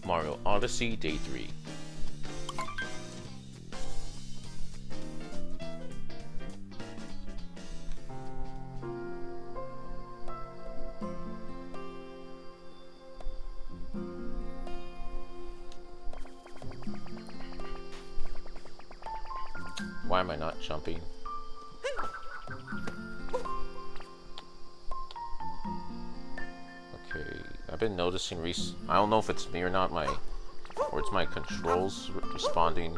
Mario Odyssey Day 3. Why am I not jumping? Okay, I've been noticing I don't know if it's me or not, or it's my controls responding.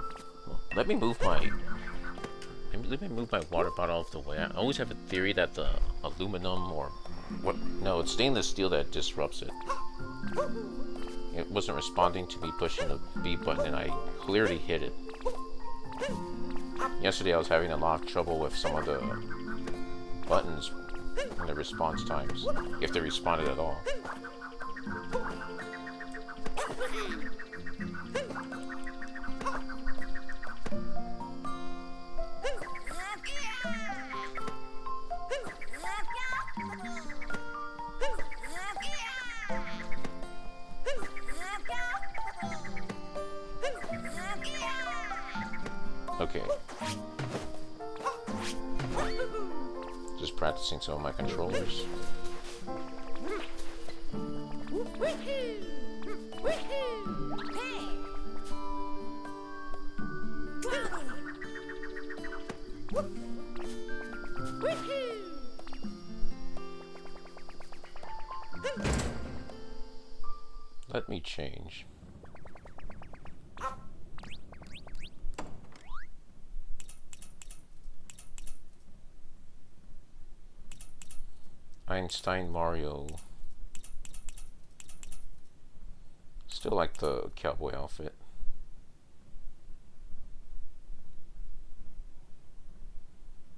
Let me move my water bottle out of the way. I always have a theory that the aluminum or what? No, it's stainless steel that disrupts it. It wasn't responding to me pushing the B button, and I clearly hit it. Yesterday I was having a lot of trouble with some of the buttons and the response times, if they responded at all. Okay. Just practicing some of my controllers. Let me change. Einstein Mario. Still like the cowboy outfit.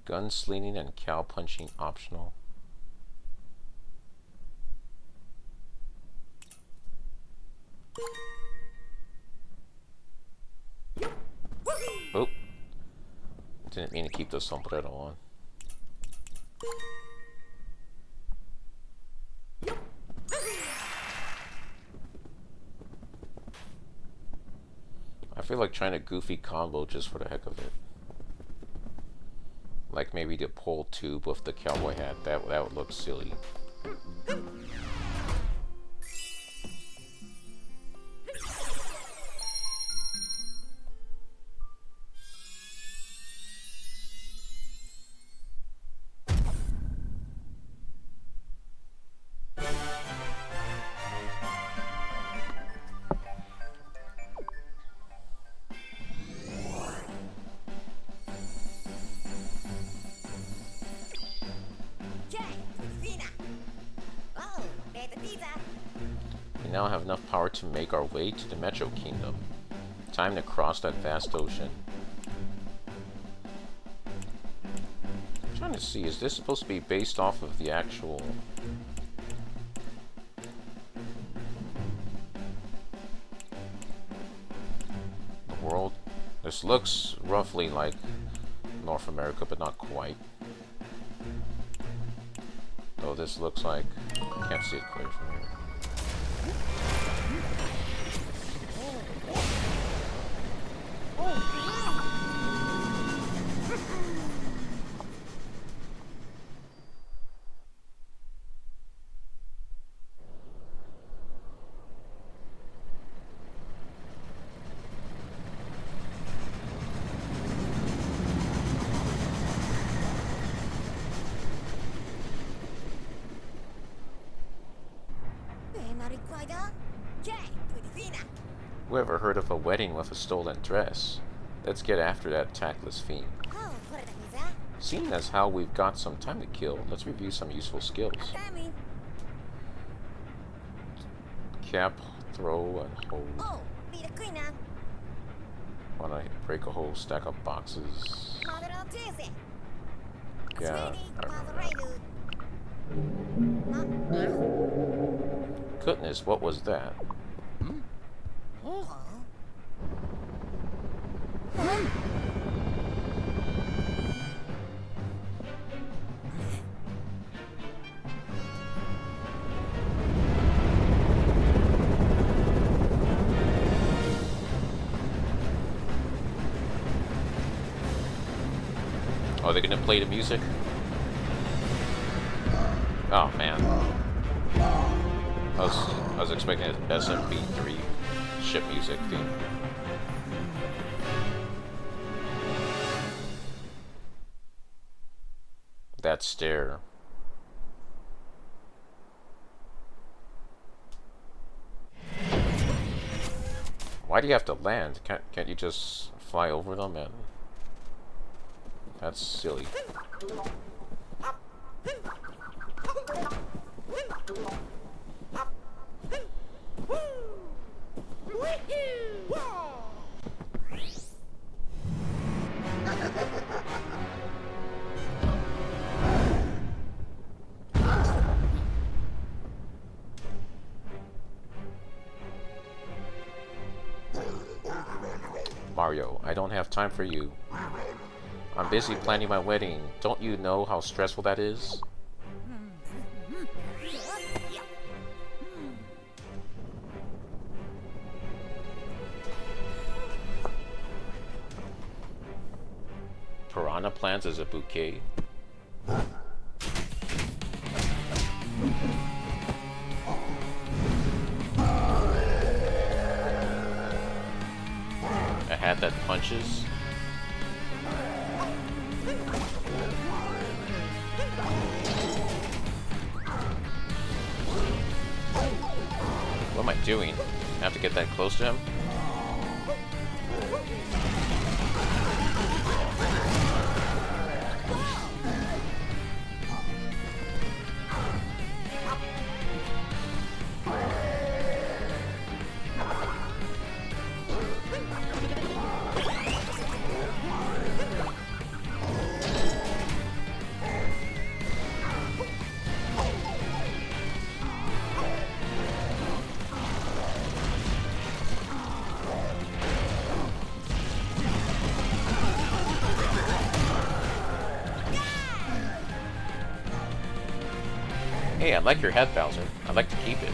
Gunslinging and cow punching optional. Oh, didn't mean to keep the sombrero on. I feel like trying a goofy combo just for the heck of it. Like maybe the pole tube with the cowboy hat. That would look silly. We now have enough power to make our way to the Metro Kingdom. Time to cross that vast ocean. I'm trying to see, is this supposed to be based off of the actual... the world? This looks roughly like North America, but not quite. Though this looks like... I can't see it clear from here. Whoever heard of a wedding with a stolen dress? Let's get after that tactless fiend. Seeing as how we've got some time to kill, let's review some useful skills. Cap, throw, and hold. Wanna break a whole stack of boxes? Yeah, I remember. Goodness, what was that? Are they gonna play the music? Oh man. I was expecting an SMP3 ship music theme. That stare. Why do you have to land? Can't you just fly over them? And that's silly. Mario, I don't have time for you. I'm busy planning my wedding. Don't you know how stressful that is? Piranha plants as a bouquet. A hat that punches. What am I doing? I have to get that close to him? Hey, I like your head, Bowser. I'd like to keep it.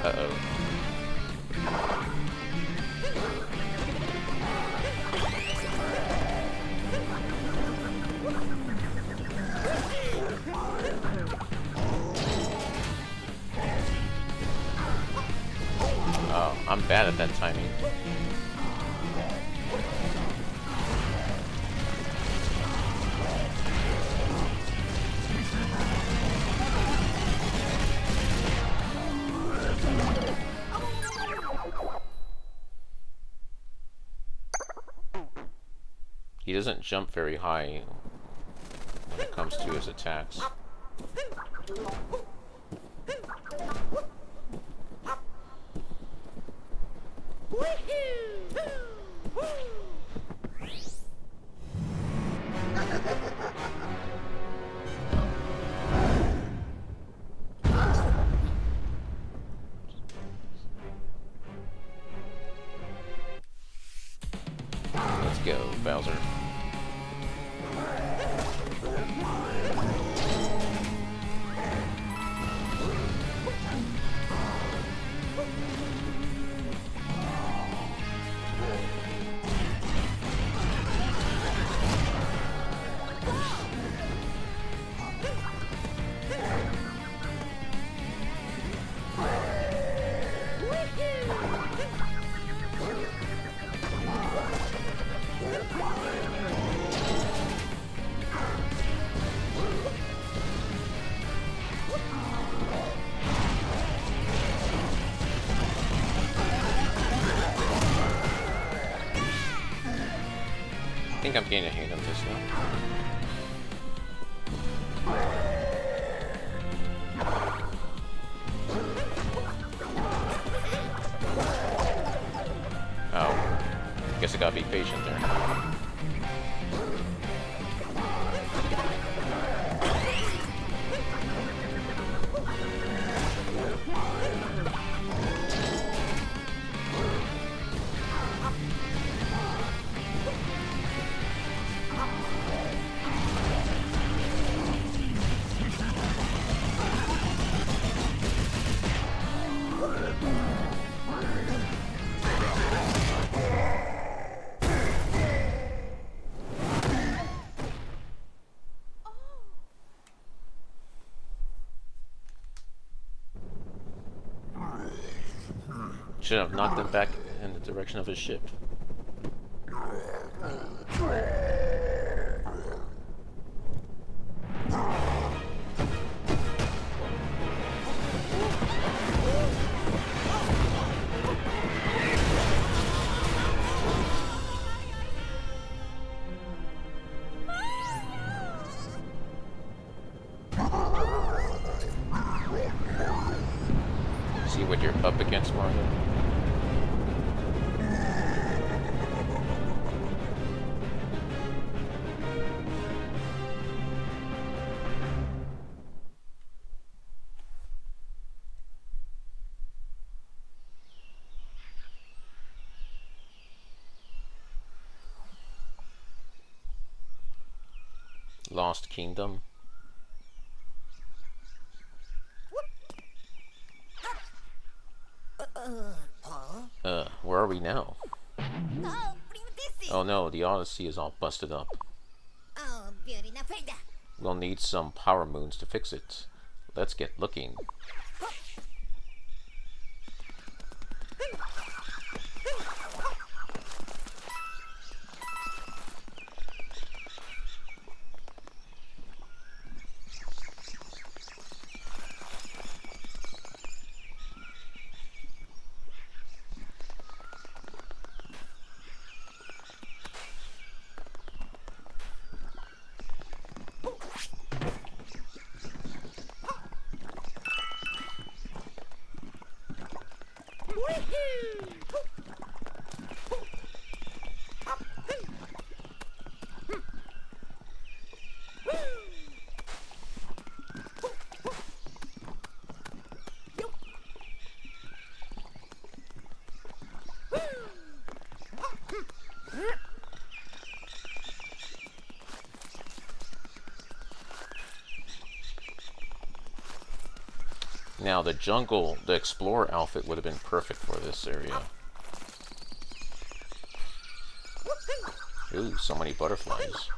Uh-oh. Oh, I'm bad at that timing. He doesn't jump very high when it comes to his attacks. Let's go, Bowser. I think I'm getting a hang of this now. Oh, guess I gotta be patient there. Should have knocked them back in the direction of his ship. See what you're up against, Mario? Lost Kingdom. Where are we now? Oh no, the Odyssey is all busted up. We'll need some power moons to fix it. Let's get looking. Now the jungle, the explorer outfit would have been perfect for this area. Ooh, so many butterflies.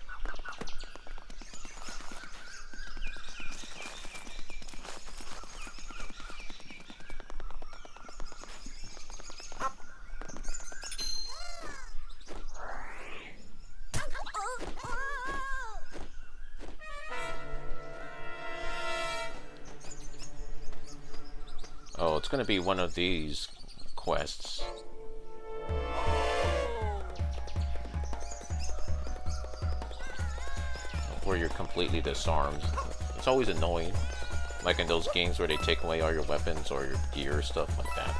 Oh, it's gonna be one of these quests. Where you're completely disarmed. It's always annoying. Like in those games where they take away all your weapons or your gear, stuff like that.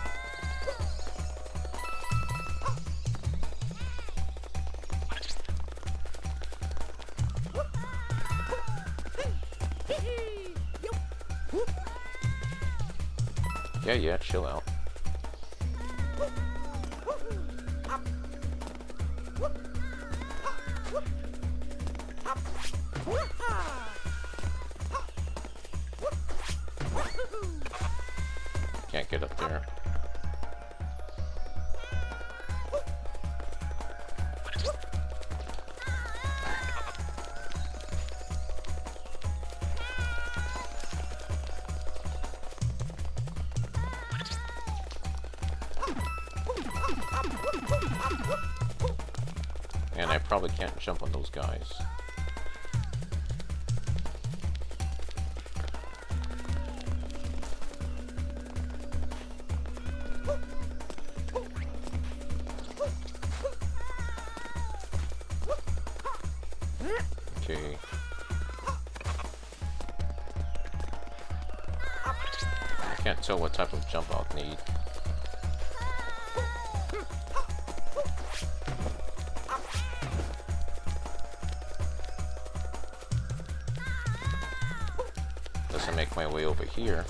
Yeah, chill out. Can't get up there. And I probably can't jump on those guys. Okay. I can't tell what type of jump I'll need. Let's make my way over here.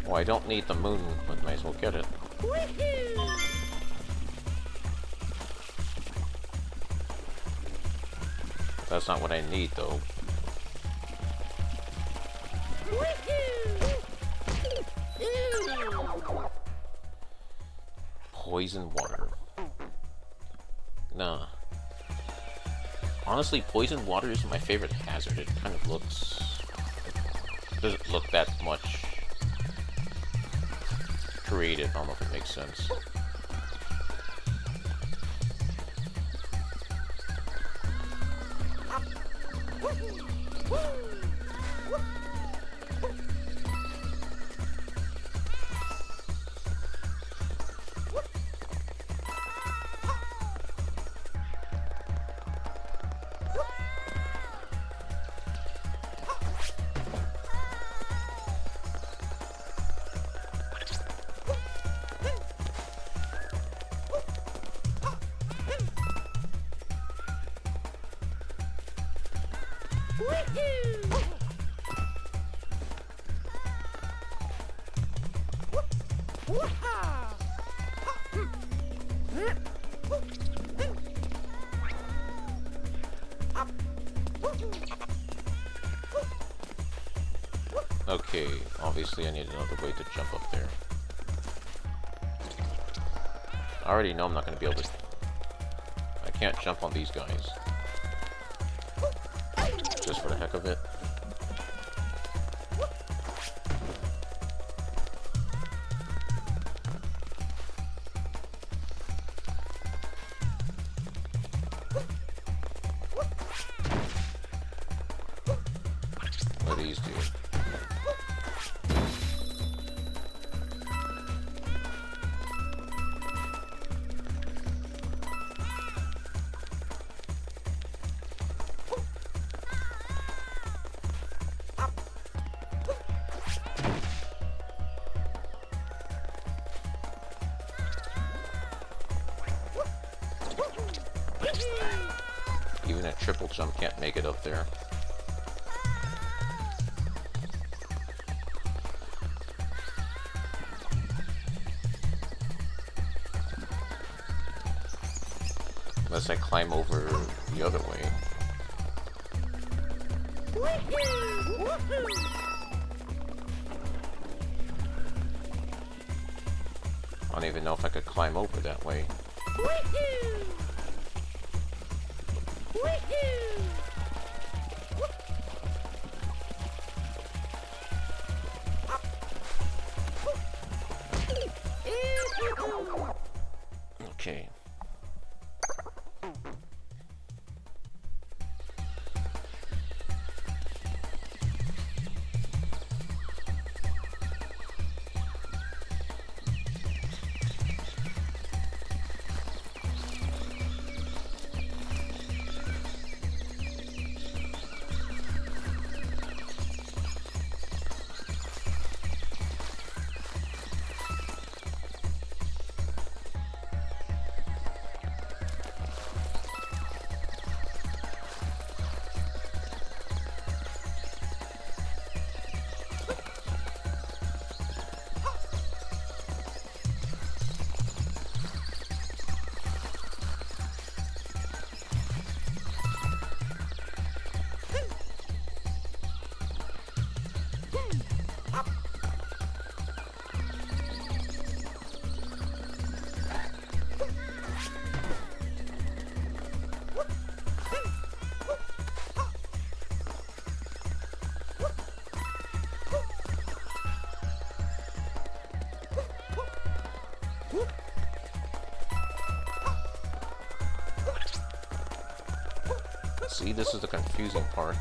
Well, I don't need the moon, but might as well get it. That's not what I need, though. Poison water. Nah, Honestly, poison water isn't my favorite hazard. It kind of looks... It doesn't look that much creative. I don't know if it makes sense. Okay, obviously I need another way to jump up there. I already know I'm not going to be able to... I can't jump on these guys. Just for the heck of it. What do these do? Even a triple jump can't make it up there. Unless I climb over the other way. I don't even know if I could climb over that way. Okay. See, this is the confusing part.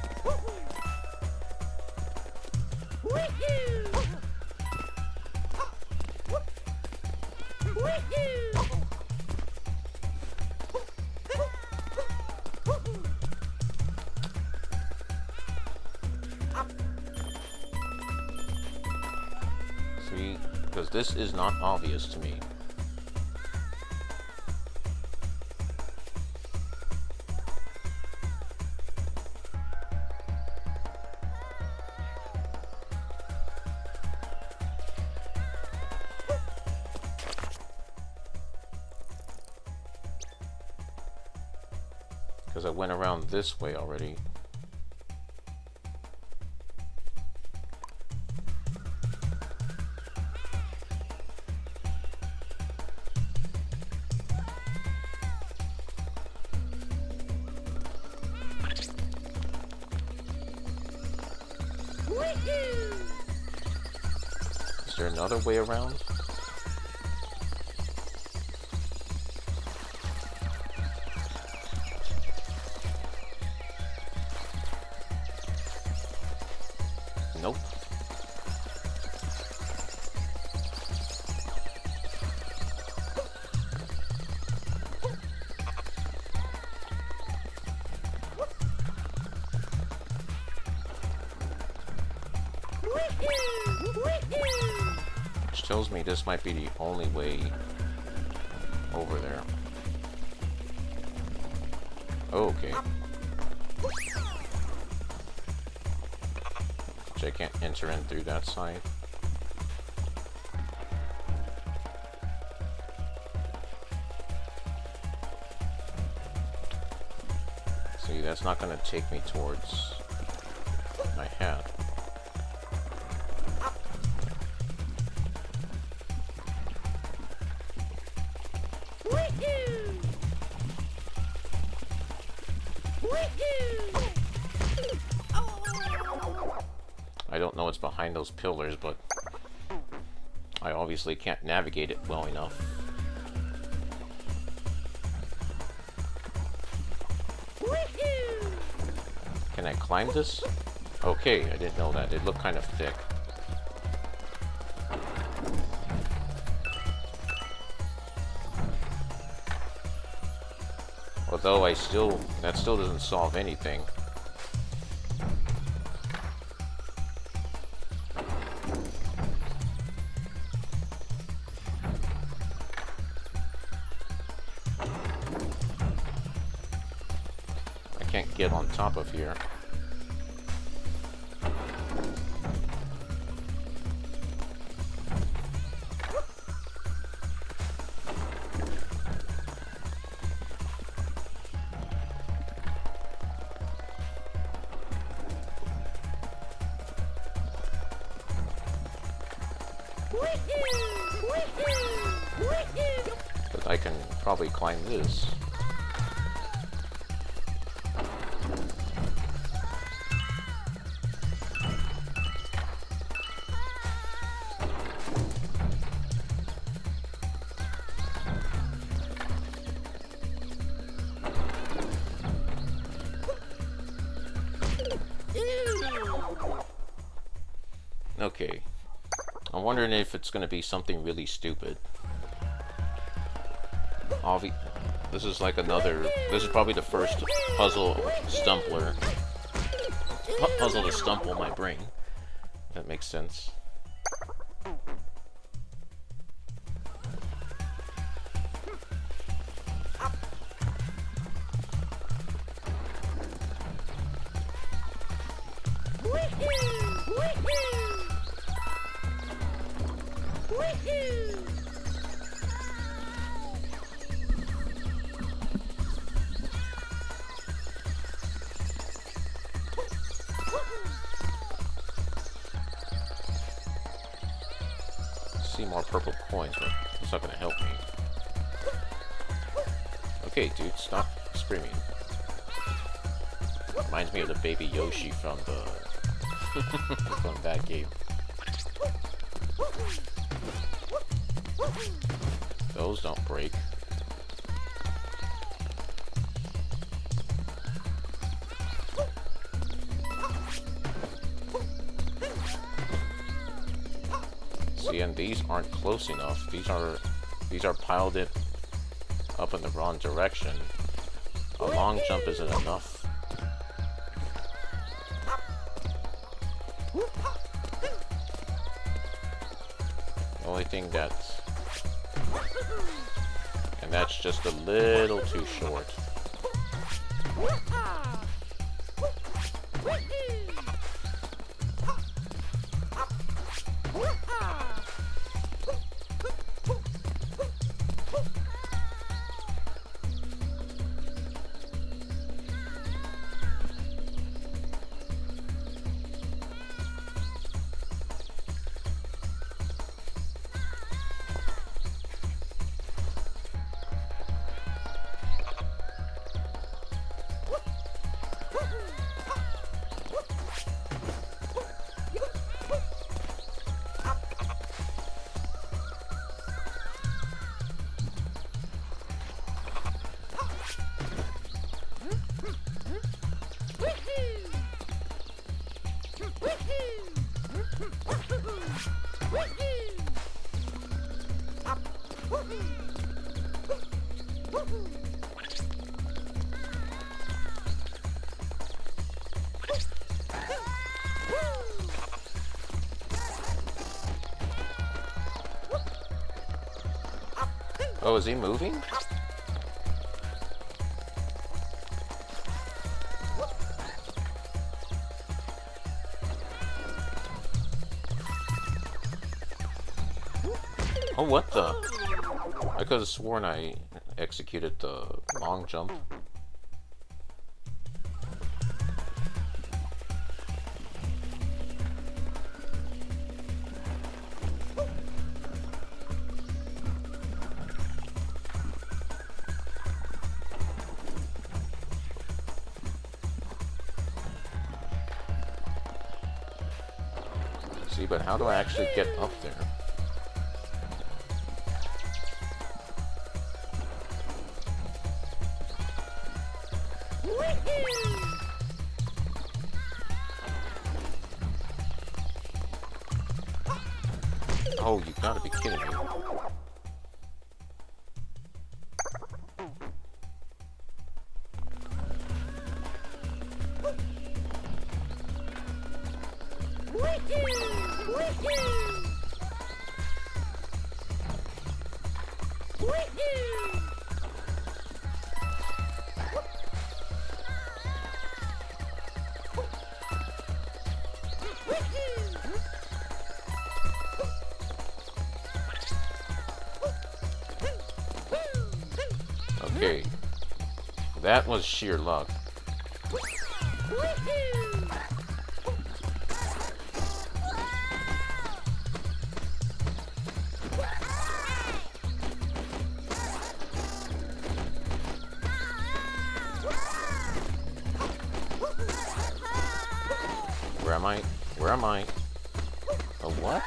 See, because this is not obvious to me. Because I went around this way already. Is there another way around? Nope. Which tells me this might be the only way over there. Oh, okay. Which I can't enter in through that side. See, that's not going to take me towards my hat. I don't know what's behind those pillars, but I obviously can't navigate it well enough. Can I climb this? Okay, I didn't know that. It looked kind of thick. Although that still doesn't solve anything. I can't get on top of here. But I can probably climb this. Okay. I'm wondering if it's going to be something really stupid. This is like another... This is probably the first puzzle stumpler. Puzzle to stumple my brain. That makes sense. See more purple coins, but it's not gonna help me. Okay, dude, stop screaming. Reminds me of the baby Yoshi from the from that game. Those don't break. See, and these aren't close enough. These are piled it up in the wrong direction. A long jump isn't enough. The only thing that's... And that's just a little too short. Oh, is he moving? Oh, what the? I could have sworn I executed the long jump. See, but how do I actually get up there? Oh, you gotta be kidding me. Okay, that was sheer luck. Where am I? Where am I? A what?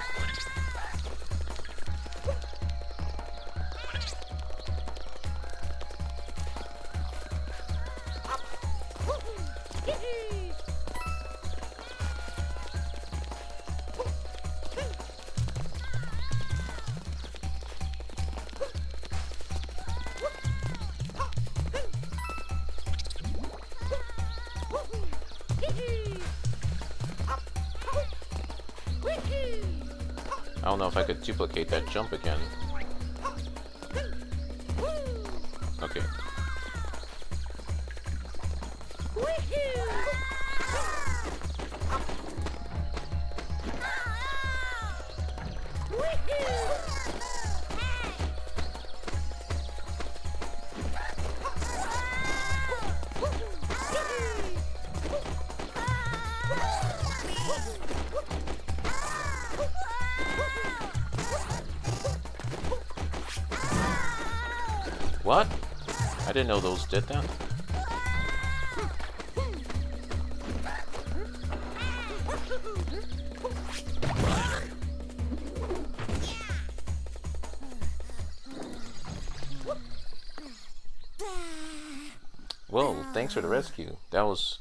I don't know if I could duplicate that jump again. Okay. What? I didn't know those did that. Whoa, thanks for the rescue. That was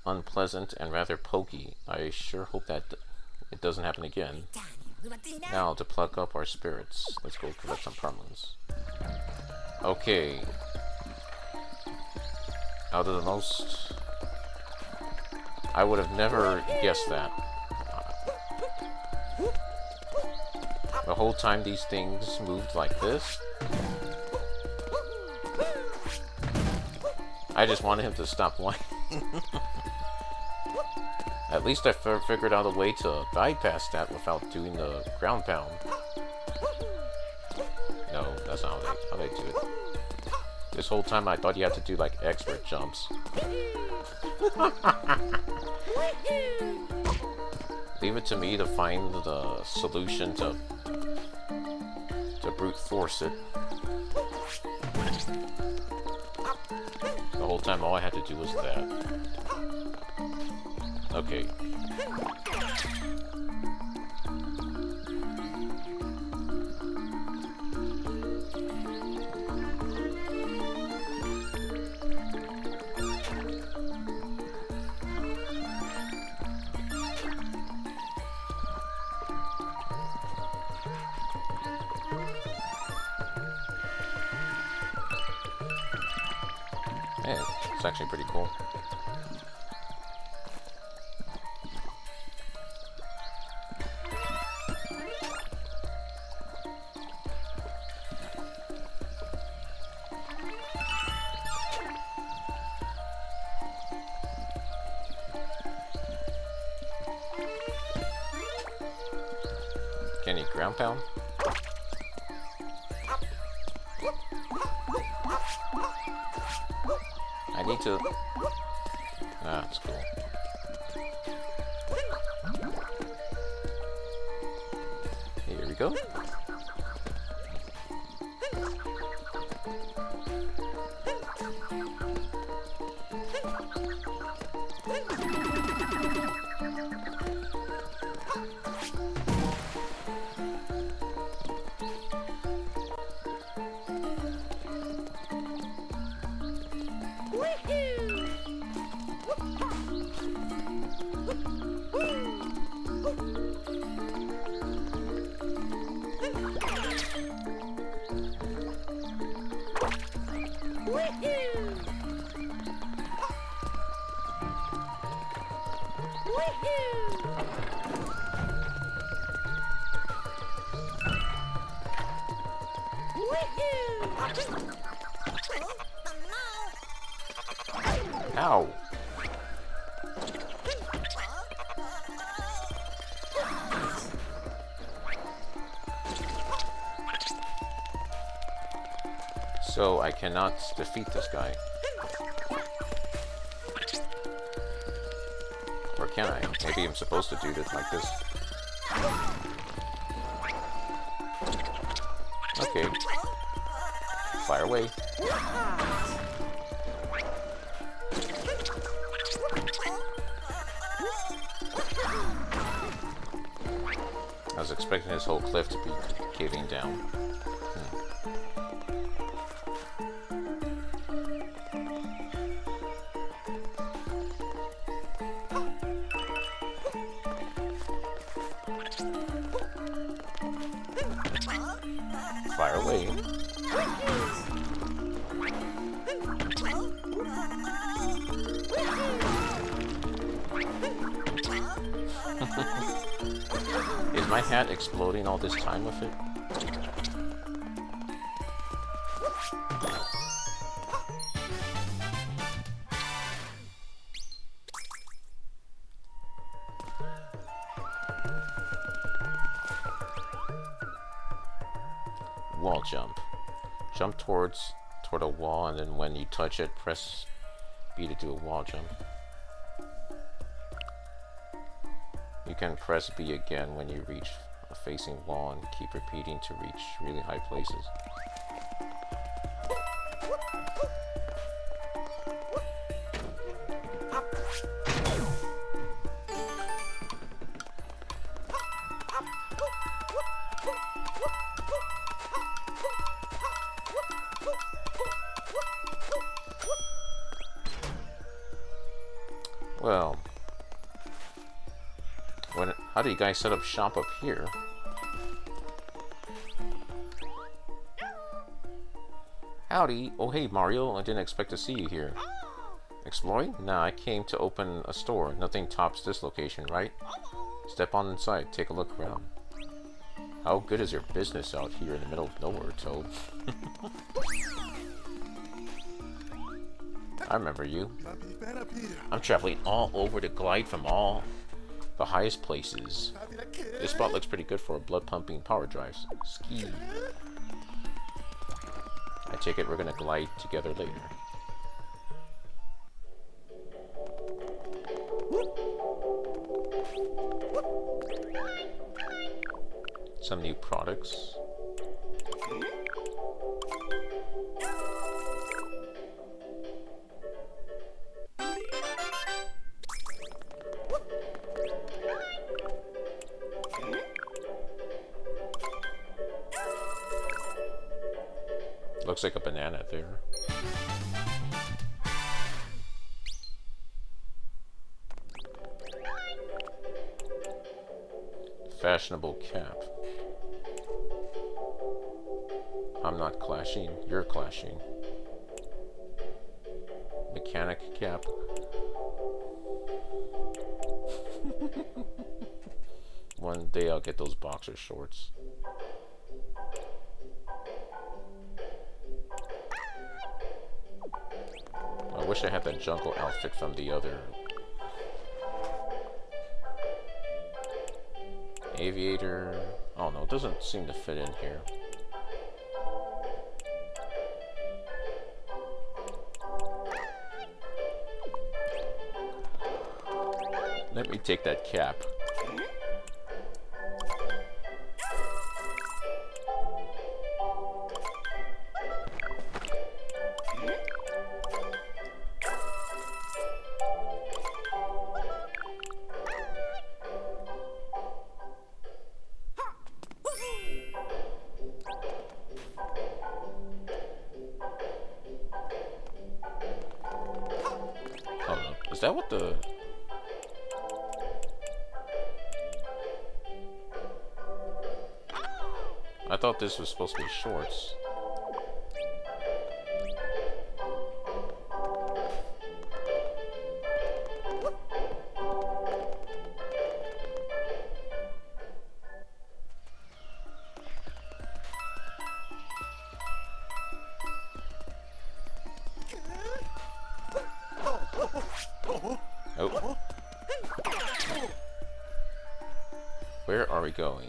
unpleasant and rather pokey. I sure hope that it doesn't happen again. Now, to pluck up our spirits, let's go collect some problems. Okay. Out of the most... I would have never guessed that. The whole time these things moved like this. I just wanted him to stop whining. At least I figured out a way to bypass that without doing the ground pound. No, that's not how they do it. This whole time I thought you had to do like expert jumps. Leave it to me to find the solution to brute force it. The whole time all I had to do was that. Okay. Yeah, it's actually pretty cool. Can you ground pound? I need to... Ah, that's cool. Here we go. Ow! So I cannot defeat this guy. Or can I? Maybe I'm supposed to do this like this. Okay. Fire away. I was expecting this whole cliff to be caving down. Fire away. Is my hat exploding all this time with it? Wall jump. Jump toward a wall, and then when you touch it, press B to do a wall jump. You can press B again when you reach a facing wall and keep repeating to reach really high places. Well, how do you guys set up shop up here? Howdy. Oh, hey, Mario. I didn't expect to see you here. Exploring? Nah, I came to open a store. Nothing tops this location, right? Step on inside. Take a look around. How good is your business out here in the middle of nowhere, Toad? I remember you. I'm traveling all over to glide from all the highest places. This spot looks pretty good for a blood-pumping power drive. Ski. I take it we're gonna glide together later. Some new products. Looks like a banana there. Fashionable cap. I'm not clashing, you're clashing. mechanic cap. One day I'll get those boxer shorts. I wish I had that jungle outfit from the other aviator. Oh no, it doesn't seem to fit in here. Let me take that cap. Is that what the... I thought this was supposed to be shorts. Oh. Where are we going?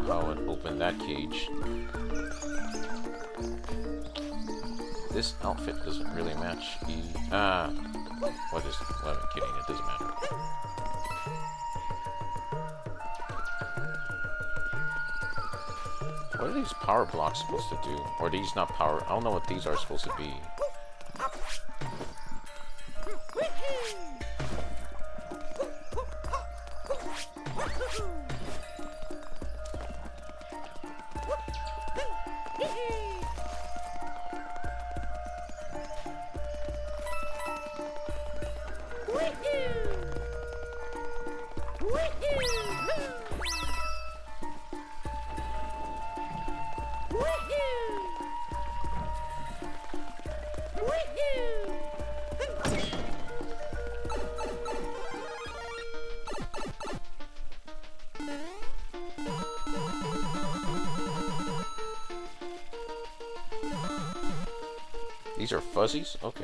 How it opened that cage. This outfit doesn't really match the... what is... Well, I'm kidding, it doesn't matter. What are these power blocks supposed to do? Or are these not power... I don't know what these are supposed to be. These are fuzzies? Okay.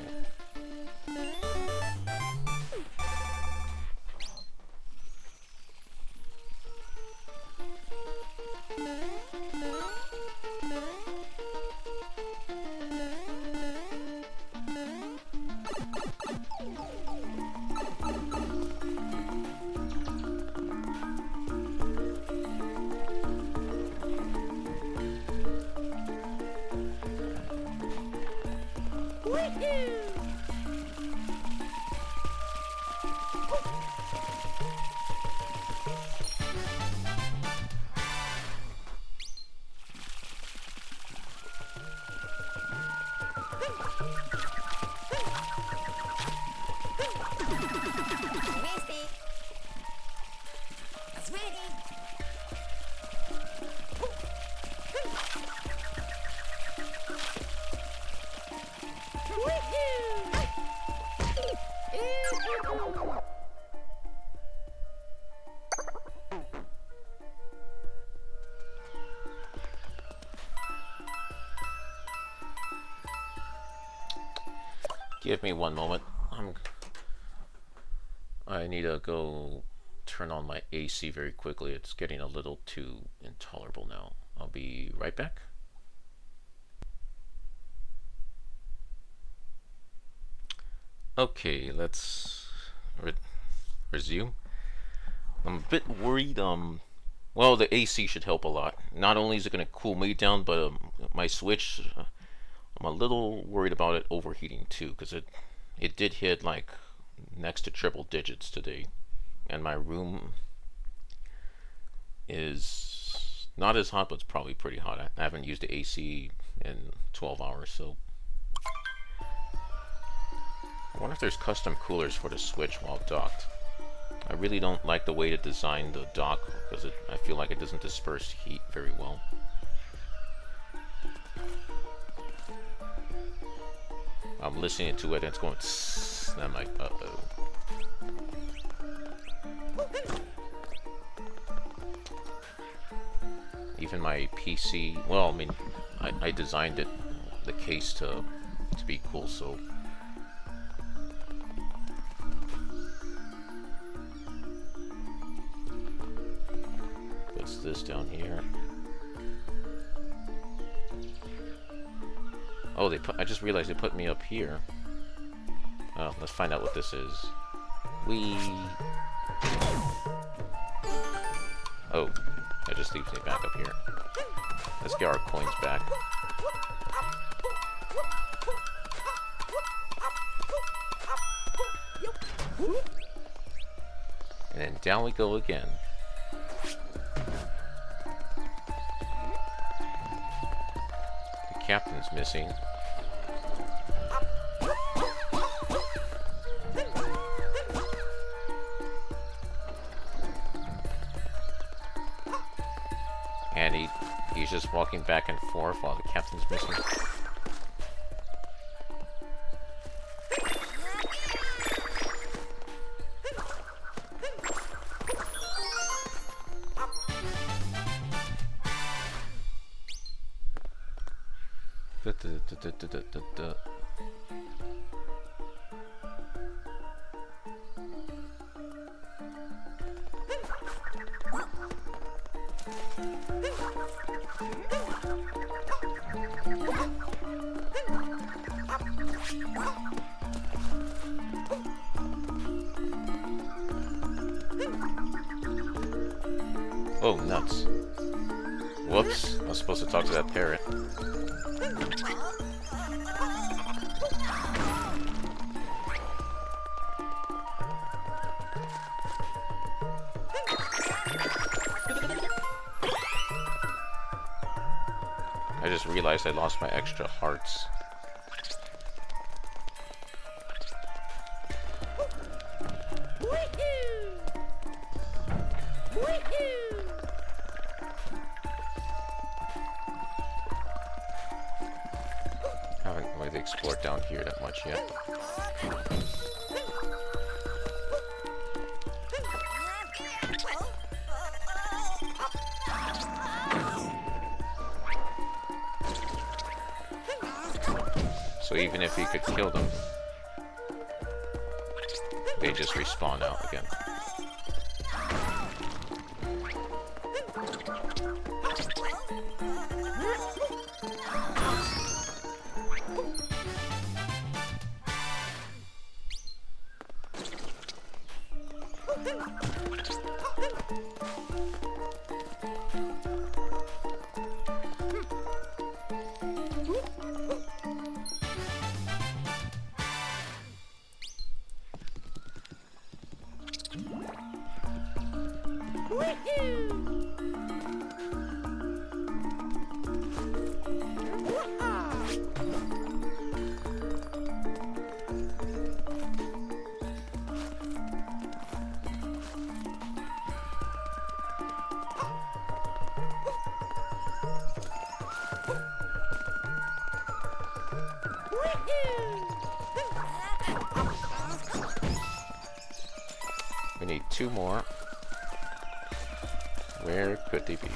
Give me one moment. I need to go turn on my AC very quickly. It's getting a little too intolerable now. I'll be right back. Okay, let's resume. I'm a bit worried. Well, the AC should help a lot. Not only is it gonna cool me down, but my Switch, I'm a little worried about it overheating too, because it did hit like next to triple digits today, and my room is not as hot, but it's probably pretty hot. I haven't used the AC in 12 hours, so I wonder if there's custom coolers for the Switch while docked. I really don't like the way to design the dock because I feel like it doesn't disperse heat very well. I'm listening to it and it's going tss, and I'm like, uh-oh. Even my PC, well, I mean, I designed it, the case to be cool, so what's this down here? Oh, I just realized they put me up here. Oh, let's find out what this is. Whee! Oh, that just leaves me back up here. Let's get our coins back. And then down we go again. The captain's missing. And he's just walking back and forth while the captain's missing. Oh, nuts. Whoops, I was supposed to talk to that parrot. I just realized I lost my extra hearts. Haven't really explored down here that much yet. So even if you could kill them, they just respawn out again. We need 2 more. Where could they be?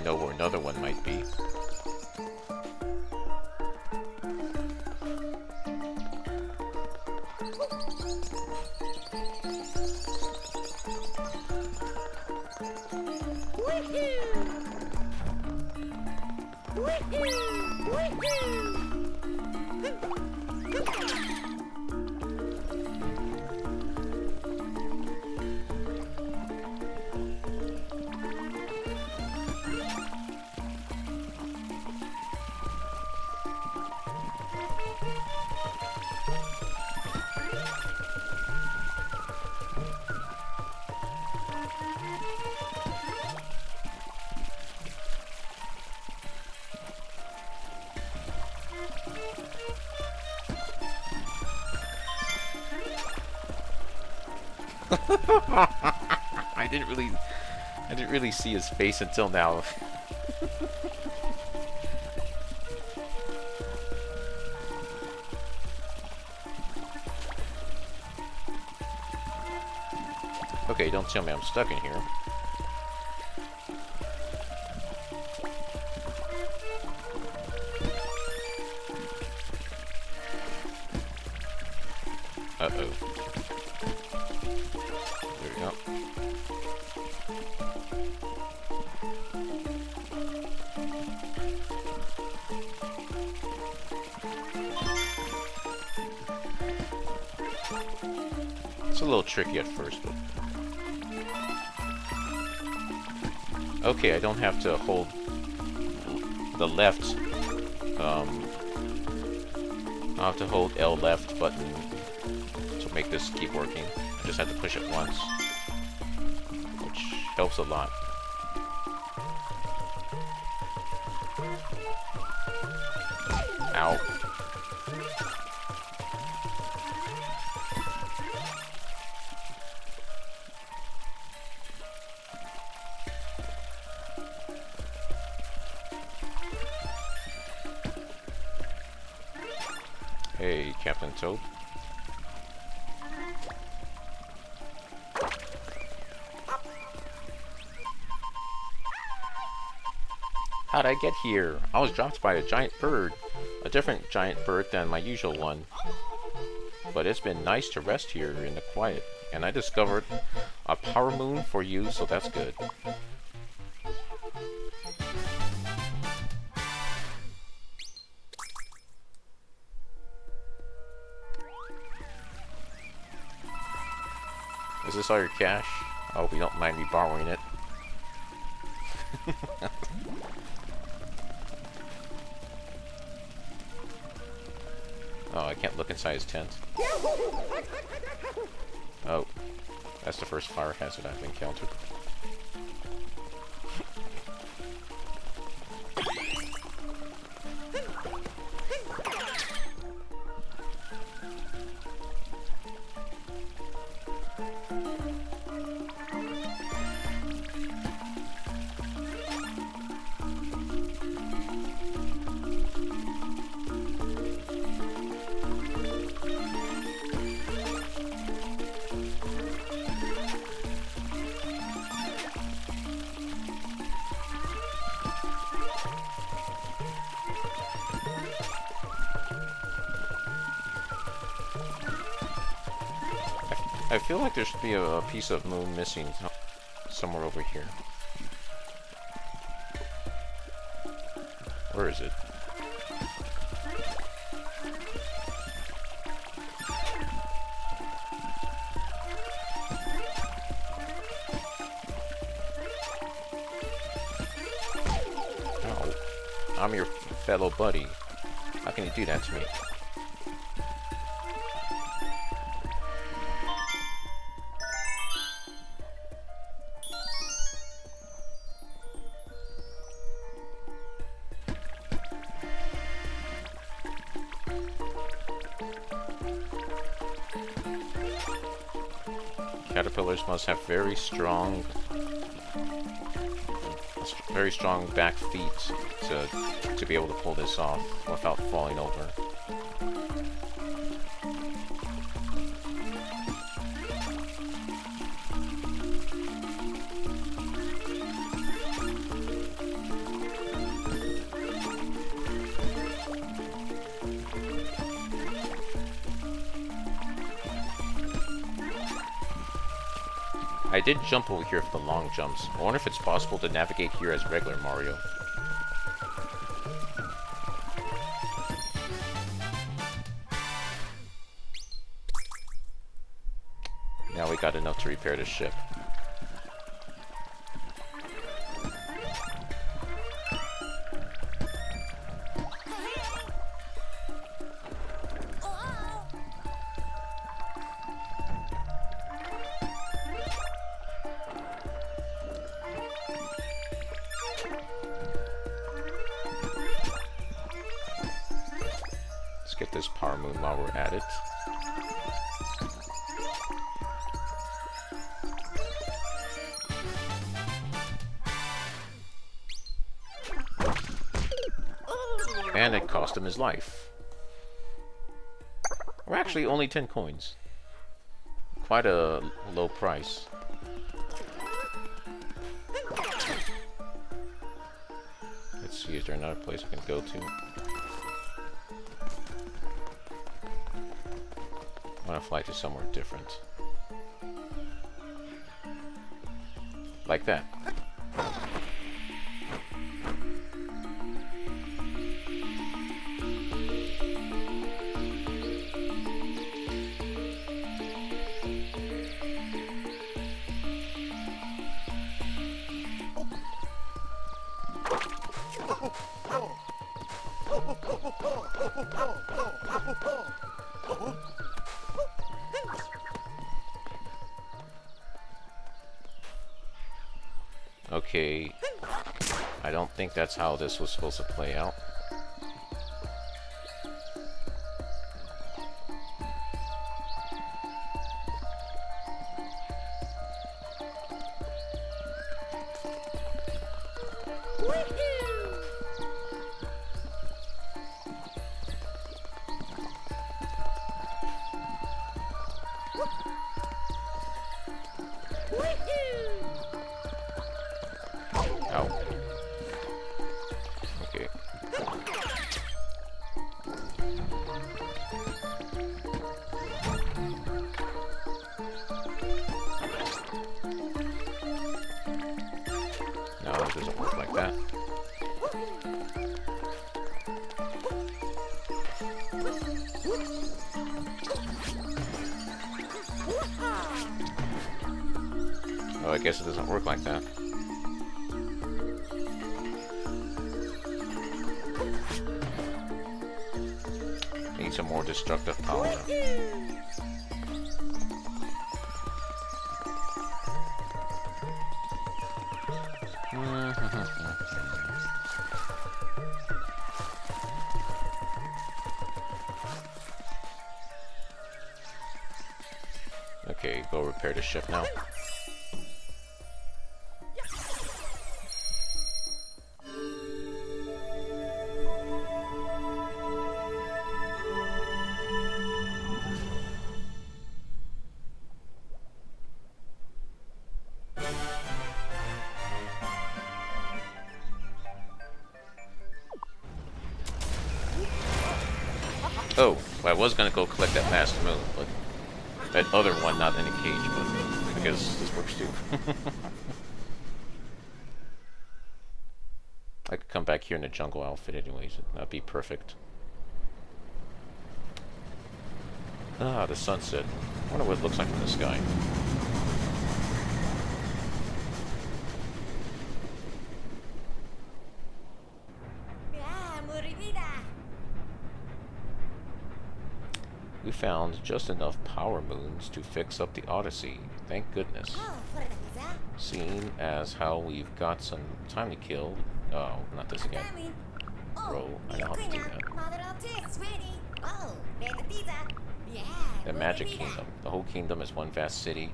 know where another one might be. I didn't really see his face until now. Okay, don't tell me I'm stuck in here. Uh-oh. There we go. It's a little tricky at first, but... Okay, I don't have to hold the left, I'll have to hold L left button to make this keep working. I just have to push it once, which helps a lot. Ow. Hey, Captain Toad. How'd I get here? I was dropped by a giant bird. A different giant bird than my usual one. But it's been nice to rest here in the quiet. And I discovered a power moon for you, so that's good. Is this all your cash? I hope you don't mind me borrowing it. Oh, I can't look inside his tent. Oh, that's the first fire hazard I've encountered. I feel like there should be a piece of moon missing somewhere over here. Where is it? Oh, I'm your fellow buddy. How can you do that to me? Caterpillars must have very strong back feet to be able to pull this off without falling over. I did jump over here for the long jumps. I wonder if it's possible to navigate here as regular Mario. Now we got enough to repair the ship. Let's get this power moon while we're at it. And it cost him his life. Or actually, only 10 coins. Quite a low price. Let's see, is there another place I can go to? I want to fly to somewhere different. Like that. Okay, I don't think that's how this was supposed to play out. Ow. Okay. No, it doesn't work like that. Oh, I guess it doesn't work like that. Need some more destructive power. Okay, go repair the ship now. Oh, well, I was gonna go collect that master moon, but that other one not in a cage, but I guess this works too. I could come back here in the jungle outfit anyways, that'd be perfect. Ah, the sunset. I wonder what it looks like from the sky. We found just enough power moons to fix up the Odyssey. Thank goodness. Seeing as how we've got some time to kill. Oh, not this again. Bro, I know how to do that. The Magic Kingdom. The whole kingdom is one vast city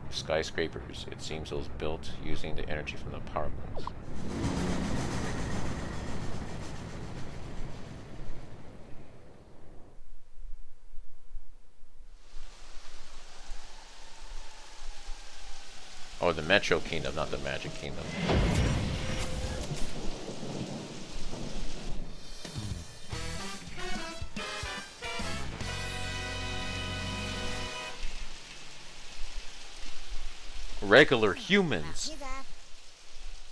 with skyscrapers. It seems it was built using the energy from the power moons. Oh, the Metro Kingdom, not the Magic Kingdom. regular humans.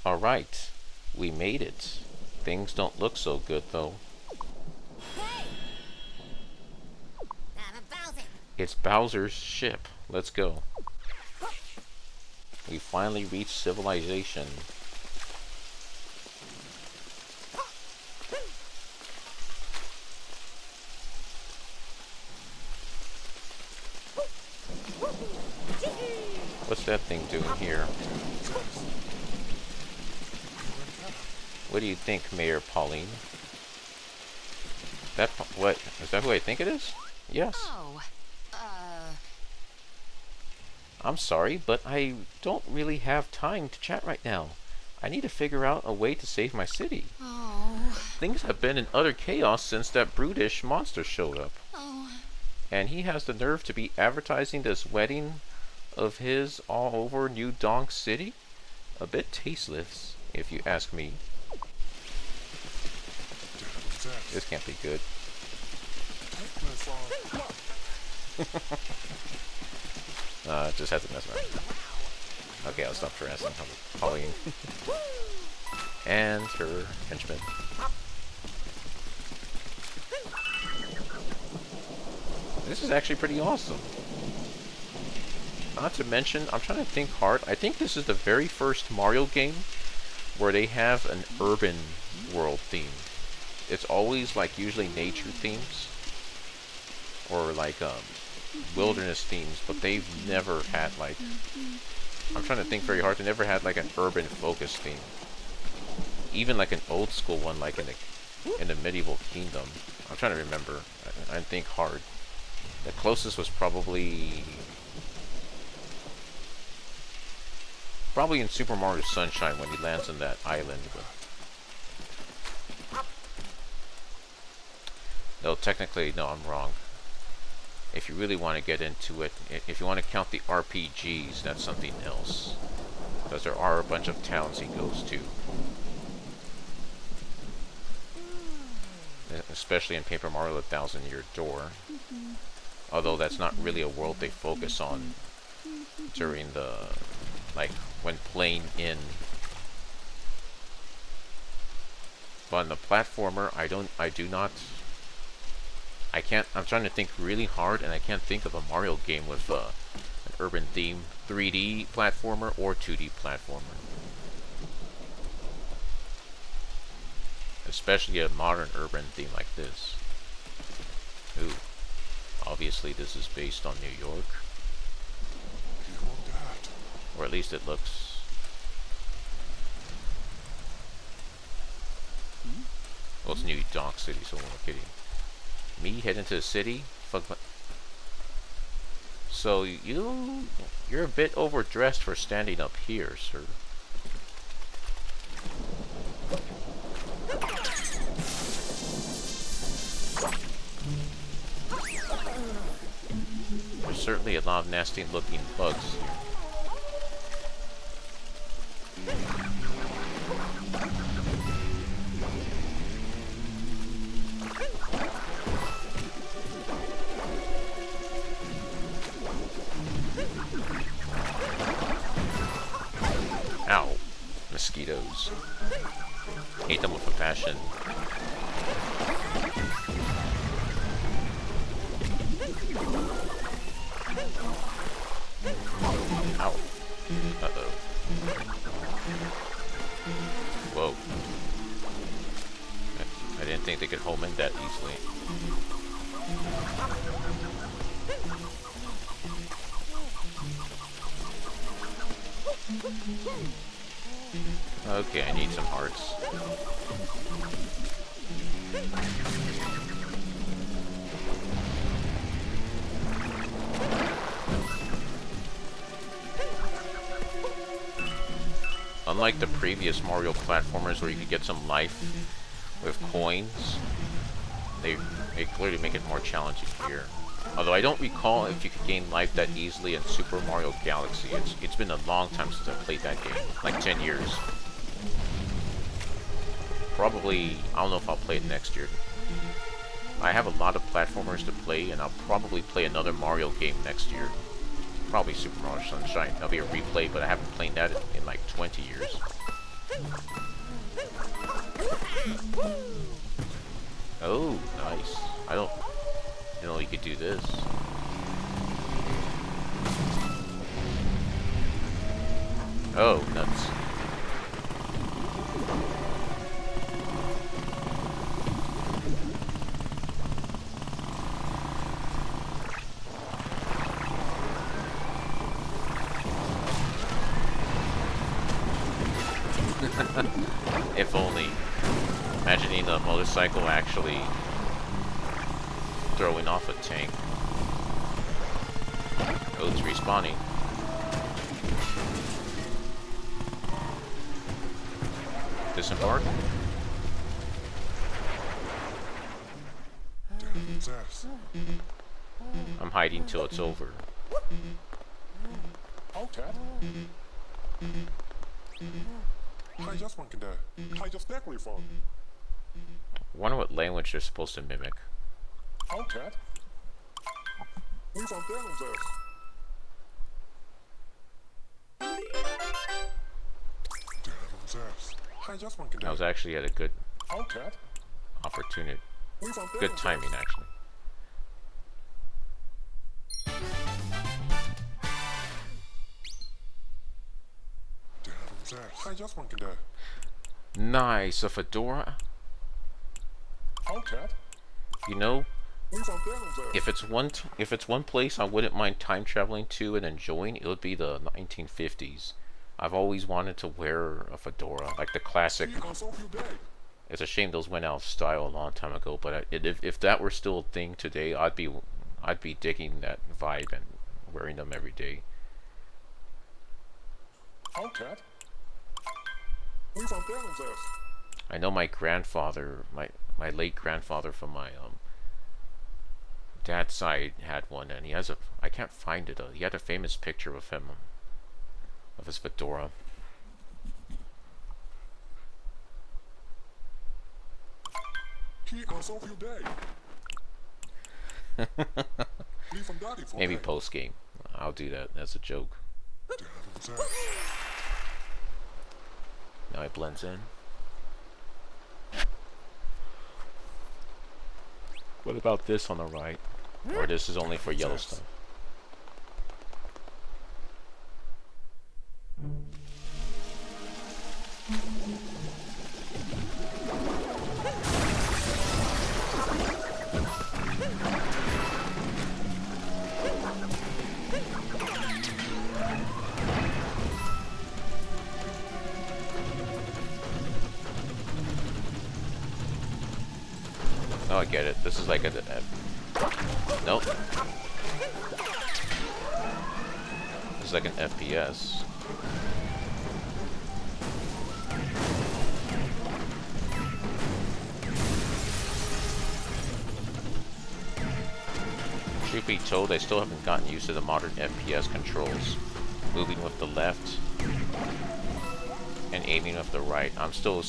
Alright, we made it. Things don't look so good though. It's Bowser's ship. Let's go. We finally reached civilization. What's that thing doing here? What do you think, Mayor Pauline? What? Is that who I think it is? Yes. Oh, I'm sorry, but I don't really have time to chat right now. I need to figure out a way to save my city. oh, Things have been in utter chaos since that brutish monster showed up. oh. And he has the nerve to be advertising this wedding of his all over New Donk City? A bit tasteless, if you ask me. This can't be good. Just had to mess around. Okay, I'll stop harassing Pauline. And her henchman. This is actually pretty awesome. Not to mention, I'm trying to think hard. I think this is the very first Mario game where they have an urban world theme. It's always like usually nature themes or like wilderness themes, but they've never had like, I'm trying to think very hard, they never had like an urban focus theme. Even like an old school one like in the medieval kingdom. I'm trying to remember. I think hard. The closest was probably in Super Mario Sunshine when he lands on that island. But no, technically, no, I'm wrong. If you really want to get into it, if you want to count the RPGs, that's something else. Because there are a bunch of towns he goes to. Especially in Paper Mario The Thousand Year Door. Although that's not really a world they focus on during the, like, when playing in. But in the platformer, I'm trying to think really hard, and I can't think of a Mario game with an urban theme, 3D platformer or 2D platformer. Especially a modern urban theme like this. Ooh. Obviously this is based on New York. Or at least it looks. Well, it's New Donk City, so I'm not kidding. Me head into the city? Fuck my. So you're a bit overdressed for standing up here, sir. There's certainly a lot of nasty looking bugs here. Ow. Mosquitoes. Hate them with a passion. Ow. Uh-oh. Whoa. I didn't think they could home in that easily. Okay, I need some hearts. Unlike the previous Mario platformers where you could get some life with coins, they clearly make it more challenging here. Although I don't recall if you could gain life that easily in Super Mario Galaxy. It's been a long time since I played that game, like 10 years. Probably, I don't know if I'll play it next year. I have a lot of platformers to play, and I'll probably play another Mario game next year. Probably Super Mario Sunshine. That'll be a replay, but I haven't played that in like 20 years. Oh, nice. I don't know you could do this. Oh, nuts. If only. Imagining the motorcycle actually throwing off a tank. Oh, it's respawning. Disembark? I'm hiding till it's over. Okay. Wonder what language they're supposed to mimic. Okay. I was actually at a good Okay. opportunity. Good timing, actually. Nice, a fedora. Okay. You know, if it's one place I wouldn't mind time traveling to and enjoying, it would be the 1950s. I've always wanted to wear a fedora, like the classic. It's a shame those went out of style a long time ago, but if that were still a thing today, I'd be digging that vibe and wearing them every day. Okay. I know my grandfather, my late grandfather from my dad's side had one, and he has I can't find it. He had a famous picture of him, of his fedora. Maybe post game. I'll do that. That's a joke. Now it blends in. What about this on the right? Or this is only for yellow stuff? Oh, I get it. This is like a nope. This is like an FPS. Truth be told, I still haven't gotten used to the modern FPS controls. Moving with the left and aiming with the right. I'm still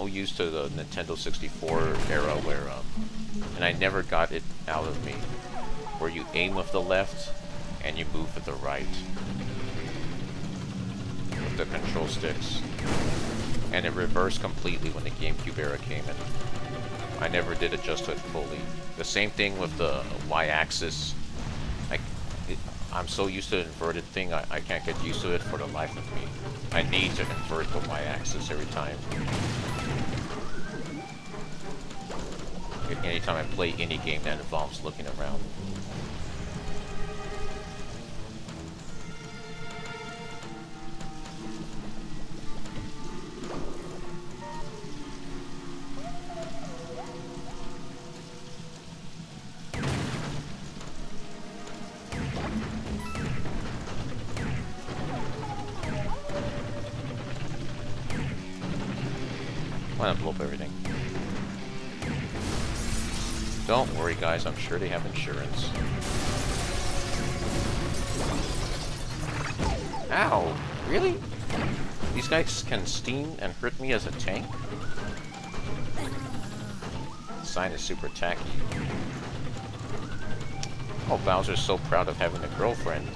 used to the Nintendo 64 era where and I never got it out of me, where you aim with the left and you move with the right with the control sticks, and it reversed completely when the GameCube era came in. I never did adjust to it fully. The same thing with the Y-axis. I'm so used to the inverted thing, I can't get used to it for the life of me. I need to invert the Y-axis every time. Anytime I play any game that involves looking around. Why not blow up everything? Don't worry, guys. I'm sure they have insurance. Ow! Really? These guys can steam and hurt me as a tank? Sign is super tacky. Oh, Bowser's so proud of having a girlfriend.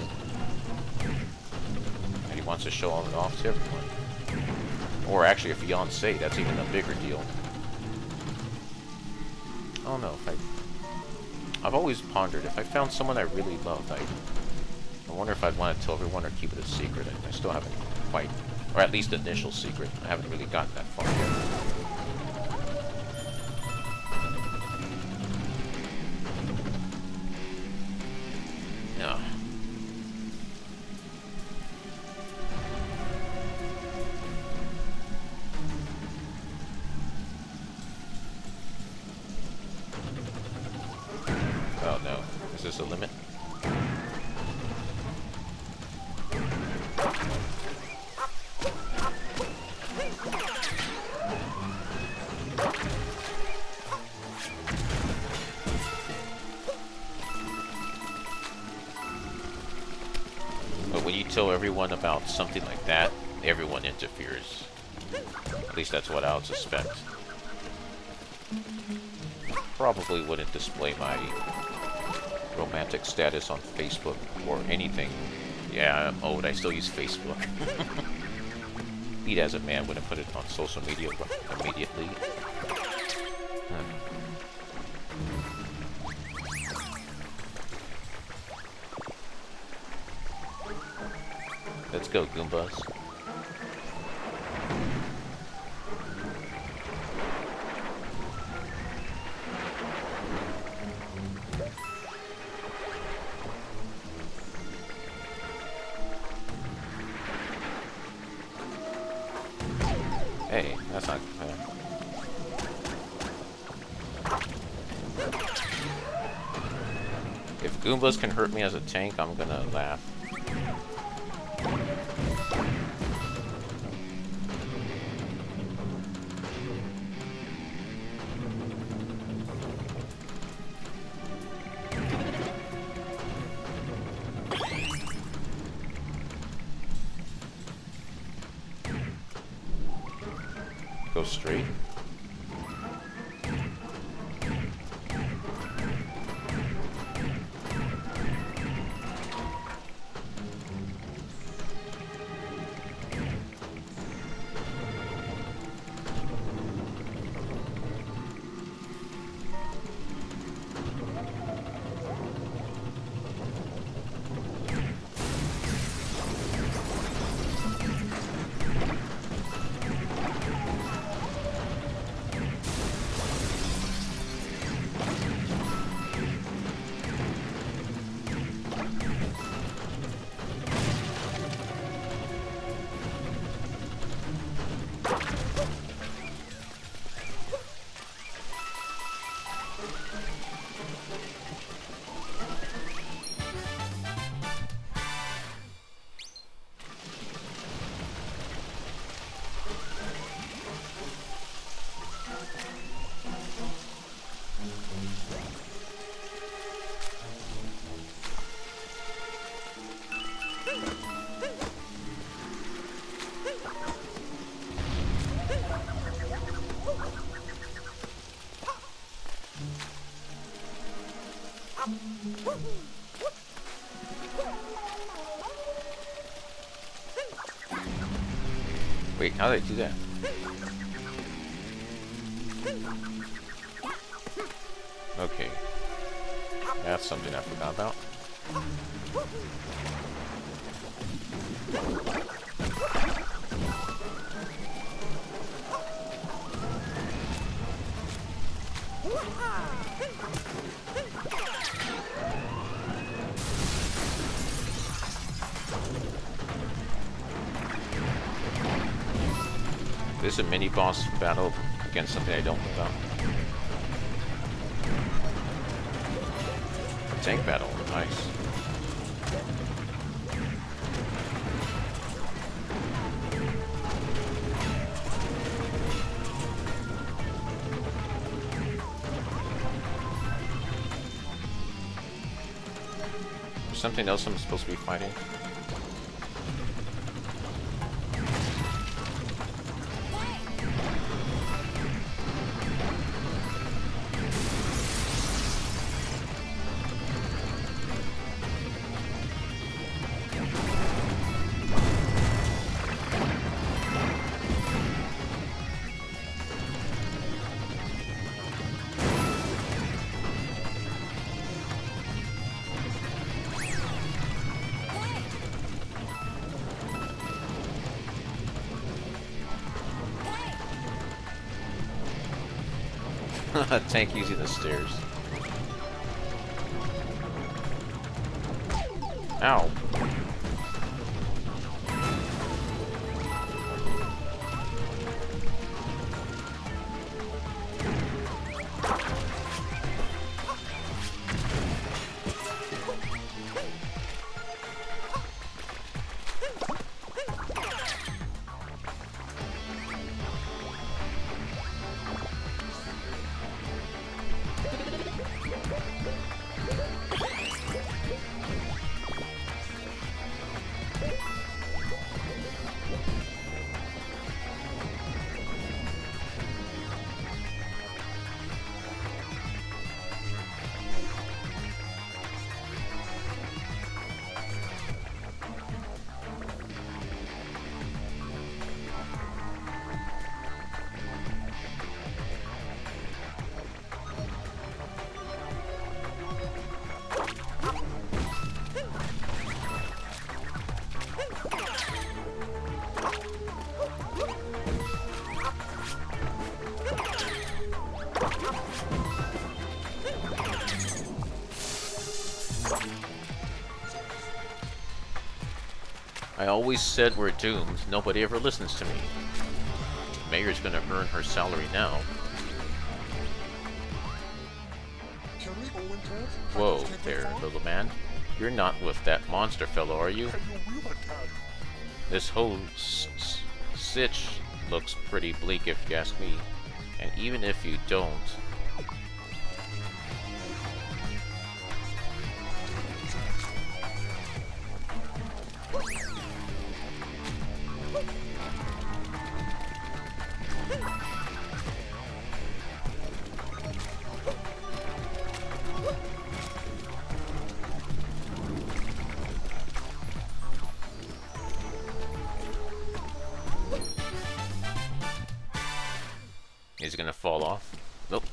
wants to show it off to everyone. Or actually a fiancé, that's even a bigger deal. I don't know, I've always pondered, if I found someone I really loved, I wonder if I'd want to tell everyone or keep it a secret. I still haven't quite, or at least initial secret. I haven't really gotten that far yet. No. Oh no. Is this a limit? But when you tell everyone about something like that, everyone interferes. At least that's what I would suspect. Probably wouldn't display my romantic status on Facebook or anything. Yeah, I'm old. I still use Facebook. Pete, as a man, wouldn't put it on social media immediately. Let's go, Goombas. Hey, that's not fair. If Goombas can hurt me as a tank, I'm gonna laugh. Go straight. Wait, how did I do that? Okay. That's something I forgot about. This is a mini boss battle against something I don't know about. A tank battle, nice. There's something else I'm supposed to be fighting. Tank using the stairs. Ow. I always said we're doomed. Nobody ever listens to me. Mayor's gonna earn her salary now. Can we go in, Ted? Whoa there, little man. You're not with that monster fellow, are you? Can you wheel it, Ted? This whole sitch looks pretty bleak if you ask me. And even if you don't... Is it gonna fall off? Nope.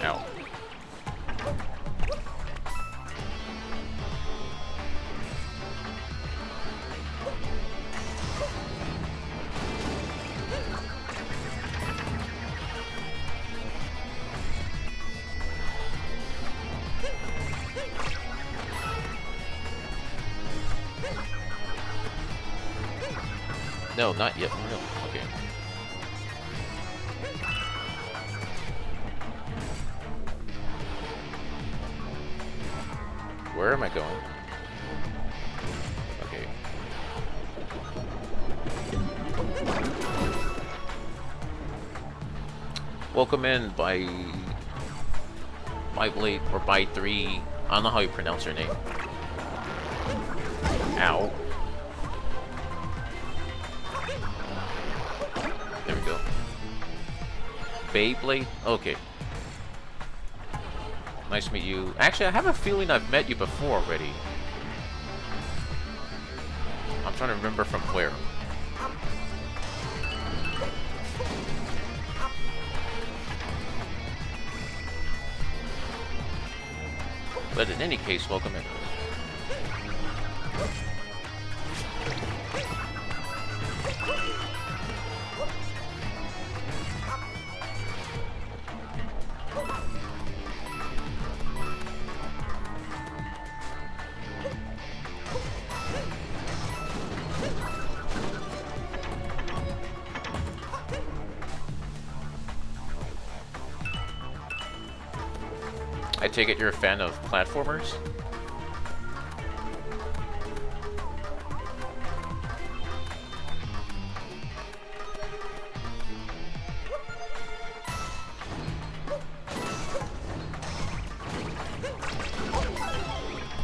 Ow. No, not yet. No. Okay. Where am I going? Okay. Welcome in by Blade or by 3. I don't know how you pronounce her name. Ow. There we go. Beyblade? Okay. Nice to meet you. Actually, I have a feeling I've met you before already. I'm trying to remember from where. But in any case, welcome in. I take it you're a fan of platformers?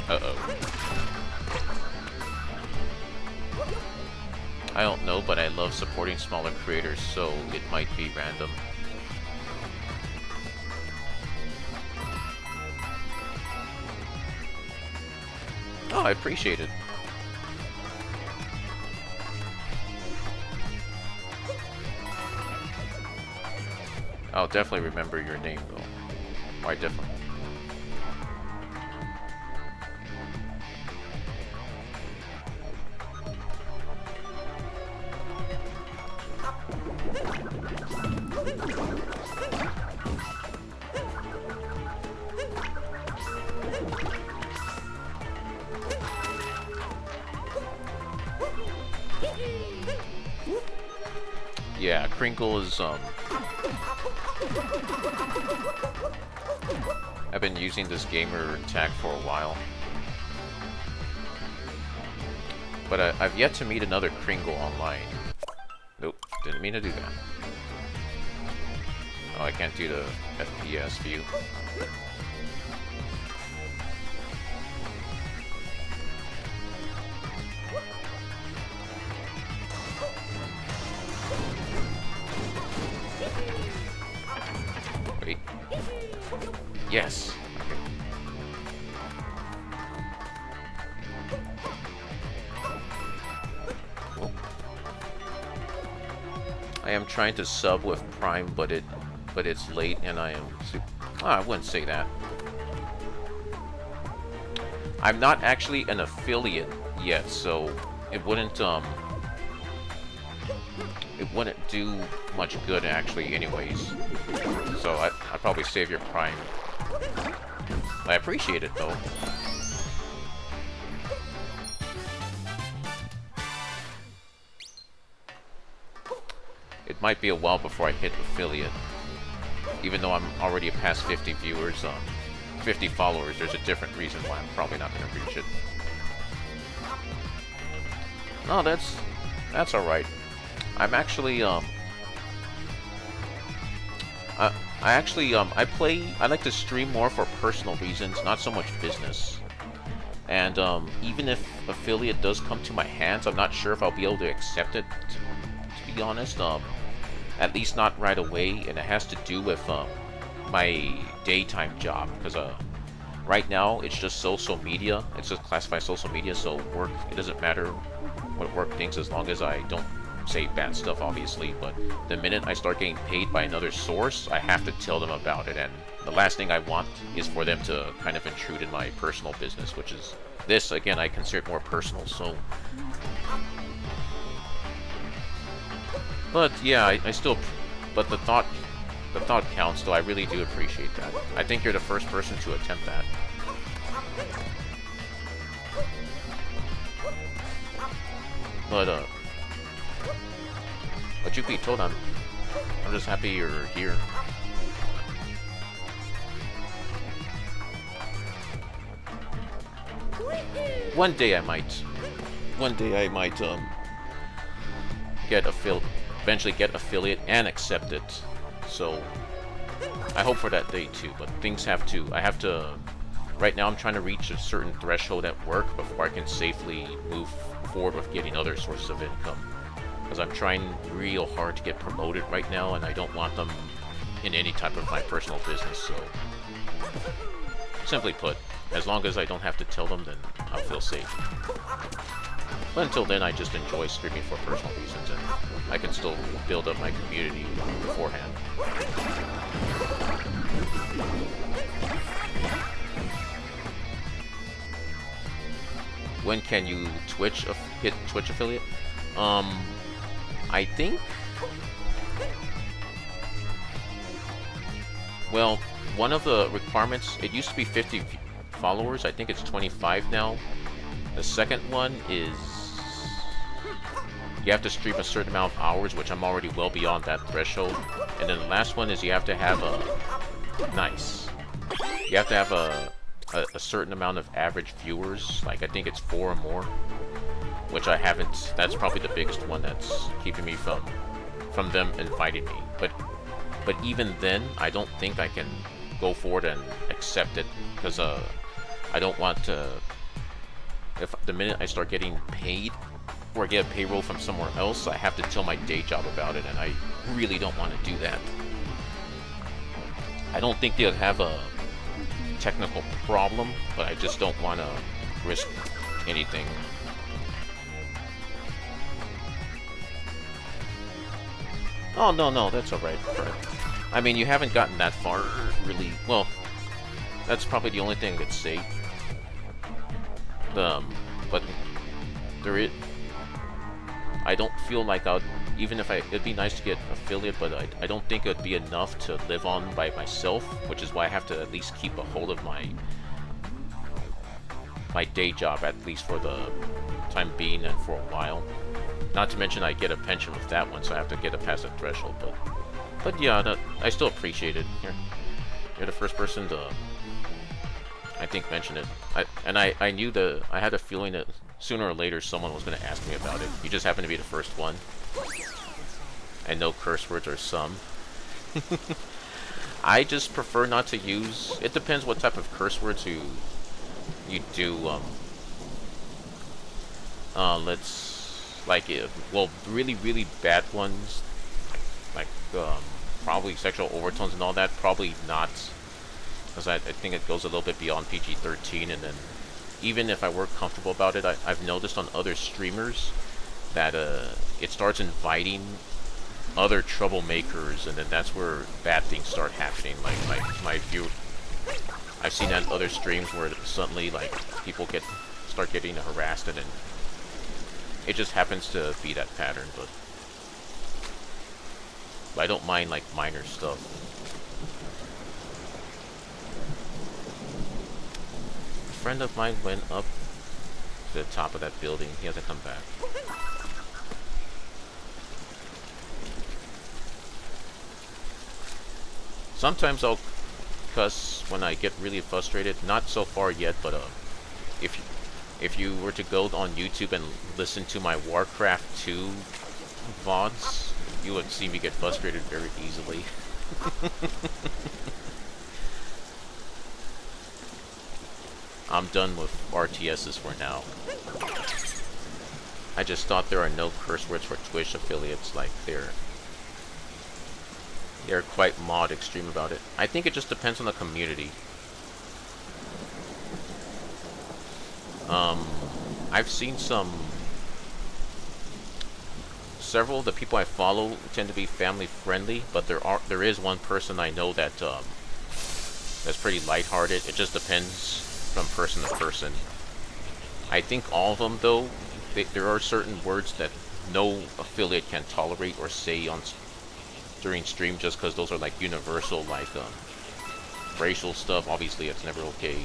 Uh-oh. I don't know, but I love supporting smaller creators, so it might be random. Oh, I appreciate it. I'll definitely remember your name, though. Why, definitely. Yeah, Crinkle is, I've been using this gamer tag for a while. But I've yet to meet another Kringle online. Nope, didn't mean to do that. Oh, I can't do the FPS view. Wait. Yes. Okay. I am trying to sub with Prime, but it's late, and I am. I wouldn't say that. I'm not actually an affiliate yet, so it wouldn't do much good actually, anyways. So I'd probably save your Prime. I appreciate it though. It might be a while before I hit affiliate. Even though I'm already past 50 viewers, 50 followers, there's a different reason why I'm probably not going to reach it. No, that's alright. I'm actually, I like to stream more for personal reasons, not so much business. And, even if affiliate does come to my hands, I'm not sure if I'll be able to accept it, to be honest. At least not right away, and it has to do with, my daytime job, because, right now, it's just social media. It's just classified social media, so work, it doesn't matter what work thinks as long as I don't say bad stuff, obviously. But the minute I start getting paid by another source, I have to tell them about it, and the last thing I want is for them to kind of intrude in my personal business, which is this, again, I consider it more personal, so. But yeah, I still, but the thought counts, though. I really do appreciate that. I think you're the first person to attempt that. But you be told, I'm just happy you're here. One day I might eventually get affiliate and accept it. So I hope for that day too, but things have to, right now I'm trying to reach a certain threshold at work before I can safely move forward with getting other sources of income. Because I'm trying real hard to get promoted right now, and I don't want them in any type of my personal business, so. Simply put, as long as I don't have to tell them, then I'll feel safe. But until then, I just enjoy streaming for personal reasons, and I can still build up my community beforehand. When can you hit Twitch affiliate? I think, well, one of the requirements, it used to be 50 followers, I think it's 25 now. The second one is you have to stream a certain amount of hours, which I'm already well beyond that threshold. And then the last one is you have to have a, nice. you have to have a certain amount of average viewers. Like I think it's 4 or more, which I haven't. That's probably the biggest one that's keeping me from them inviting me. But even then, I don't think I can go forward and accept it because I don't want to. If the minute I start getting paid or get a payroll from somewhere else, I have to tell my day job about it, and I really don't want to do that. I don't think they'll have a technical problem, but I just don't want to risk anything. Oh, no, that's alright. I mean, you haven't gotten that far, really. Well, that's probably the only thing I could say. But there is. I don't feel like I'd, even if it'd be nice to get affiliate, but I don't think it'd be enough to live on by myself, which is why I have to at least keep a hold of my day job, at least for the time being and for a while. Not to mention I get a pension with that one, so I have to get it past that threshold, but yeah, no, I still appreciate it. You're the first person to, I think, mention it. I knew I had a feeling that sooner or later someone was going to ask me about it. You just happened to be the first one. And no curse words or some. I just prefer not to use. It depends what type of curse words you do. Well, really bad ones, like probably sexual overtones and all that. Probably not, because I think it goes a little bit beyond PG-13. And then even if I were comfortable about it, I've noticed on other streamers that it starts inviting other troublemakers, and then that's where bad things start happening. Like my view, I've seen that in other streams where suddenly like people start getting harassed, and then it just happens to be that pattern. But I don't mind like minor stuff. A friend of mine went up to the top of that building. He has to come back. Sometimes I'll cuss when I get really frustrated. Not so far yet, but if you were to go on YouTube and listen to my Warcraft 2 VODs, you would see me get frustrated very easily. I'm done with RTSs for now. I just thought there are no curse words for Twitch affiliates. Like they're quite mod extreme about it. I think it just depends on the community. I've seen several of the people I follow tend to be family friendly, but there is one person I know that that's pretty lighthearted. It just depends from person to person. I think all of them, though, there are certain words that no affiliate can tolerate or say during stream, just because those are like universal, like racial stuff. Obviously, it's never okay.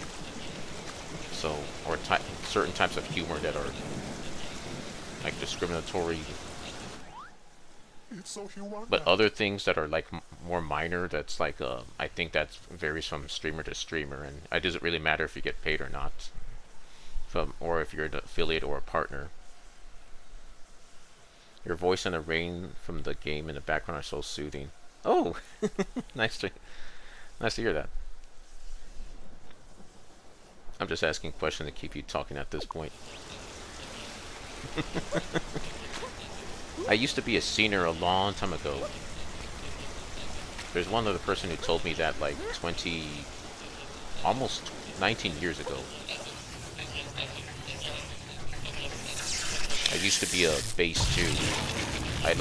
So, or certain types of humor that are like discriminatory. It's so human. But other things that are like more minor, that's like I think that varies from streamer to streamer, and it doesn't really matter if you get paid or not, or if you're an affiliate or a partner. Your voice and the rain from the game in the background are so soothing. Oh, nice to hear that. I'm just asking questions to keep you talking at this point. I used to be a senior a long time ago. There's one other person who told me that like almost 19 years ago. I used to be a bass too. I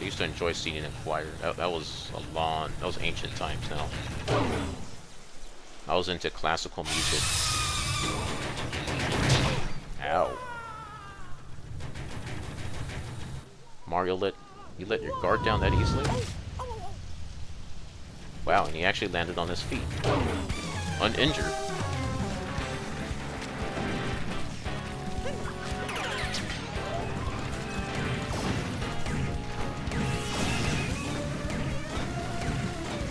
used to enjoy singing in choir. That was ancient times now. I was into classical music. Ow. Mario you let your guard down that easily? Wow, and he actually landed on his feet. Uninjured.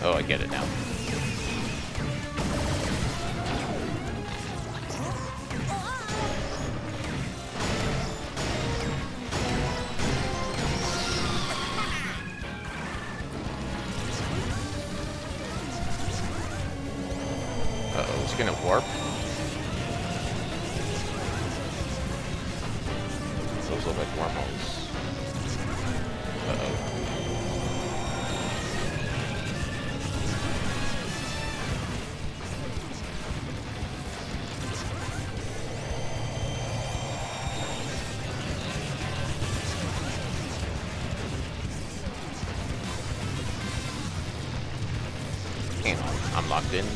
Oh, I get it now. gonna warp? Those look like wormholes. Uh-oh. Hang on, I'm locked in.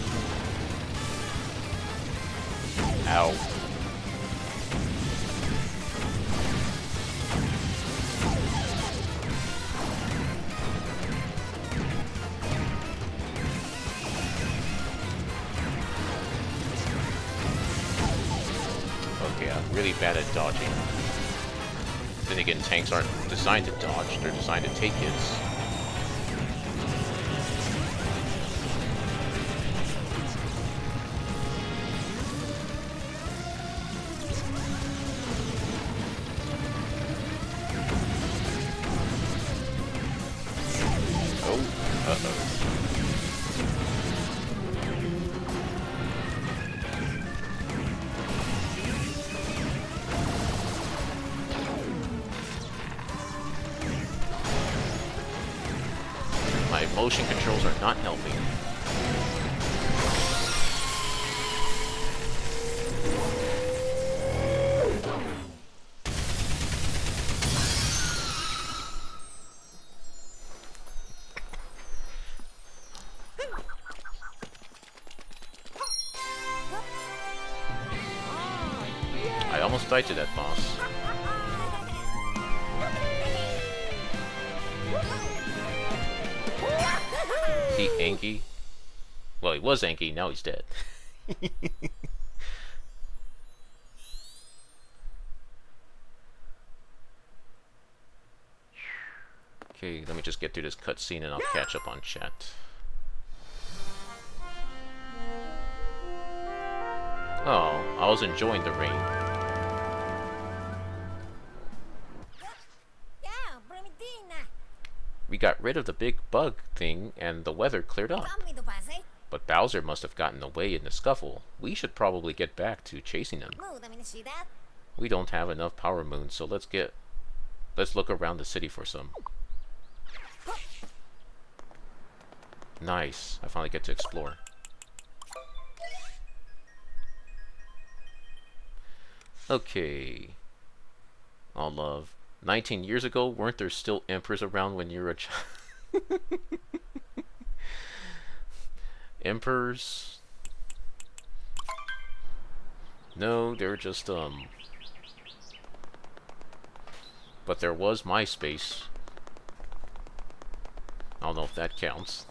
Ow. Okay, I'm really bad at dodging. Then again, tanks aren't designed to dodge, they're designed to take hits. My motion controls are not helping. I almost died to that boss. He Anki? Well, he was Anki, now he's dead. Okay, let me just get through this cutscene and I'll catch up on chat. Oh, I was enjoying the rain. We got rid of the big bug thing and the weather cleared up. But Bowser must have gotten away in the scuffle. We should probably get back to chasing him. We don't have enough power moons, so let's look around the city for some. Nice. I finally get to explore. Okay. All love. 19 years ago, weren't there still emperors around when you were a child? Emperors? No, they're just, But there was MySpace. I don't know if that counts.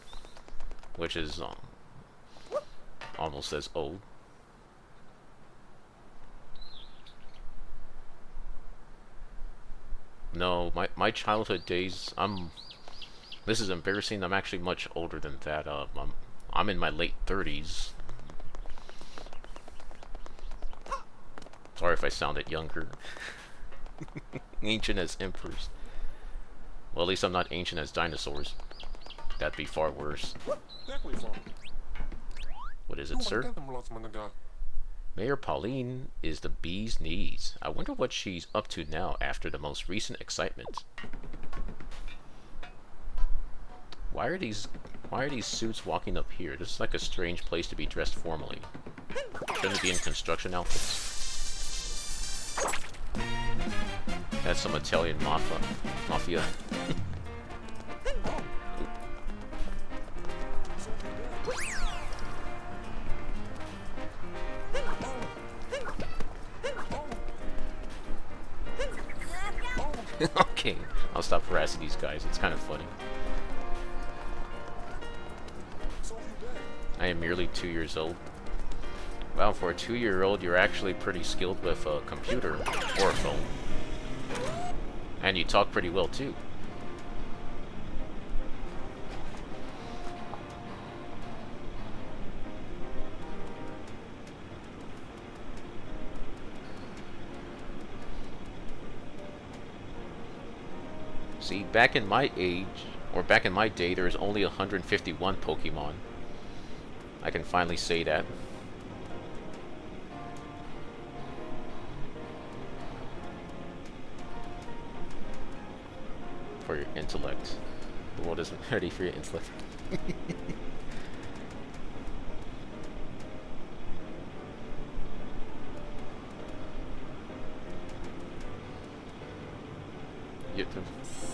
Which is, almost as old. No, my childhood days, this is embarrassing, I'm actually much older than that. I'm in my late 30s. Sorry if I sounded younger. Ancient as emperors. Well, at least I'm not ancient as dinosaurs. That'd be far worse. What is it, sir? Mayor Pauline is the bee's knees. I wonder what she's up to now after the most recent excitement. Why are these suits walking up here? This is like a strange place to be dressed formally. Shouldn't it be in construction outfits? That's some Italian mafia. Okay, I'll stop harassing these guys. It's kind of funny. I am merely 2 years old. Wow, for a 2-year-old, you're actually pretty skilled with a computer or a phone. And you talk pretty well, too. See, back in my age, or back in my day, there was only 151 Pokemon. I can finally say that. for your intellect. The world isn't ready for your intellect.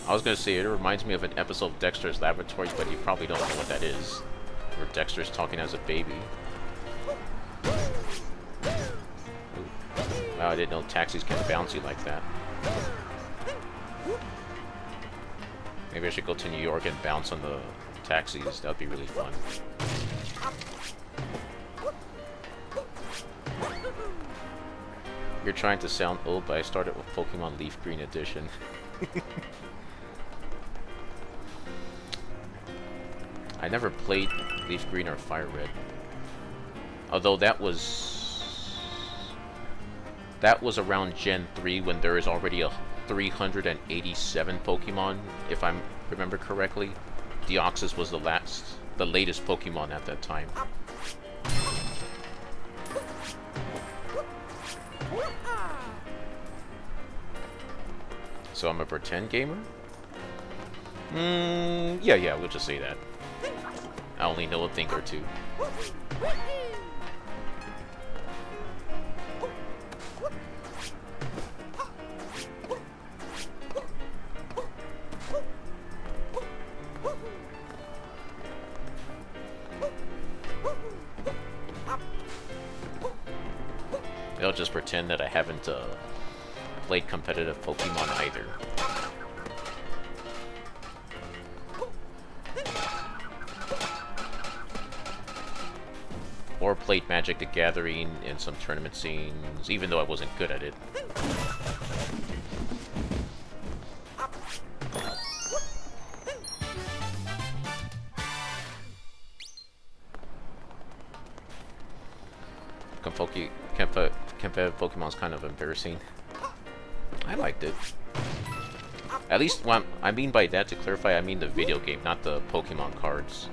I was gonna say, it reminds me of an episode of Dexter's Laboratory, but you probably don't know what that is. Where Dexter's talking as a baby. Ooh. Wow, I didn't know taxis can bounce you like that. Maybe I should go to New York and bounce on the taxis. That would be really fun. You're trying to sound old, but I started with Pokemon Leaf Green Edition. I never played Leaf Green or Fire Red. Although that was around Gen 3 when there is already a 387 Pokemon, if I remember correctly. Deoxys was the latest Pokemon at that time. So I'm a pretend gamer? Yeah, we'll just say that. I only know a thing or two. I'll just pretend that I haven't played competitive Pokemon either. Or played Magic the Gathering in some tournament scenes, even though I wasn't good at it. Competitive Pokemon's kind of embarrassing. I liked it. At least, what I mean by that, to clarify, I mean the video game, not the Pokemon cards.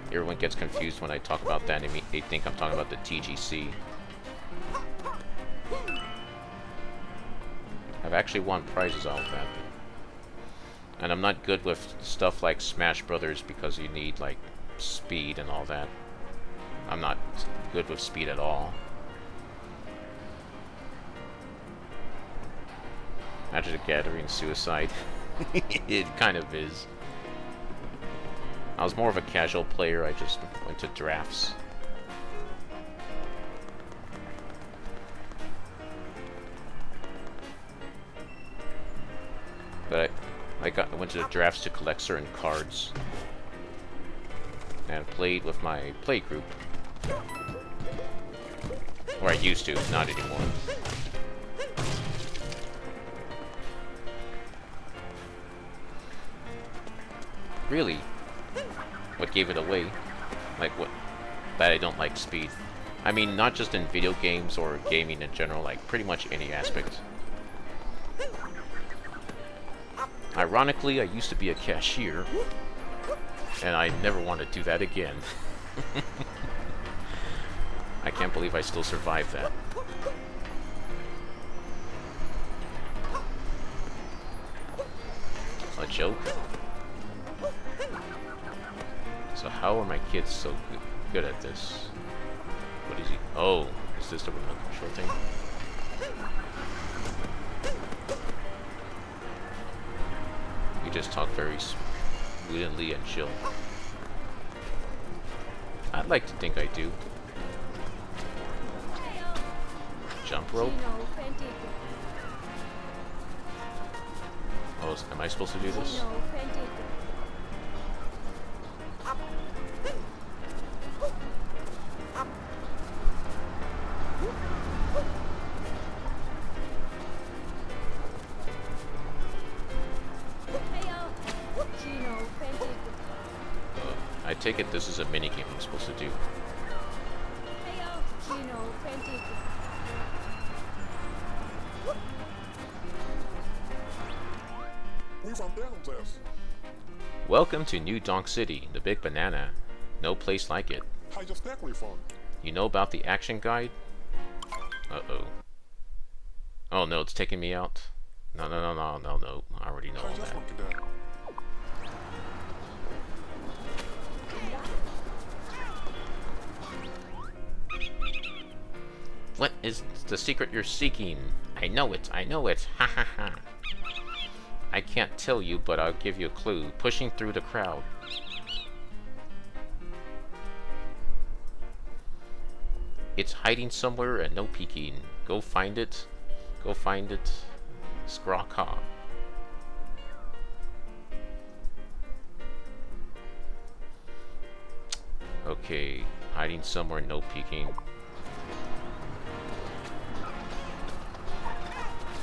Everyone gets confused when I talk about that, and they think I'm talking about the TGC. I've actually won prizes out of that. And I'm not good with stuff like Smash Brothers because you need, like, speed and all that. I'm not good with speed at all. Magic the Gathering suicide. It kind of is. I was more of a casual player, I just went to drafts. But I went to the drafts to collect certain cards. And played with my play group. Or I used to, not anymore. Really? What gave it away? Like what? That I don't like speed. I mean, not just in video games or gaming in general, like pretty much any aspect. Ironically, I used to be a cashier, and I never want to do that again. I can't believe I still survived that. A joke? So how are my kids so good at this? What is he? Oh, is this the remote control thing? You just talk very smoothly and chill. I'd like to think I do. Jump rope? Oh, am I supposed to do this? I take it this is a minigame I'm supposed to do. We found downstairs. Welcome to New Donk City, the Big Banana. No place like it. How your exactly from? You know about the action guide? Uh-oh. Oh no, it's taking me out. No, no, no, no, no, no. I already know all How's that. that working out? What is the secret you're seeking? I know it, I know it. Ha ha ha. I can't tell you, but I'll give you a clue. Pushing through the crowd. It's hiding somewhere and no peeking. Go find it. Go find it. Scrawka. Okay, hiding somewhere, no peeking.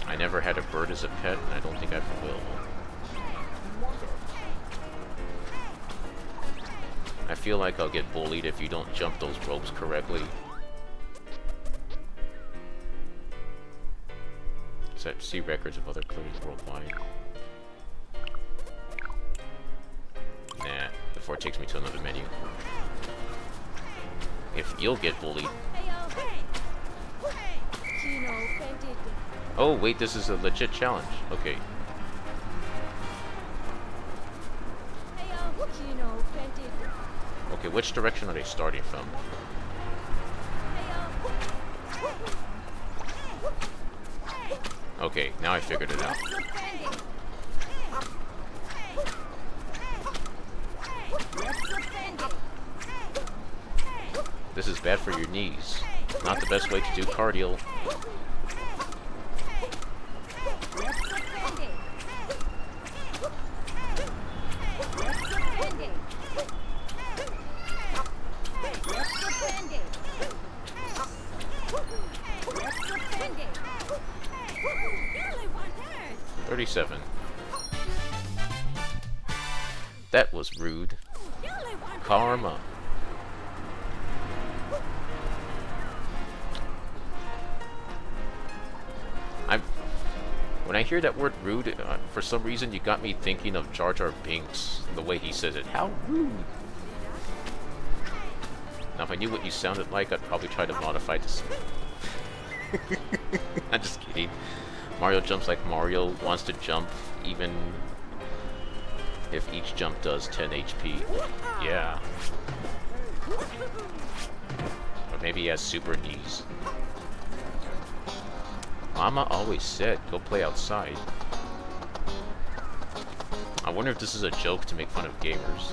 I never had a bird as a pet, and I don't think I ever will. I feel like I'll get bullied if you don't jump those ropes correctly. See records of other clears worldwide. Nah, before it takes me to another menu. If you'll get bullied. Oh, wait, this is a legit challenge. Okay. Okay, which direction are they starting from? Okay, now I figured it out. This is bad for your knees. Not the best way to do cardio. That was rude. Karma. When I hear that word rude, for some reason you got me thinking of Jar Jar Binks, the way he says it. How rude! Now if I knew what you sounded like, I'd probably try to modify this. I'm just kidding. Mario jumps like Mario wants to jump, even if each jump does 10 HP. Yeah. Or maybe he has super knees. Mama always said, go play outside. I wonder if this is a joke to make fun of gamers.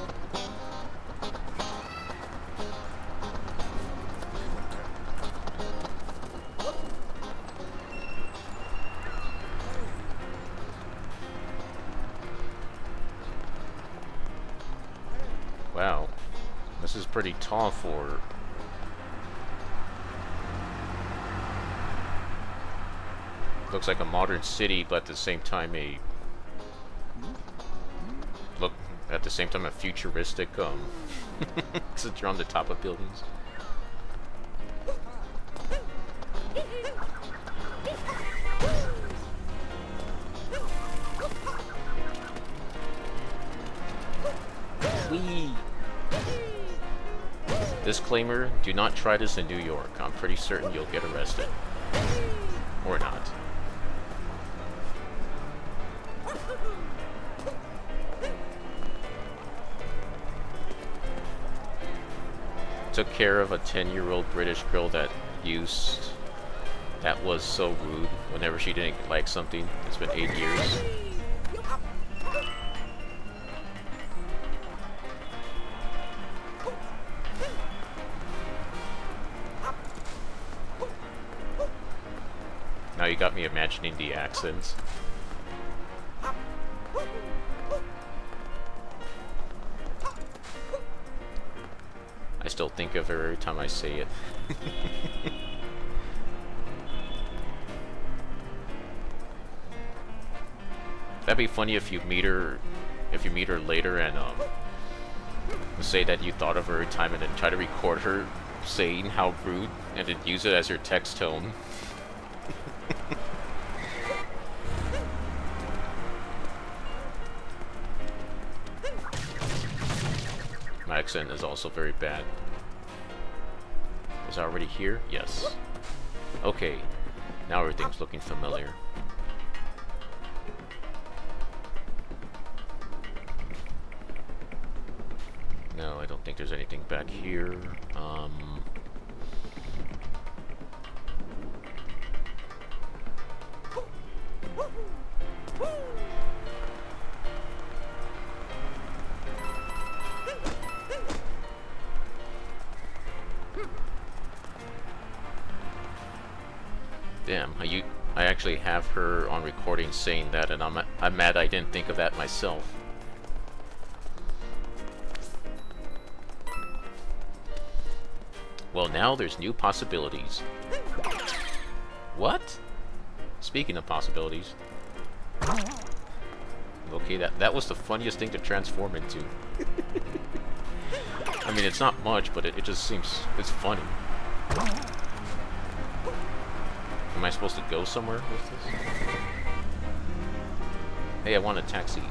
Wow, this is pretty tall for... Looks like a modern city, but at the same time a... a futuristic, since you're on the top of buildings. Whee! Disclaimer, do not try this in New York. I'm pretty certain you'll get arrested. Or not. Took care of a 10-year-old British girl that was so rude whenever she didn't like something. It's been 8 years. Now you got me imagining the accents. I still think of her every time I say it. That'd be funny if you meet her later and say that you thought of her every time and then try to record her saying how rude and then use it as your text tone. My accent is also very bad. Is it already here? Yes. Okay. Now everything's looking familiar. think there's anything back here. Damn, I actually have her on recording saying that, and I'm mad I didn't think of that myself. Well, now there's new possibilities. What? Speaking of possibilities. Okay, that was the funniest thing to transform into. I mean, it's not much, but it just seems... it's funny. Am I supposed to go somewhere with this? Hey, I want a taxi.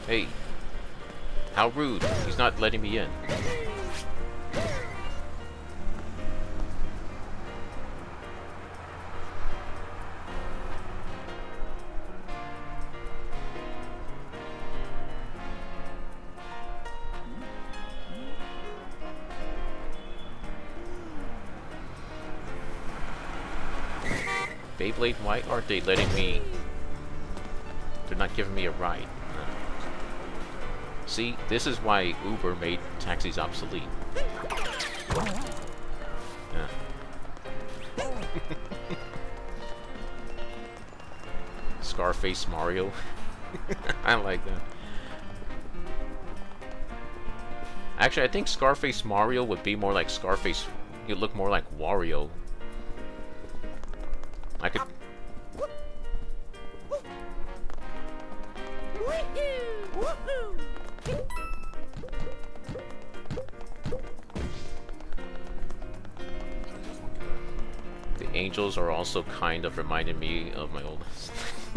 Hey. How rude. He's not letting me in. Beyblade, why aren't they letting me... they're not giving me a ride. See, this is why Uber made taxis obsolete. Scarface Mario. I like that. Actually, I think Scarface Mario would be more like Scarface... he'd look more like Wario. I could... The angels are also kind of reminding me of my old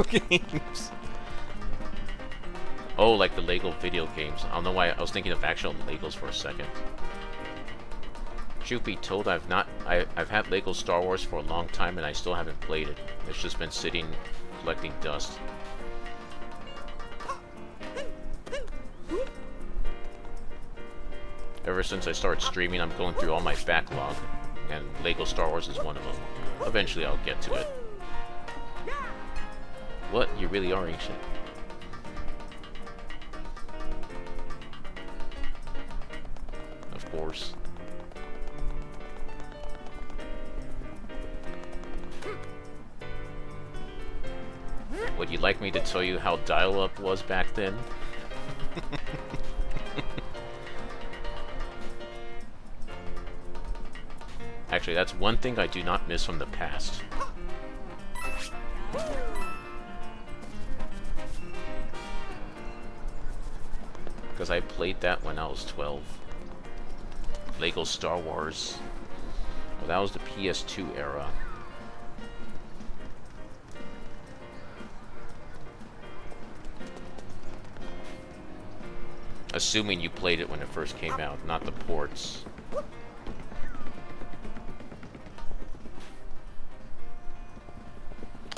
games. Oh, like the Lego video games. I don't know why I was thinking of actual Legos for a second. Truth be told, I've had Lego Star Wars for a long time and I still haven't played it. It's just been sitting collecting dust. Ever since I started streaming, I'm going through all my backlog, and Lego Star Wars is one of them. Eventually I'll get to it. What? You really are ancient. Of course. Would you like me to tell you how dial-up was back then? Actually, that's one thing I do not miss from the past. Because I played that when I was 12. Lego Star Wars. Well, that was the PS2 era. Assuming you played it when it first came out, not the ports.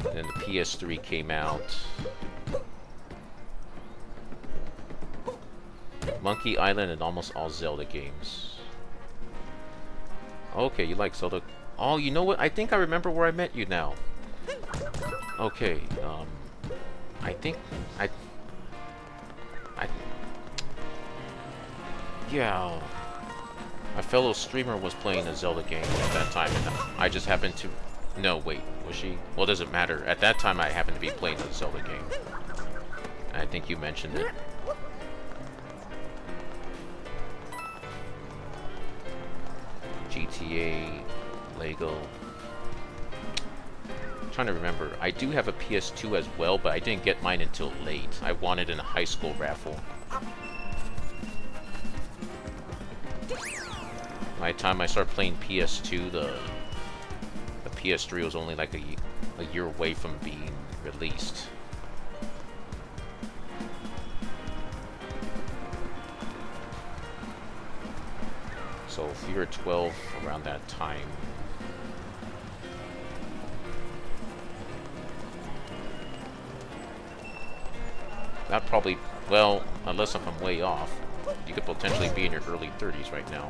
And then the PS3 came out. Monkey Island and almost all Zelda games. Okay, you like Zelda. Oh, you know what? I think I remember where I met you now. Okay, I think yeah, my fellow streamer was playing a Zelda game at that time, and I just happened to... No, wait, was she? Well, it doesn't matter. At that time, I happened to be playing a Zelda game. I think you mentioned it. GTA, Lego. I'm trying to remember. I do have a PS2 as well, but I didn't get mine until late. I won it in a high school raffle. By the time I started playing PS2, the PS3 was only like a year away from being released. So if you're 12 around that time, Not probably, well, unless if I'm way off. You could potentially be in your early 30s right now.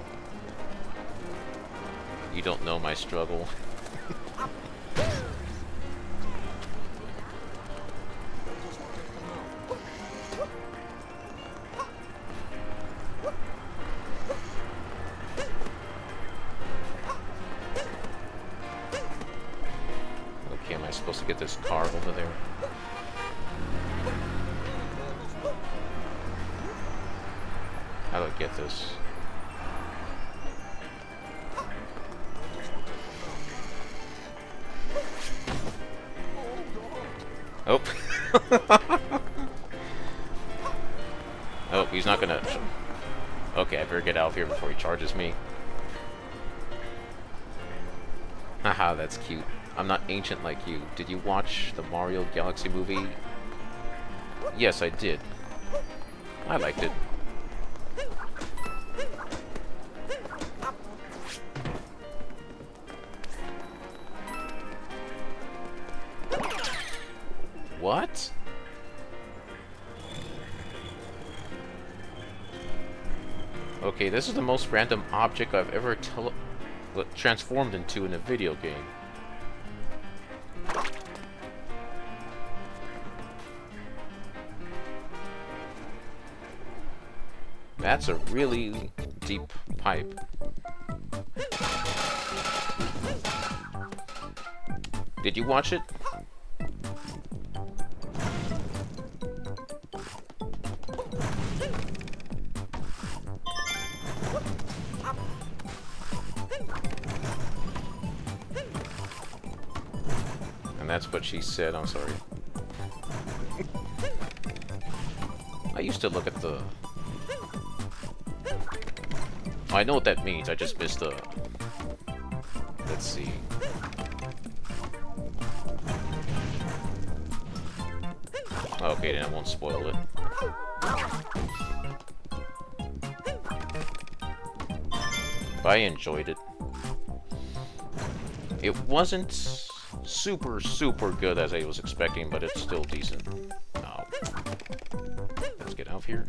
You don't know my struggle. Okay, am I supposed to get this car over there? How do I get this? Oh. Oh, he's not gonna... Okay, I better get out of here before he charges me. Haha, that's cute. I'm not ancient like you. Did you watch the Mario Galaxy movie? Yes, I did. I liked it. What? Okay, this is the most random object I've ever transformed into in a video game. That's a really deep pipe. Did you watch it? And that's what she said, I'm sorry. I used to look at the... I know what that means, I just missed the... Let's see. Okay, then I won't spoil it. But I enjoyed it. It wasn't super good as I was expecting, but it's still decent. Oh. Let's get out of here.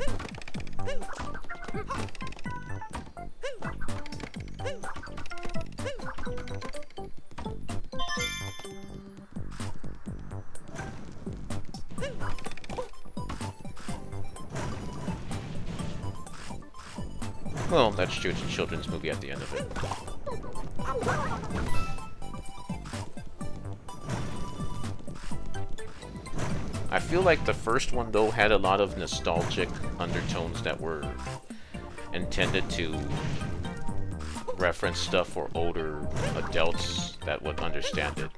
Well, that's true. It's a children's movie at the end of it. I feel like the first one, though, had a lot of nostalgic undertones that were intended to reference stuff for older adults that would understand it.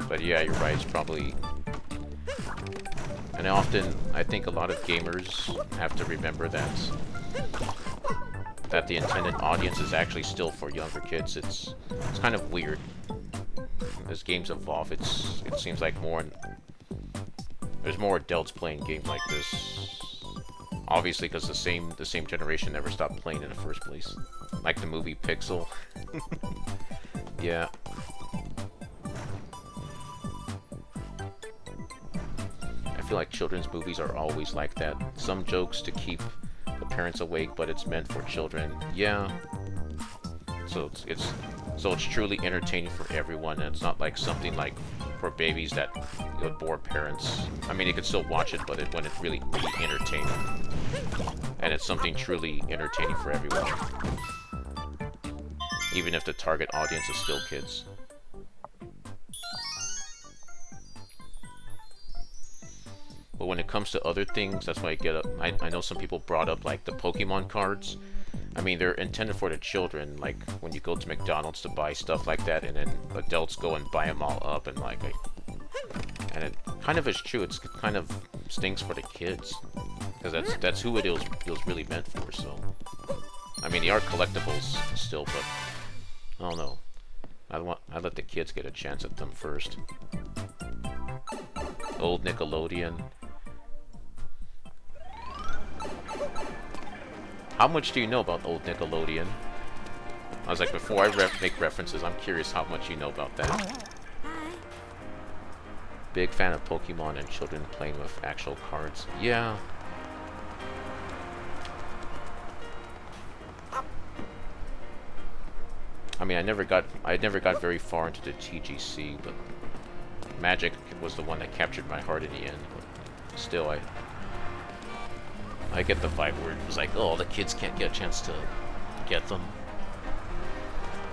But yeah, you're right, it's probably... And often, I think a lot of gamers have to remember that the intended audience is actually still for younger kids. It's kind of weird. As games evolve, it seems like there's more adults playing games like this. Obviously, because the same generation never stopped playing in the first place. Like the movie Pixel. Yeah. I feel like children's movies are always like that. Some jokes to keep the parents awake, but it's meant for children. Yeah. So it's truly entertaining for everyone, and it's not like something like for babies that would bore parents. I mean, you could still watch it, but it wouldn't really be entertaining. And it's something truly entertaining for everyone. Even if the target audience is still kids. But when it comes to other things, that's why I get up. I know some people brought up like the Pokemon cards. I mean, they're intended for the children. Like when you go to McDonald's to buy stuff like that, and then adults go and buy them all up, and and it kind of is true. It's kind of stinks for the kids because that's who it was really meant for. So, I mean, they are collectibles still, but I don't know. I let the kids get a chance at them first. Old Nickelodeon. How much do you know about old Nickelodeon? I was like, before I make references, I'm curious how much you know about that. Big fan of Pokemon and children playing with actual cards. Yeah. I mean, I never got very far into the TGC, but Magic was the one that captured my heart in the end. But still, I get the vibe where it was like, oh, the kids can't get a chance to get them.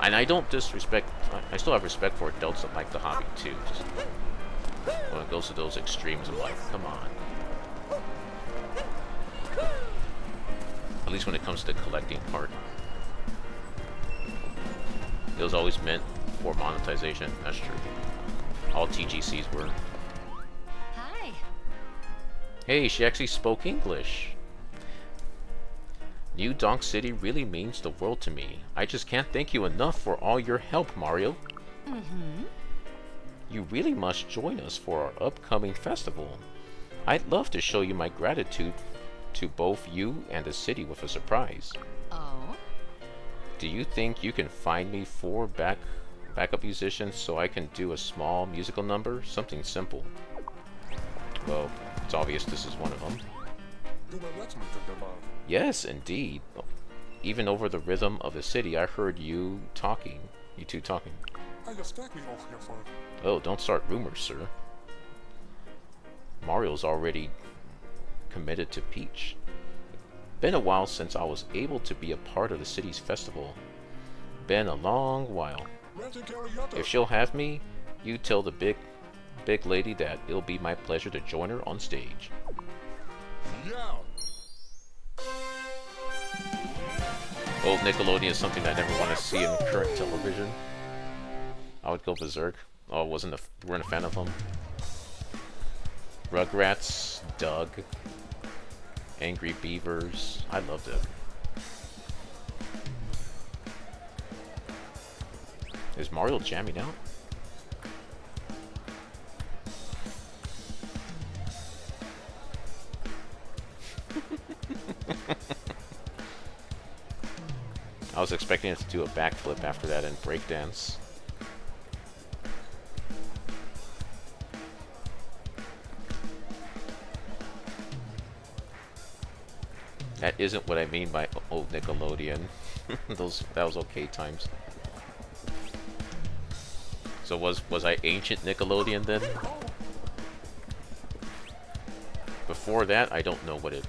And I don't disrespect. I still have respect for adults that like the hobby too. Just when it goes to those extremes, I'm like, come on. At least when it comes to the collecting part. It was always meant for monetization. That's true. All TGCs were. Hi. Hey, she actually spoke English. New Donk City really means the world to me. I just can't thank you enough for all your help, Mario. Mm-hmm. You really must join us for our upcoming festival. I'd love to show you my gratitude to both you and the city with a surprise. Oh? Do you think you can find me 4 backup musicians so I can do a small musical number? Something simple. Well, it's obvious this is one of them. Yes, indeed. Even over the rhythm of the city, I heard you two talking. Oh, don't start rumors, sir. Mario's already committed to Peach. Been a while since I was able to be a part of the city's festival. Been a long while. If she'll have me, you tell the big lady that it'll be my pleasure to join her on stage. Yeah. Old Nickelodeon is something I never want to see in current television. I would go berserk. Oh, weren't a fan of them. Rugrats, Doug, Angry Beavers. I loved it. Is Mario jamming out? I was expecting it to do a backflip after that and breakdance. That isn't what I mean by old Nickelodeon. That was okay times. So was I ancient Nickelodeon then? Before that, I don't know what it.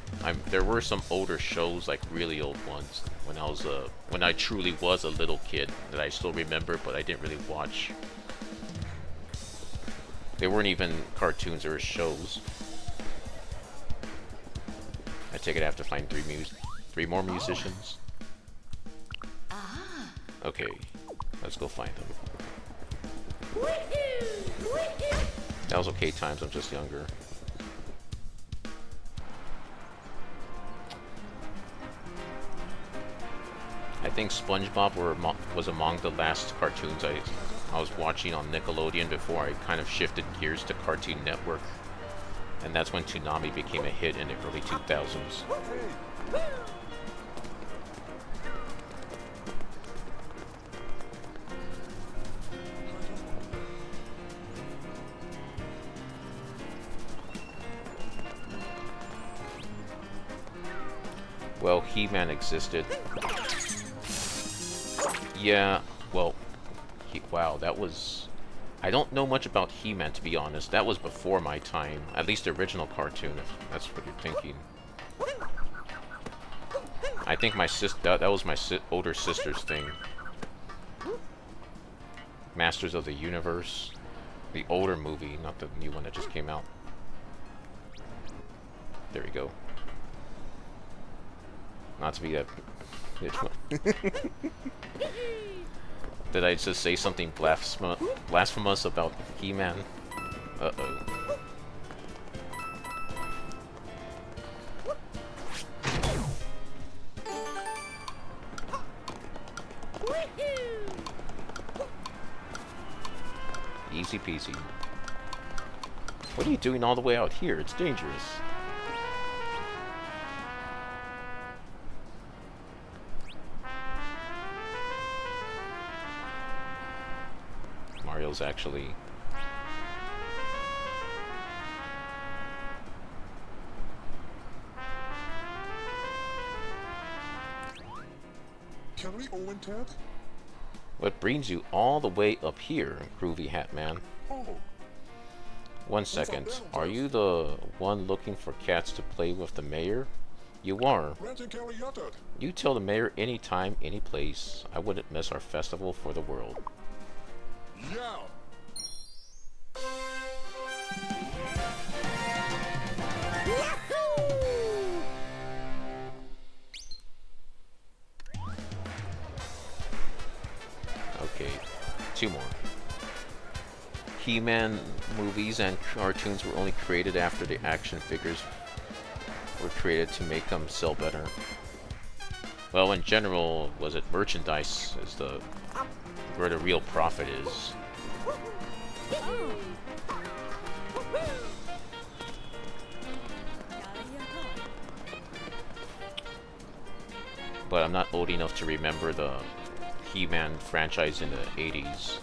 There were some older shows, like really old ones, when I truly was a little kid that I still remember, but I didn't really watch. They weren't even cartoons; they were shows. I take it I have to find 3 more musicians. Okay, let's go find them. That was okay times. I'm just younger. I think SpongeBob was among the last cartoons I was watching on Nickelodeon before I kind of shifted gears to Cartoon Network. And that's when Toonami became a hit in the early 2000s. Well, He-Man existed. Yeah, well, wow, that was... I don't know much about He-Man, to be honest. That was before my time. At least the original cartoon, if that's what you're thinking. I think my that was my older sister's thing. Masters of the Universe. The older movie, not the new one that just came out. There we go. Not to be a... Did I just say something blasphemous about He-Man? Uh-oh. Easy peasy. What are you doing all the way out here? It's dangerous. those actually. Can we go in, Ted? What brings you all the way up here, Groovy Hat Man? Oh, 1 second. Are you the one looking for cats to play with the mayor? You are. Ranting Kelly Yutted. You tell the mayor anytime, any place. I wouldn't miss our festival for the world. Yeah. Okay, 2 more. He-Man movies and cartoons were only created after the action figures were created to make them sell better. Well, in general, was it merchandise is where the real profit is. But I'm not old enough to remember the He-Man franchise in the 80s.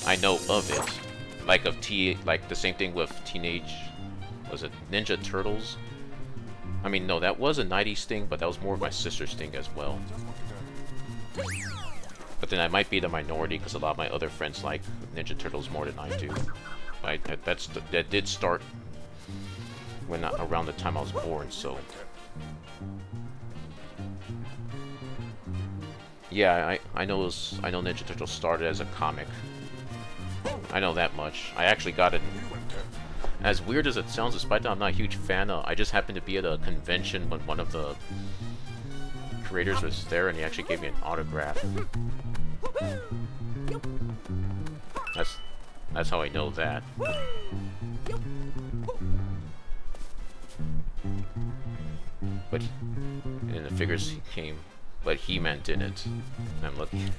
I know of it. Like the same thing with was it Ninja Turtles? I mean, no, that was a 90s thing, but that was more of my sister's thing as well. But then I might be the minority because a lot of my other friends like Ninja Turtles more than I do. That did start when around the time I was born, so. Yeah, I know Ninja Turtles started as a comic. I know that much. I actually got it. As weird as it sounds, despite that I'm not a huge fan, I just happened to be at a convention when one of the creators was there, and he actually gave me an autograph. That's how I know that. But in the figures he came, but He-Man didn't. I'm lucky.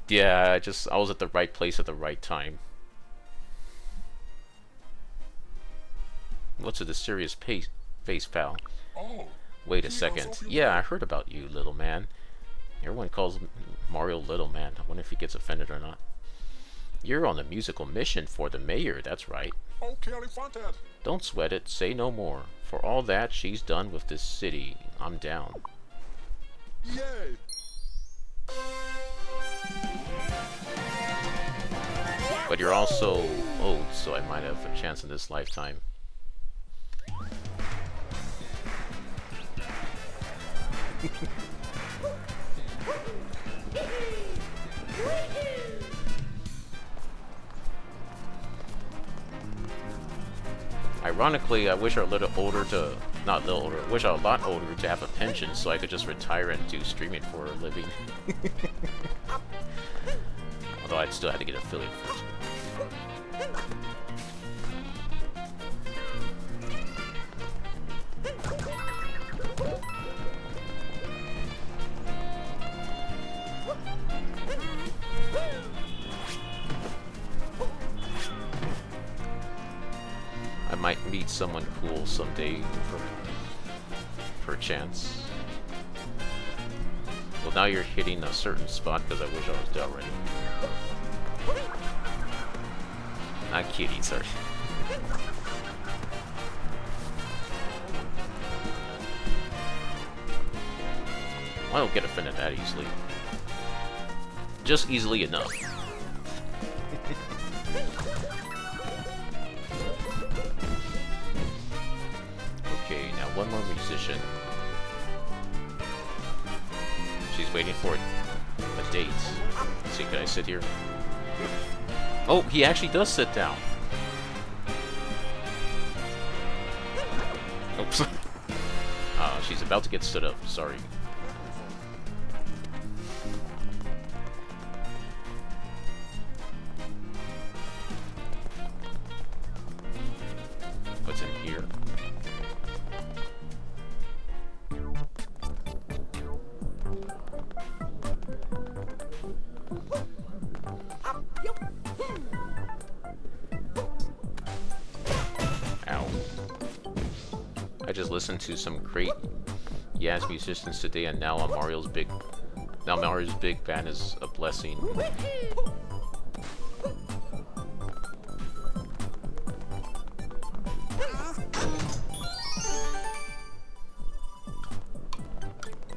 Yeah, I was at the right place at the right time. What's with the serious face, pal? Oh. Wait a second. Yeah, I heard about you, little man. Everyone calls Mario Little Man. I wonder if he gets offended or not. You're on a musical mission for the mayor, that's right. Oh, Kelly Fonted. Don't sweat it, say no more. For all that she's done with this city, I'm down. Yay. But you're also old, so I might have a chance in this lifetime. Ironically, I wish I were a little older to... Not a little older, I wish I were a lot older to have a pension so I could just retire and do streaming for a living. Although I'd still have to get affiliate first. I might meet someone cool someday for chance. Well, now you're hitting a certain spot because I wish I was dead already. Not kidding, sorry. I don't get offended that easily. Just easily enough. Okay, now one more musician. She's waiting for a date. Let's see, can I sit here? Oh, he actually does sit down. Oops. She's about to get stood up. Sorry. What's in here? Ow. I just listened to some great Yaz musicians today, and now Mario's big band is a blessing.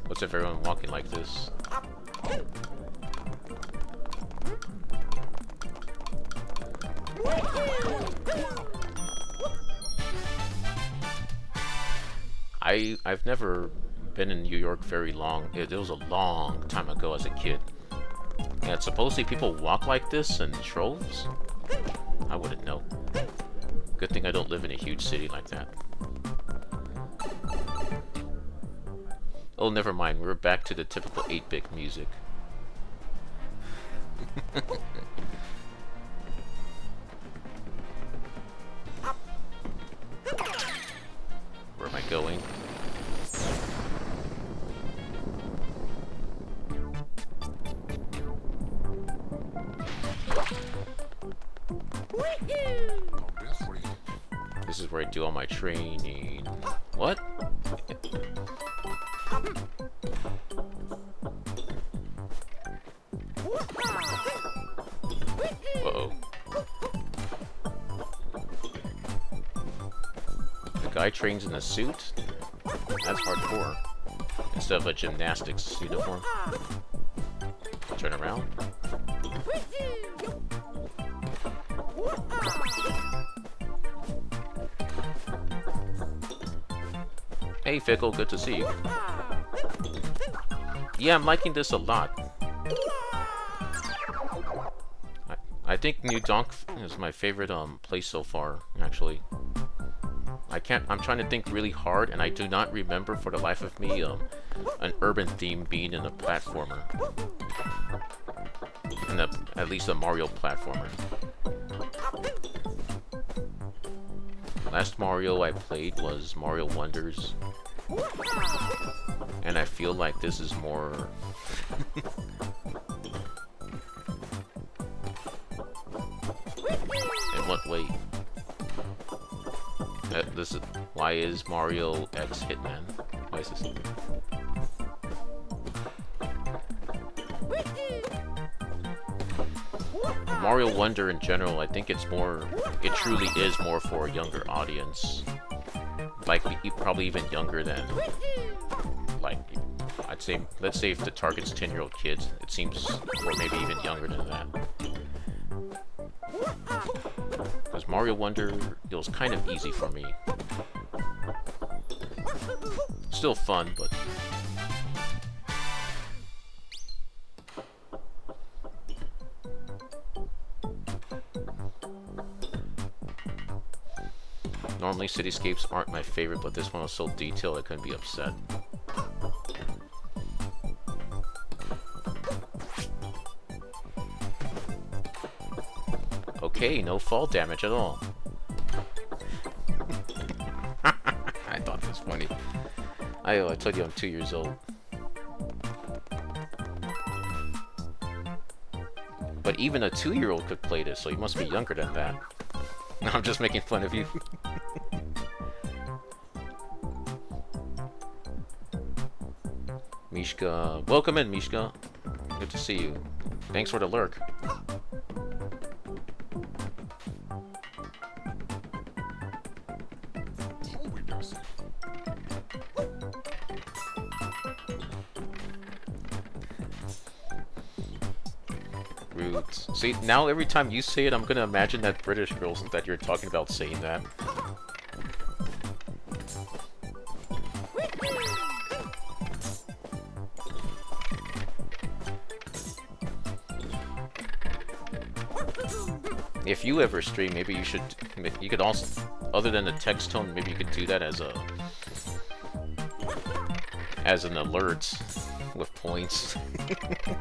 What's if everyone walking like this? I've never been in New York very long. It was a long time ago as a kid. And supposedly people walk like this in troves? I wouldn't know. Good thing I don't live in a huge city like that. Oh, never mind. We're back to the typical 8-bit music. Where am I going? This is where I do all my training. What? Uh-oh. The guy trains in a suit? That's hardcore. Instead of a gymnastics uniform. Turn around. Hey Fickle, good to see you. Yeah, I'm liking this a lot. I think New Donk is my favorite place so far, actually. I'm trying to think really hard, and I do not remember for the life of me an urban theme being in a platformer. At least a Mario platformer. Last Mario I played was Mario Wonders. And I feel like this is more... In what way? Why is Mario X Hitman? Why is this? Mario Wonder in general, I think it truly is more for a younger audience. Like, probably even younger than, like, I'd say, let's say if the target's 10-year-old kids, it seems, or maybe even younger than that. Because Mario Wonder, it was kind of easy for me. Still fun, but... Normally cityscapes aren't my favorite, but this one was so detailed I couldn't be upset. Okay, no fall damage at all. I thought that was funny. I told you I'm 2 years old. But even a 2-year-old could play this, so you must be younger than that. No, I'm just making fun of you. Mishka, welcome in, Mishka. Good to see you. Thanks for the lurk. Roots. See, now every time you say it, I'm gonna imagine that British girls that you're talking about saying that. If you ever stream, maybe you should. You could also, other than the text tone, maybe you could do that as an alert with points.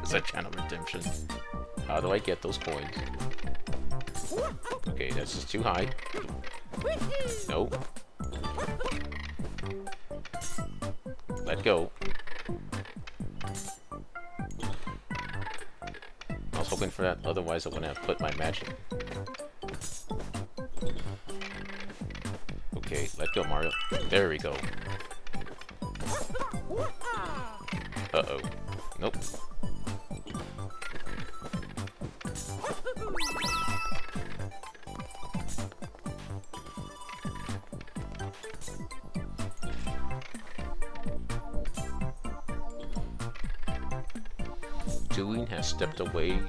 As a channel redemption. How do I get those coins? Okay, that's just too high. Nope. Let go. I was hoping for that, otherwise I wouldn't have put my magic. Okay, let go, Mario. There we go. Uh-oh. Nope. Doing has stepped away.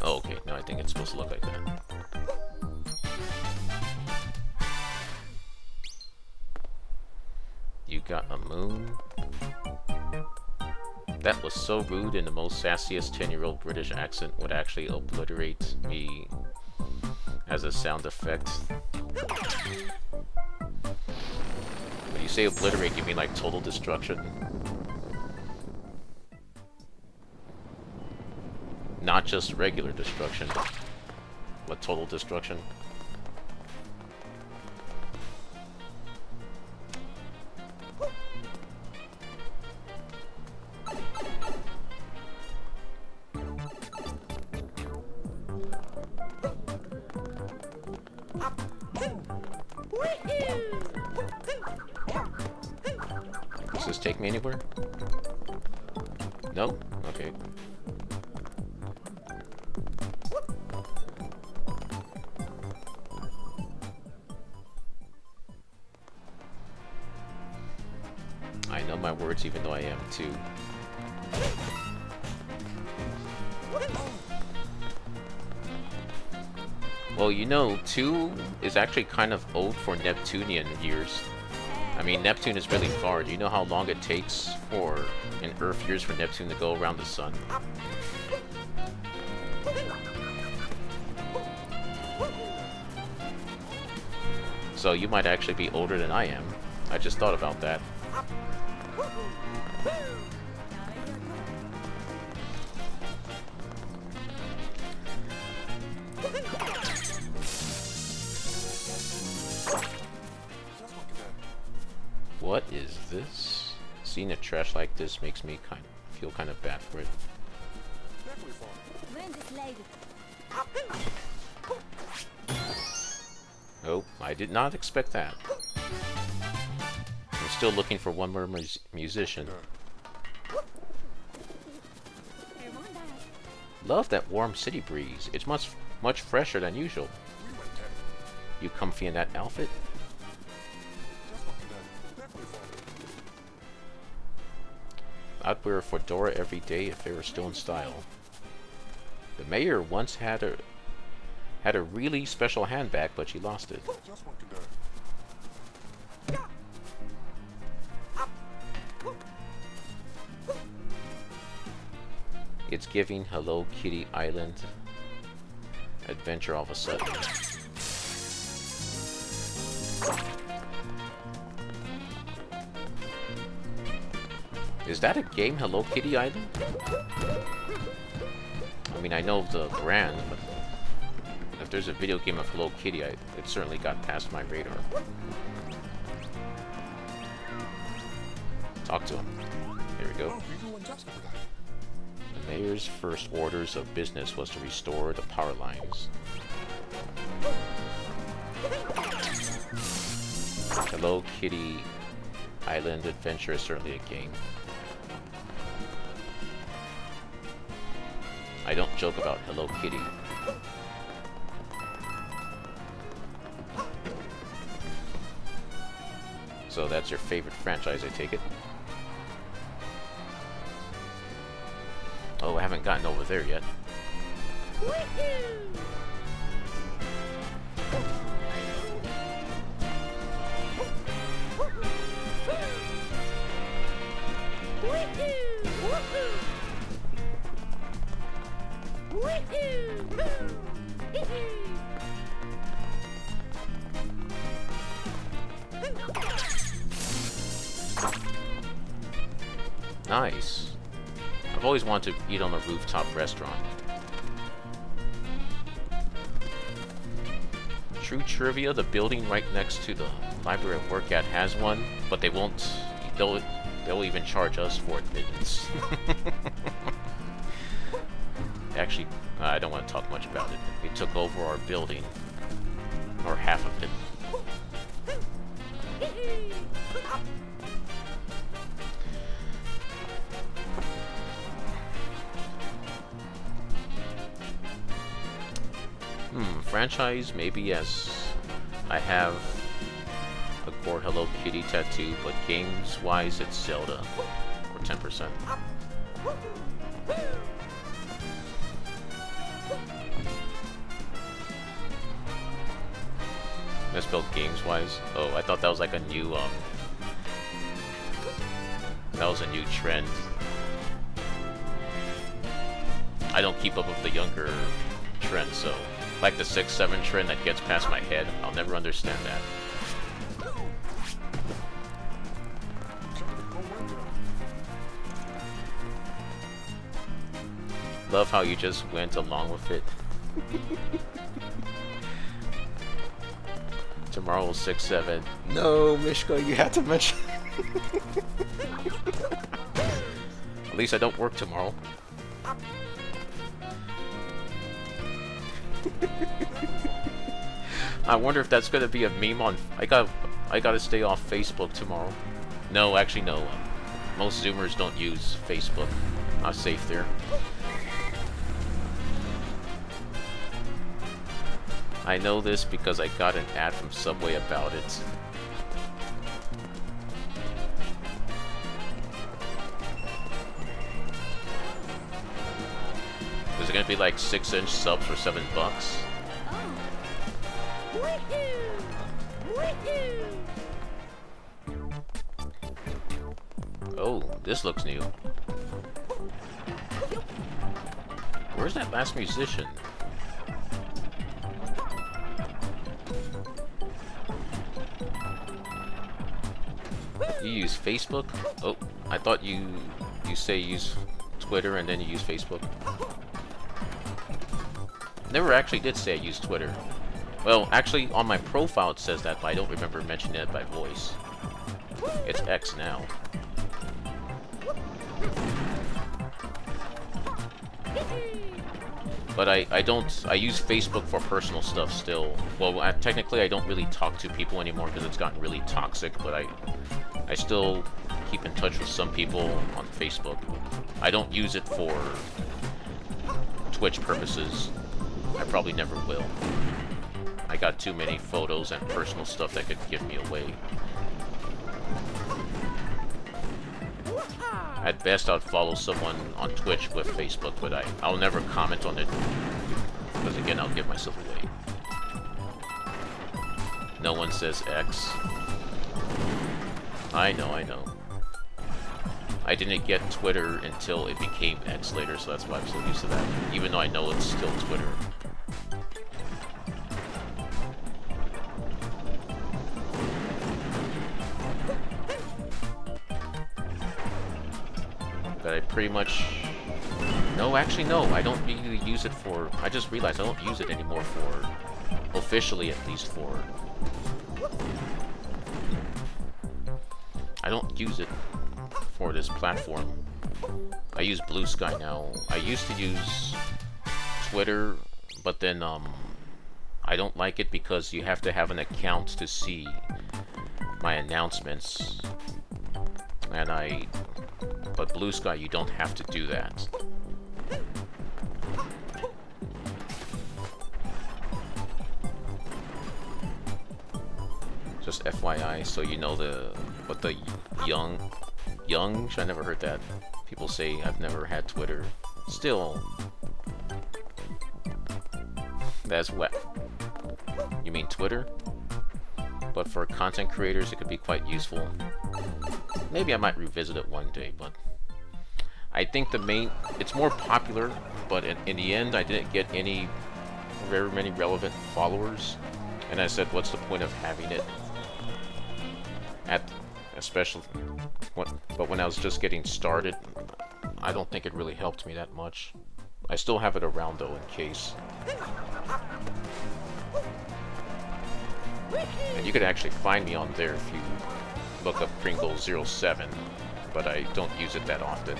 Oh, okay. No, I think it's supposed to look like that. You got a moon? That was so rude, and the most sassiest 10-year-old British accent would actually obliterate me as a sound effect. When you say obliterate, you mean like total destruction? Not just regular destruction, but total destruction. Does this take me anywhere? No? Okay. I know my words even though I am too. Well, you know, 2 is actually kind of old for Neptunian years. I mean, Neptune is really far. Do you know how long it takes for in Earth years for Neptune to go around the sun? So you might actually be older than I am. I just thought about that. What is this? Seeing a trash like this makes me feel kind of bad for it. Oh, I did not expect that. I'm still looking for one more musician. Love that warm city breeze. It's much fresher than usual. You comfy in that outfit? I'd wear a fedora every day if it were still in style. The mayor once had a really special handbag, but she lost it. It's giving Hello Kitty Island adventure all of a sudden. Is that a game, Hello Kitty Island? I mean, I know the brand, but if there's a video game of Hello Kitty, it certainly got past my radar. Talk to him. There we go. The mayor's first orders of business was to restore the power lines. Hello Kitty Island Adventure is certainly a game. I don't joke about Hello Kitty. So that's your favorite franchise, I take it? Oh, I haven't gotten over there yet. Nice. I've always wanted to eat on a rooftop restaurant. True trivia, the building right next to the library I work at has one, but they won't. They'll even charge us for admittance. Actually, I don't want to talk much about it. They took over our building, or half of it. franchise, maybe, as I have a Core Hello Kitty tattoo, but games-wise, it's Zelda, or 10%. I spelled games-wise. Oh, I thought that was like a new, that was a new trend. I don't keep up with the younger trend, so like the 6-7 trend that gets past my head, I'll never understand that. Love how you just went along with it. Tomorrow 6-7. No, Mishka, you had to mention. At least I don't work tomorrow. I wonder if that's gonna be a meme on. I gotta stay off Facebook tomorrow. No, actually no. Most Zoomers don't use Facebook. I'm safe there. I know this because I got an ad from Subway about it. Is it gonna be like 6-inch subs for $7? Oh. Woohoo! Woohoo! Oh, this looks new. Where's that last musician? You use Facebook? Oh, I thought you say use Twitter and then you use Facebook. Never actually did say I use Twitter. Well, actually on my profile it says that, but I don't remember mentioning it by voice. It's X now. But I use Facebook for personal stuff still. Well, technically I don't really talk to people anymore because it's gotten really toxic, but I still keep in touch with some people on Facebook. I don't use it for Twitch purposes. I probably never will. I got too many photos and personal stuff that could give me away. At best, I'd follow someone on Twitch with Facebook, but I'll never comment on it, because again, I'll give myself away. No one says X. I know. I didn't get Twitter until it became X later, so that's why I'm so used to that, even though I know it's still Twitter. But I pretty much... No, actually no, I don't really use it for... I just realized I don't use it anymore for... Officially, at least, for... I don't use it for this platform. I use Blue Sky now. I used to use Twitter, but then, I don't like it because you have to have an account to see my announcements. And but Blue Sky, you don't have to do that. Just FYI, so you know what the young, I never heard that. People say I've never had Twitter. Still, that's wet. You mean Twitter? But for content creators, it could be quite useful. Maybe I might revisit it one day, but I think it's more popular, but in the end, I didn't get very many relevant followers, and I said, what's the point of having it? But when I was just getting started, I don't think it really helped me that much. I still have it around though, in case. And you could actually find me on there if you look up Pringle07, but I don't use it that often.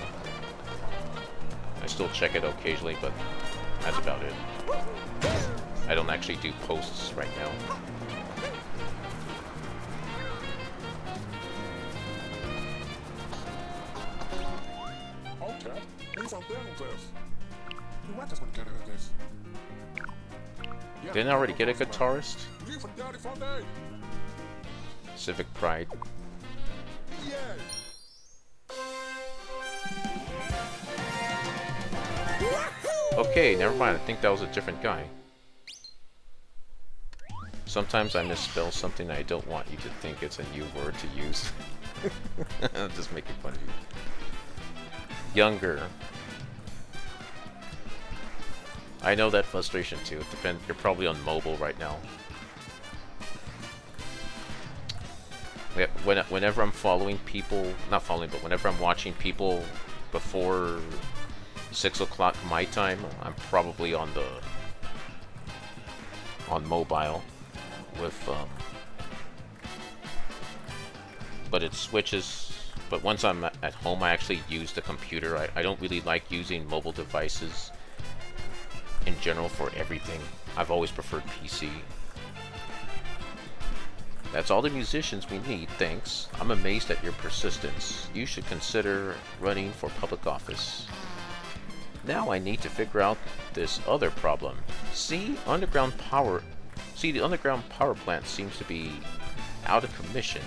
I still check it occasionally, but that's about it. I don't actually do posts right now. Okay, ¿cuántos van quedar ustedes? ¿Y cuántos van quedar ustedes? Yeah. Didn't I already get a guitarist? Legendary Fontaine. Civic Pride. Yay. Okay, never mind. I think that was a different guy. Sometimes I misspell something I don't want you to think it's a new word to use. I'm just making fun of you. Younger. I know that frustration too. It depends. You're probably on mobile right now. Yeah, whenever I'm following people, not following, but whenever I'm watching people before 6 o'clock my time, I'm probably on mobile with but it switches. But once I'm at home, I actually use the computer. I don't really like using mobile devices in general for everything. I've always preferred PC. That's all the musicians we need, thanks. I'm amazed at your persistence. You should consider running for public office. Now I need to figure out this other problem. See, the underground power plant seems to be out of commission.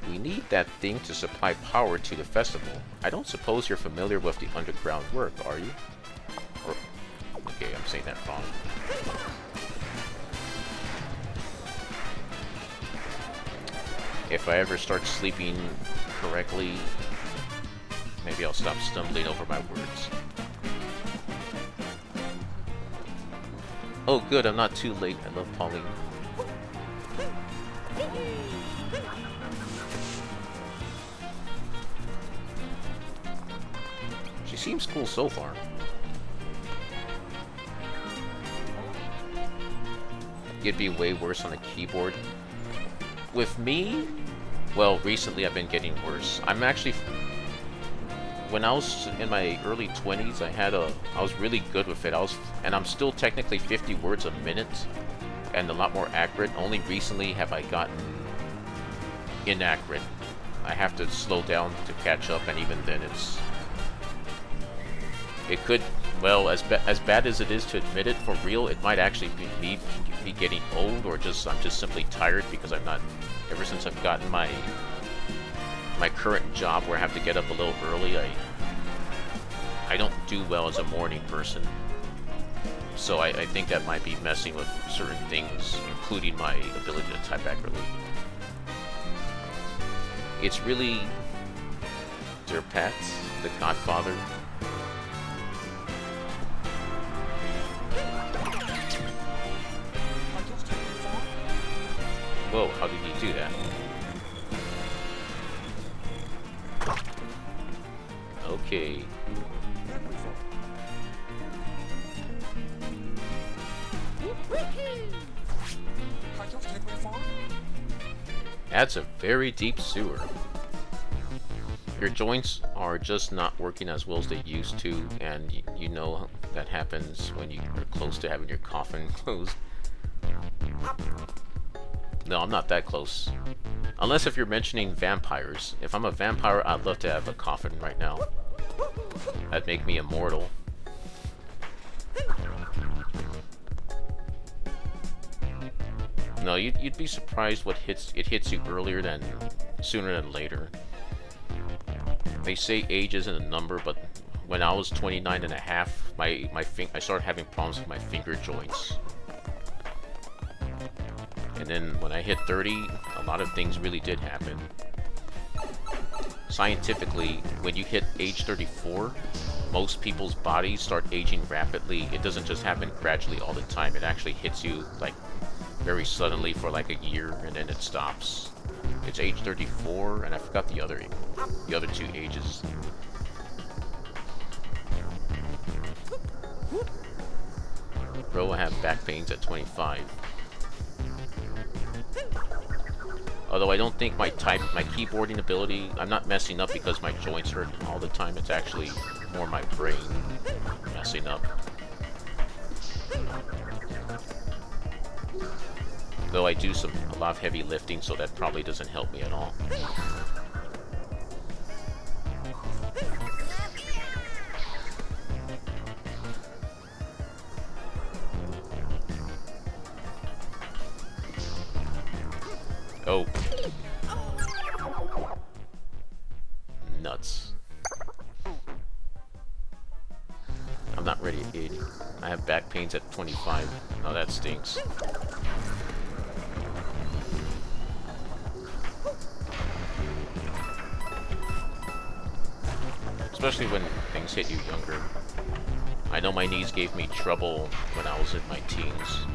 We need that thing to supply power to the festival. I don't suppose you're familiar with the underground work, are you? Okay, I'm saying that wrong. If I ever start sleeping correctly, maybe I'll stop stumbling over my words. Oh good, I'm not too late. I love Pauline. She seems cool so far. It'd be way worse on a keyboard. With me, well, recently I've been getting worse. I'm actually, when I was in my early 20s, I was really good with it. And I'm still technically 50 words a minute, and a lot more accurate. Only recently have I gotten inaccurate. I have to slow down to catch up, and even then it could, well, as bad as it is to admit it, for real, it might actually be me getting old, or I'm just simply tired because I'm not, ever since I've gotten my current job where I have to get up a little early, I don't do well as a morning person. So I think that might be messing with certain things, including my ability to type accurately. It's really Der Pat, the Godfather. Whoa, how did he do that? Okay. That's a very deep sewer. Your joints are just not working as well as they used to, and you know that happens when you are close to having your coffin closed. No, I'm not that close. Unless if you're mentioning vampires. If I'm a vampire, I'd love to have a coffin right now. That'd make me immortal. No, you'd be surprised what it hits you sooner than later. They say age isn't a number, but when I was 29 and a half, I started having problems with my finger joints. And then when I hit 30, a lot of things really did happen. Scientifically, when you hit age 34, most people's bodies start aging rapidly. It doesn't just happen gradually all the time. It actually hits you like very suddenly for like a year, and then it stops. It's age 34, and I forgot the other two ages. Bro, I have back pains at 25. Although I don't think my keyboarding ability, I'm not messing up because my joints hurt all the time. It's actually more my brain messing up. Though I do a lot of heavy lifting, so that probably doesn't help me at all. Oh. Nuts. I'm not ready at 80. I have back pains at 25. Oh, that stinks. Especially when things hit you younger. I know my knees gave me trouble when I was in my teens.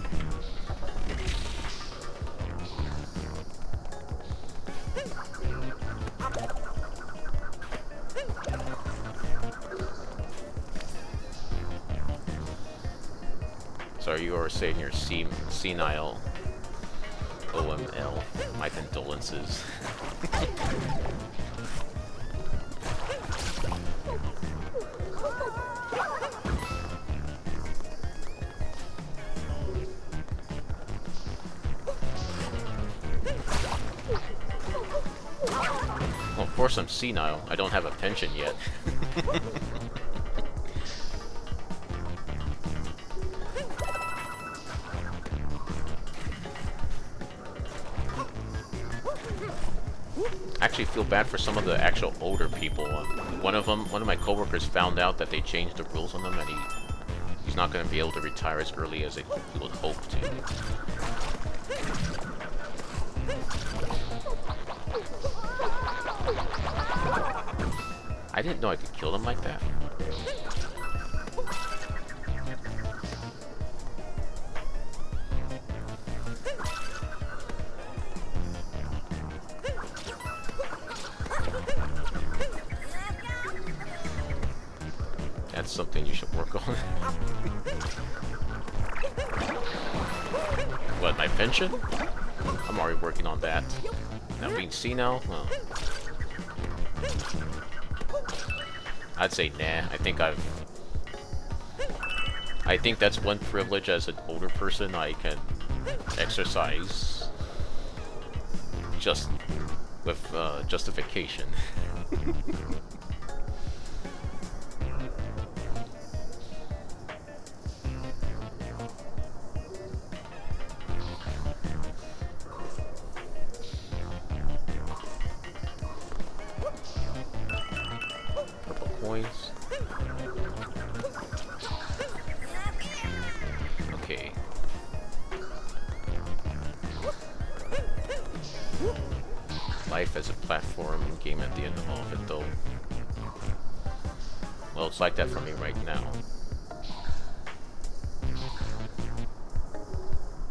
Sorry, you are saying you're senile. OML. My condolences. Well, of course I'm senile. I don't have a pension yet. I actually feel bad for some of the actual older people. One of my coworkers found out that they changed the rules on them, and he's not going to be able to retire as early as he would hope to. I didn't know I could kill them like that. That's something you should work on. What, my pension? I'm already working on that. Now being senile? Well, I'd say nah. I think that's one privilege as an older person I can exercise just with justification. Okay. Life as a platform game at the end of all of it, though. Well, it's like that for me right now.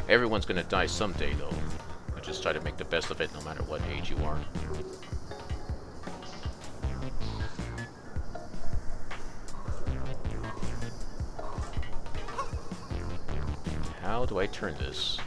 Everyone's gonna die someday, though. I just try to make the best of it no matter what age you are. How do I turn this?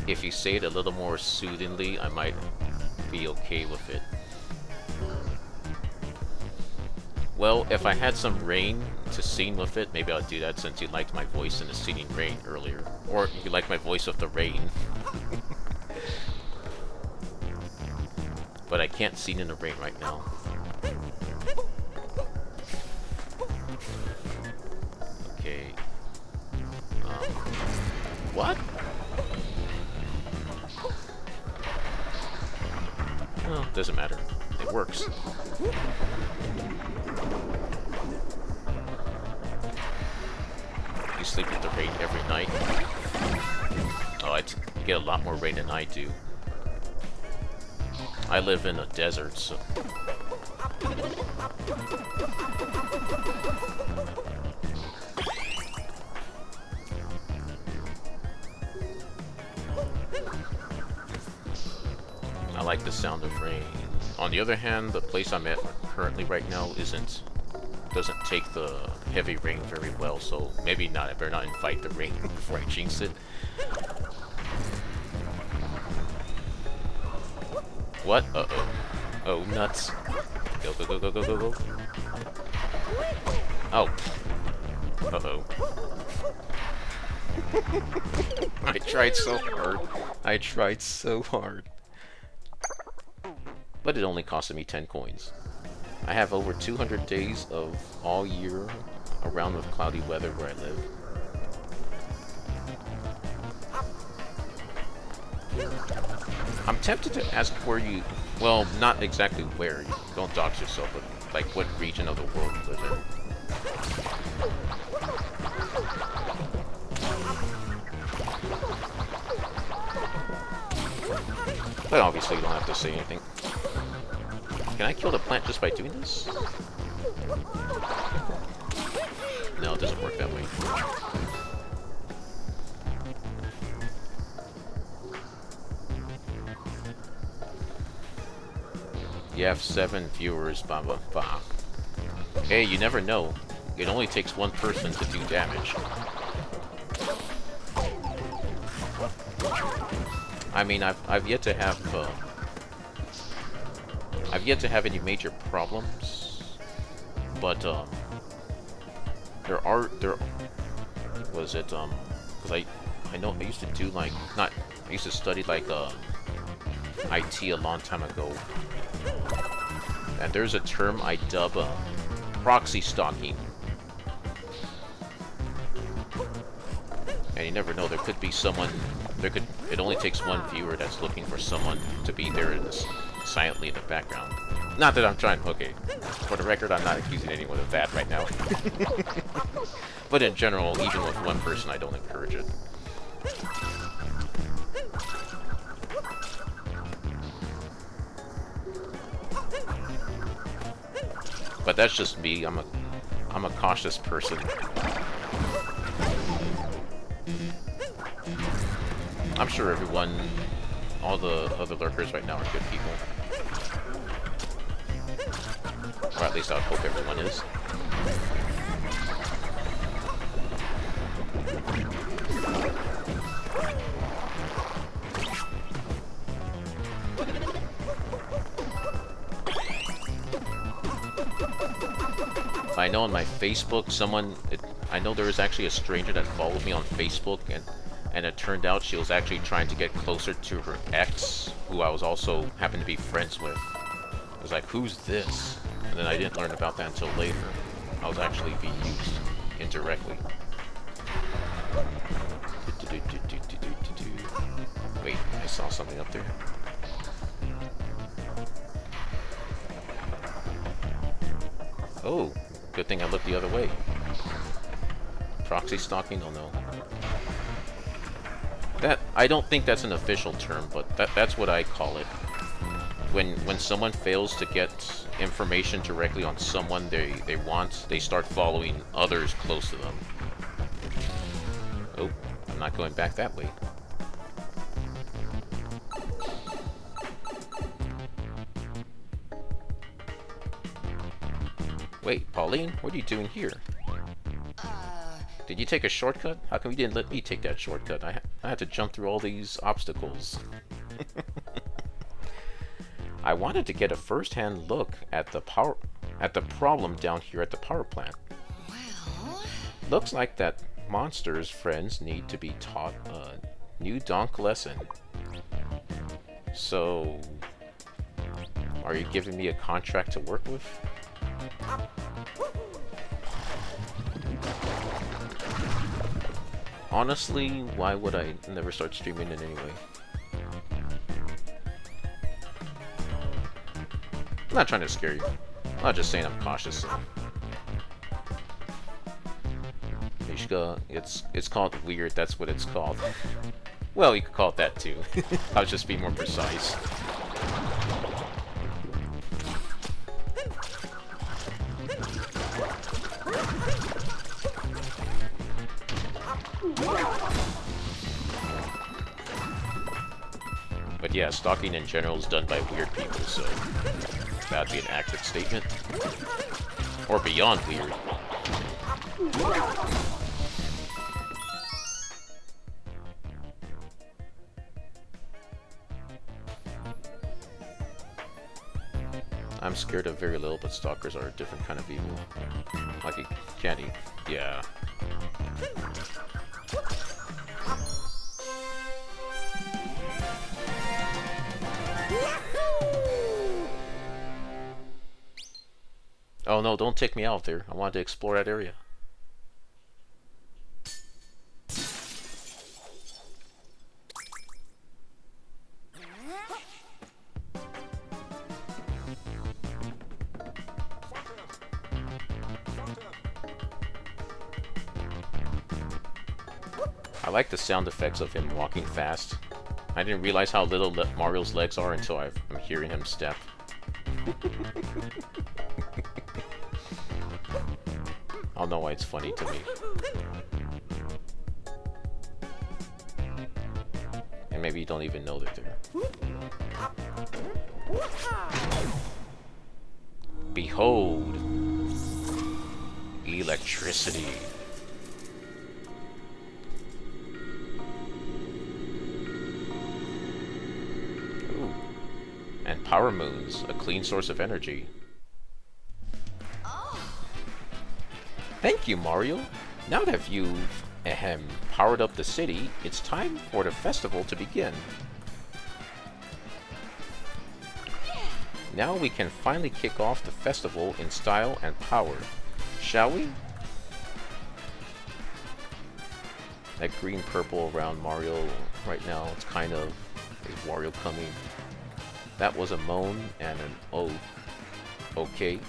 If you say it a little more soothingly, I might be okay with it. Well, if I had some rain to sing with it, maybe I'll do that since you liked my voice in the singing rain earlier. Or you like my voice with the rain. But I can't sing in the rain right now. Okay. What? Oh, doesn't matter. It works. You sleep with the rain every night. Oh, I get a lot more rain than I do. I live in a desert, so... I like the sound of rain. On the other hand, the place I'm at currently right now doesn't take the heavy rain very well, so maybe not. I better not invite the rain before I jinx it. What? Uh-oh. Oh, nuts. Go, go, go, go, go, go, go. Oh. Uh-oh. I tried so hard. I tried so hard. But it only costed me 10 coins. I have over 200 days of all year around with cloudy weather where I live. I'm tempted to ask where you... Well, not exactly where. Don't dox yourself, but like what region of the world you live in. But obviously you don't have to say anything. Can I kill the plant just by doing this? No, it doesn't work that way. You have 7 viewers, blah blah blah. Hey, you never know. It only takes one person to do damage. I mean, I've yet to have any major problems, but there was it because I know I used to do like I used to study like IT a long time ago, and there's a term I dub proxy stalking. And you never know, there could be someone, it only takes one viewer that's looking for someone to be there silently in the background. Not that I'm trying, okay, for the record, I'm not accusing anyone of that right now. But in general, even with one person, I don't encourage it. But that's just me, I'm a cautious person. I'm sure all the other lurkers right now are good people. Or at least I would hope everyone is. I know on my Facebook, I know there was actually a stranger that followed me on Facebook, and it turned out she was actually trying to get closer to her ex, who I was also happened to be friends with. I was like, who's this? And then I didn't learn about that until later. I was actually being used indirectly. Wait, I saw something up there. Oh, good thing I looked the other way. Proxy stalking? Oh no. I don't think that's an official term, but that's what I call it. When someone fails to get information directly on someone they want, they start following others close to them. Oh, I'm not going back that way. Wait, Pauline, what are you doing here? Did you take a shortcut? How come you didn't let me take that shortcut? I had to jump through all these obstacles. I wanted to get a first-hand look at the problem down here at the power plant. Well, Looks like that monster's friends need to be taught a new donk lesson. So, are you giving me a contract to work with? Honestly, why would I never start streaming it anyway? I'm not trying to scare you. I'm not just saying I'm cautious. Mishka, it's called weird, that's what it's called. Well, you could call it that too. I'll just be more precise. But yeah, stalking in general is done by weird people, so that'd be an accurate statement. Or beyond weird. I'm scared of very little, but stalkers are a different kind of evil. Like a candy. Yeah. Oh no, don't take me out there. I wanted to explore that area. I like the sound effects of him walking fast. I didn't realize how little Mario's legs are until I'm hearing him step. I don't know why it's funny to me. And maybe you don't even know they're there. Behold! Electricity. Ooh. And power moons, a clean source of energy. Thank you, Mario. Now that you've powered up the city, it's time for the festival to begin. Now we can finally kick off the festival in style and power, shall we? That green-purple around Mario right now, it's kind of is Wario coming. That was a moan and an oh. Okay.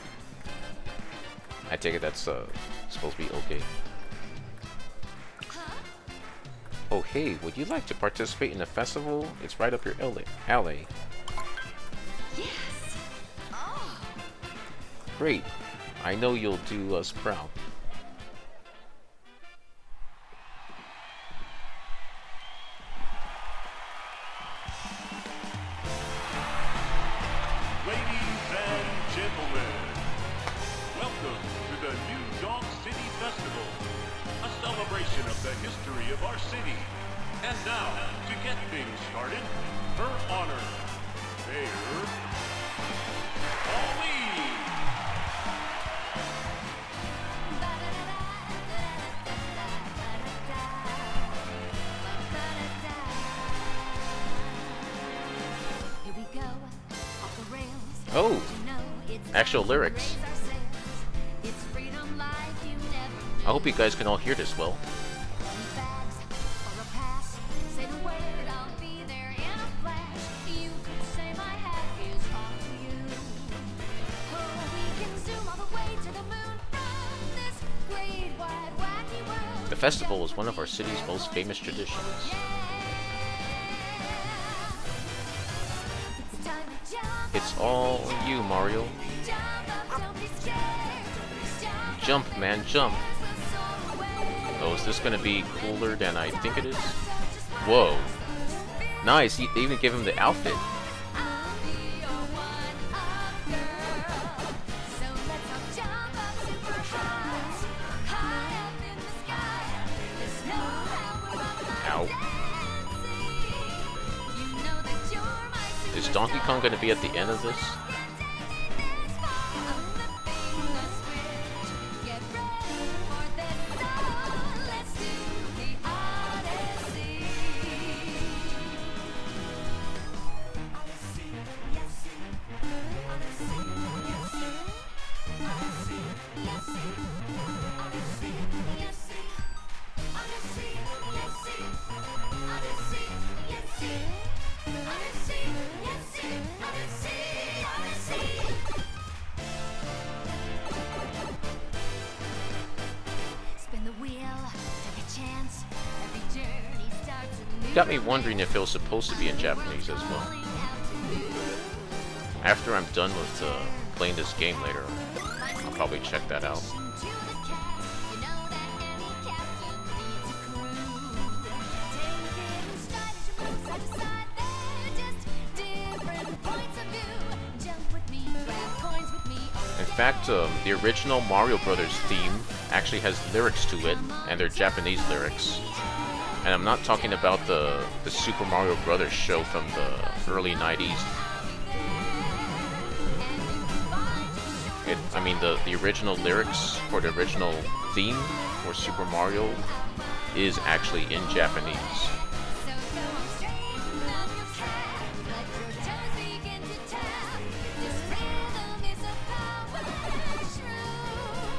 I take it that's supposed to be okay. Oh hey, would you like to participate in the festival? It's right up your alley. Yes. Oh. Great. I know you'll do us proud. Ladies and gentlemen, welcome to the New Donk City Festival, a celebration of the history of our city. And now, to get things started, her honor, Mayor Pauline. Here we go, off the rails. Oh, You know it's actual time to lyrics. raise our sails. It's freedom like you never knew. I hope you guys can all hear this well. Any bags or a pass, say the word, I'll be there in a flash. You could say my hat is off to you. Oh, we can zoom all the way to the moon from this great wide wacky world. The festival is one of our city's most famous traditions. It's time to jump It's up, all you, Mario. jump up, don't be scared. Jump Jump, man, jump. as the soar away. Oh, is this gonna be cooler than I think it is? Whoa. Nice, they even give him the outfit. I'll be your one-up girl. So let's all jump up super fast, high up in the sky. There's no how we're Ow. dancing. You know that you're my Is Donkey Kong gonna be at the end of this? Get ready for this song. Let's do the Odyssey. Odyssey, yes, Odyssey, yes, Odyssey, yes, Odyssey, yes, Odyssey, yes, Odyssey, yes, Odyssey, yes, Odyssey, Odyssey. Spin the wheel, take a chance. Every journey starts anew. Got me wondering if it was supposed to be in Japanese as well. After I'm done with playing this game later, I'll probably check that out. In fact, the original Mario Brothers theme actually has lyrics to it, and they're Japanese lyrics. And I'm not talking about the Super Mario Brothers show from the early 90s. I mean, the original lyrics or the original theme for Super Mario is actually in Japanese. So go on straight down your track. Let your toes begin to tap. This rhythm is a power mushroom.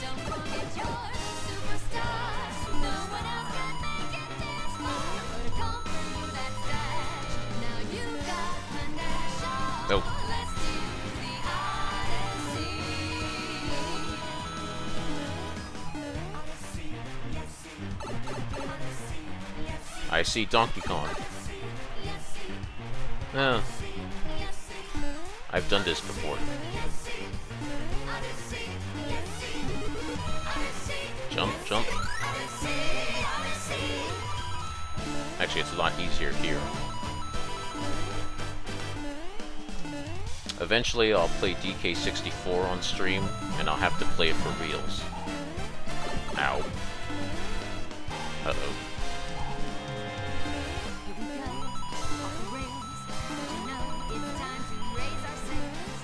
Don't forget you're a superstar. No one else can make it this far. To come through that dash. Now you got panache. Nope. Let's do the Odyssey. I see Donkey Kong. Yeah, I've done this before. Jump, jump. Actually, it's a lot easier here. Eventually, I'll play DK64 on stream, and I'll have to play it for reals. Ow. Uh-oh. Here we go, off the rails. You know it's time to raise our sails.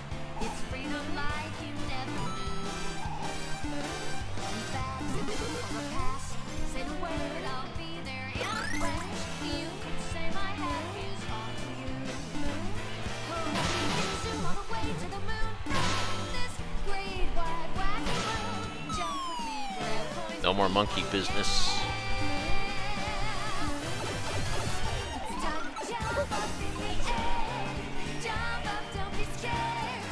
It's freedom like you never knew. Facts or a pass. Say the word, I'll be there in a flash. You could say my hat is off to you. Oh, we can zoom all the way to the moon. This great wide wacky world. Jump with me, grab points. No more monkey business. It's time to jump up in the air. Jump up, don't be scared.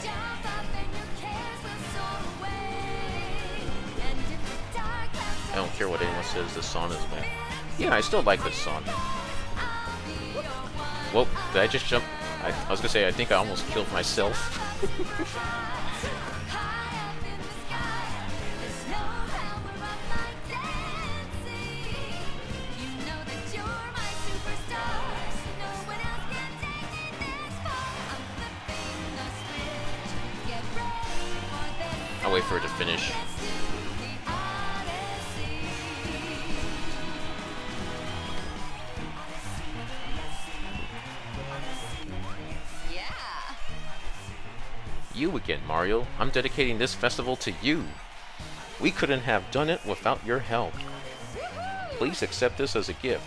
Jump up and your cares will soar away. And if the dark clouds I don't care what anyone says, this song is bad. Yeah, I still like this song. I'll be your one. Whoa, did I just jump? I was gonna say, I think I almost killed myself. High up in the sky, there's no power of my dancing. You know that you're my superstar. No one else can take me this far. I'm flipping the switch. Get ready for this. I'll wait for it to finish. Let's do the Odyssey. Yeah. You again, Mario. I'm dedicating this festival to you. We couldn't have done it without your help. Please accept this as a gift.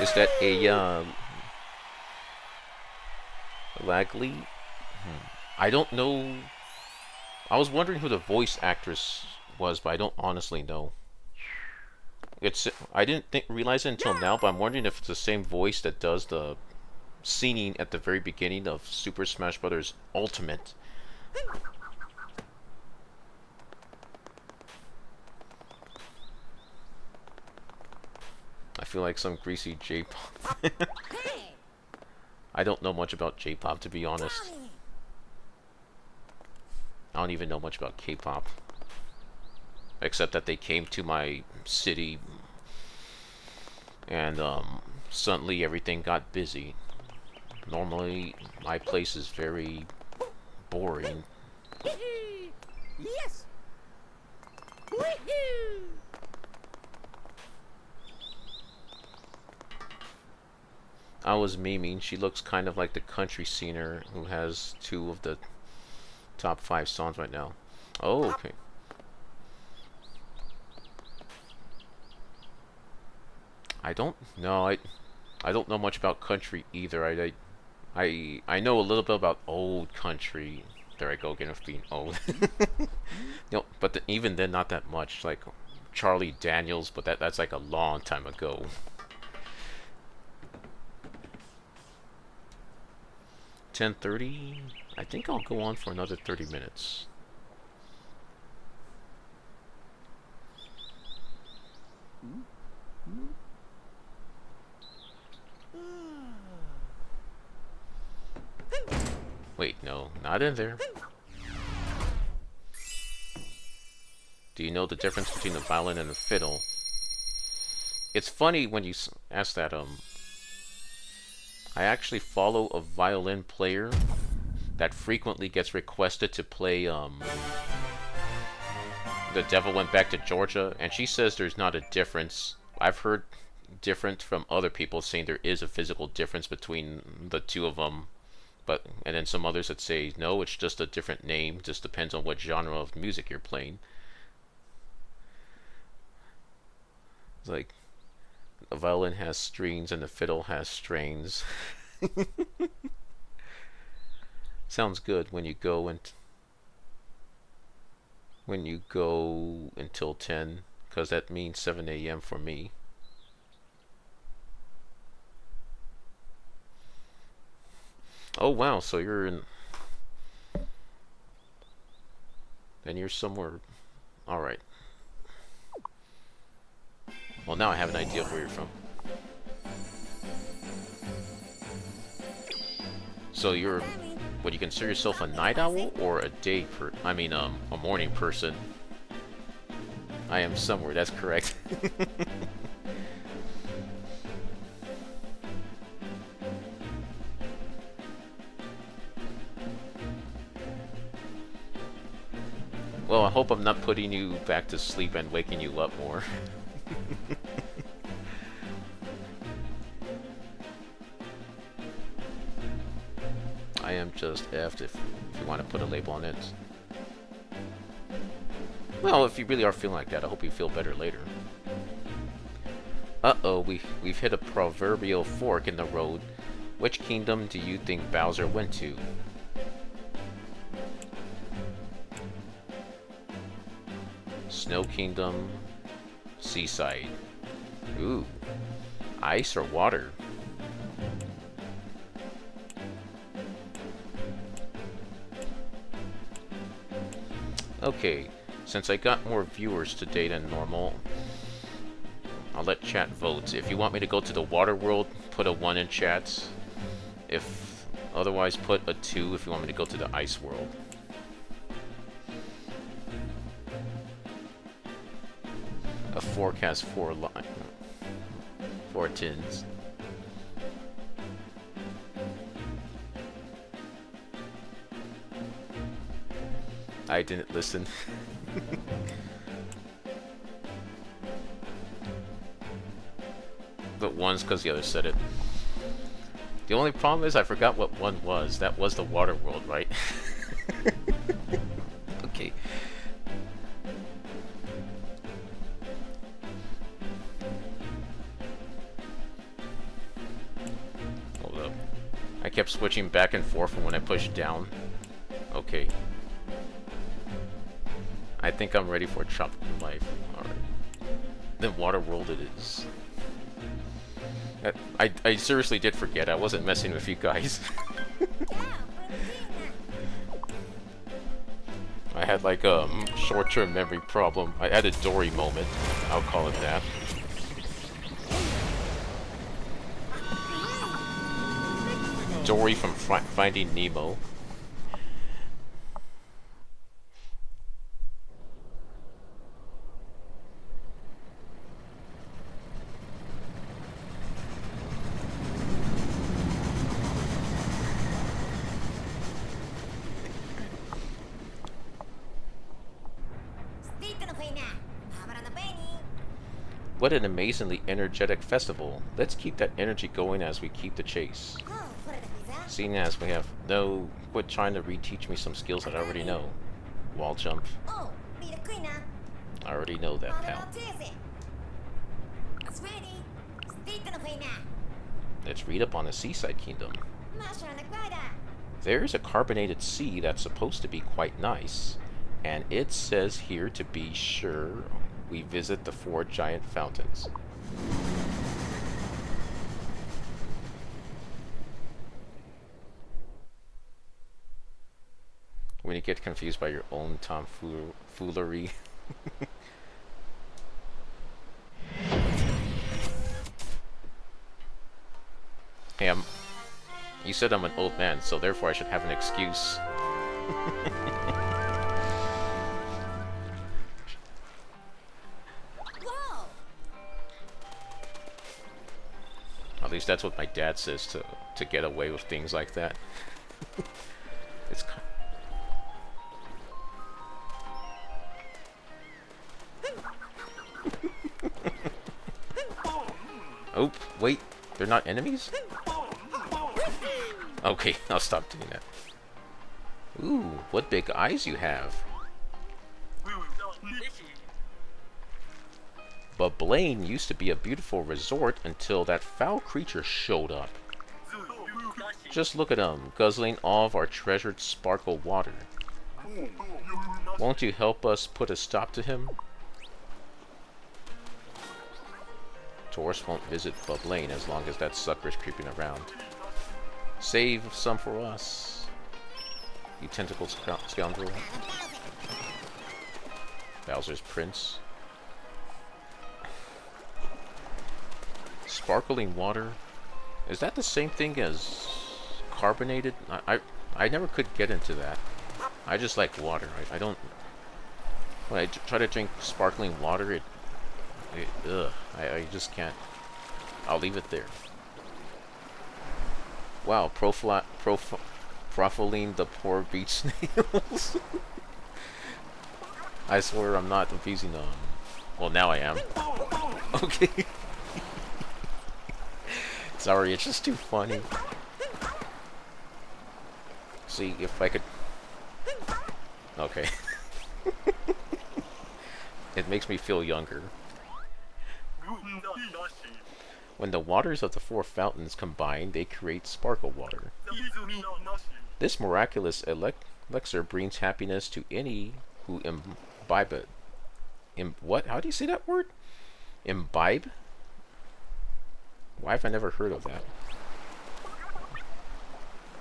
Is that a Lagley? I don't know. I was wondering who the voice actress was, but I don't honestly know. I didn't realize it until now, but I'm wondering if it's the same voice that does the singing at the very beginning of Super Smash Bros. Ultimate. I feel like some greasy J-pop. I don't know much about J-pop, to be honest. I don't even know much about K-pop. Except that they came to my city and suddenly everything got busy. Normally my place is very boring. Yes. Woohoo! I was memeing. She looks kind of like the country singer who has 2 of the top 5 songs right now. Oh, okay. I don't know. I don't know much about country either. I know a little bit about old country. There I go again with being old. But even then, not that much. Like Charlie Daniels, but that's like a long time ago. 10:30. I think I'll go on for another 30 minutes. Wait, no, not in there. Do you know the difference between the violin and the fiddle? It's funny when you ask that. I actually follow a violin player that frequently gets requested to play The Devil Went Back to Georgia, and she says there's not a difference. I've heard different from other people saying there is a physical difference between the two of them, and then some others that say no, it's just a different name, just depends on what genre of music you're playing. It's like the violin has strings and the fiddle has strings. Sounds good when you go until 10, because that means 7 a.m. for me. Oh wow, so then you're somewhere. Alright. Well, now I have an idea of where you're from. So would you consider yourself a night owl or a a morning person? I am somewhere, that's correct. Well, I hope I'm not putting you back to sleep and waking you up more. I am just effed if you want to put a label on it. Well, if you really are feeling like that, I hope you feel better later. Uh-oh, we've hit a proverbial fork in the road. Which kingdom do you think Bowser went to? Snow Kingdom, Seaside. Ooh, ice or water? Okay, since I got more viewers today than normal, I'll let chat vote. If you want me to go to the water world, put a 1 in chat. If otherwise, put a 2 if you want me to go to the ice world. A fork has 4 tins. I didn't listen. But one's because the other said it. The only problem is I forgot what one was. That was the water world, right? Okay. Hold up. I kept switching back and forth from when I pushed down. Okay. I think I'm ready for a tropical life. Alright. Then water world it is. I seriously did forget. I wasn't messing with you guys. I had like a short-term memory problem. I had a Dory moment. I'll call it that. Dory from Finding Nemo. What an amazingly energetic festival. Let's keep that energy going as we keep the chase. Seeing as we have quit trying to reteach me some skills that I already know. Wall jump. I already know that, pal. Let's read up on the Seaside Kingdom. There's a carbonated sea that's supposed to be quite nice, and it says here to be sure we visit the 4 giant fountains. When you get confused by your own tomfoolery. Hey, you said I'm an old man, so therefore I should have an excuse. At least that's what my dad says to get away with things like that. It's kind. Oh, wait. They're not enemies? Okay, I'll stop doing that. Ooh, what big eyes you have. But Blaine used to be a beautiful resort until that foul creature showed up. Just look at him, guzzling all of our treasured sparkle water. Won't you help us put a stop to him? Tourists won't visit Blaine as long as that sucker is creeping around. Save some for us, you tentacle scoundrel. Bowser's Prince. Sparkling water. Is that the same thing as carbonated? I never could get into that. I just like water. I don't. When I try to drink sparkling water, I just can't. I'll leave it there. Wow, profiling the poor beach snails. I swear I'm not abusing them. Well, now I am. Okay. Sorry, it's just too funny. See, if I could... Okay. It makes me feel younger. When the waters of the four fountains combine, they create sparkle water. This miraculous elixir brings happiness to any who imbibe it. What? How do you say that word? Imbibe? Why have I never heard of that?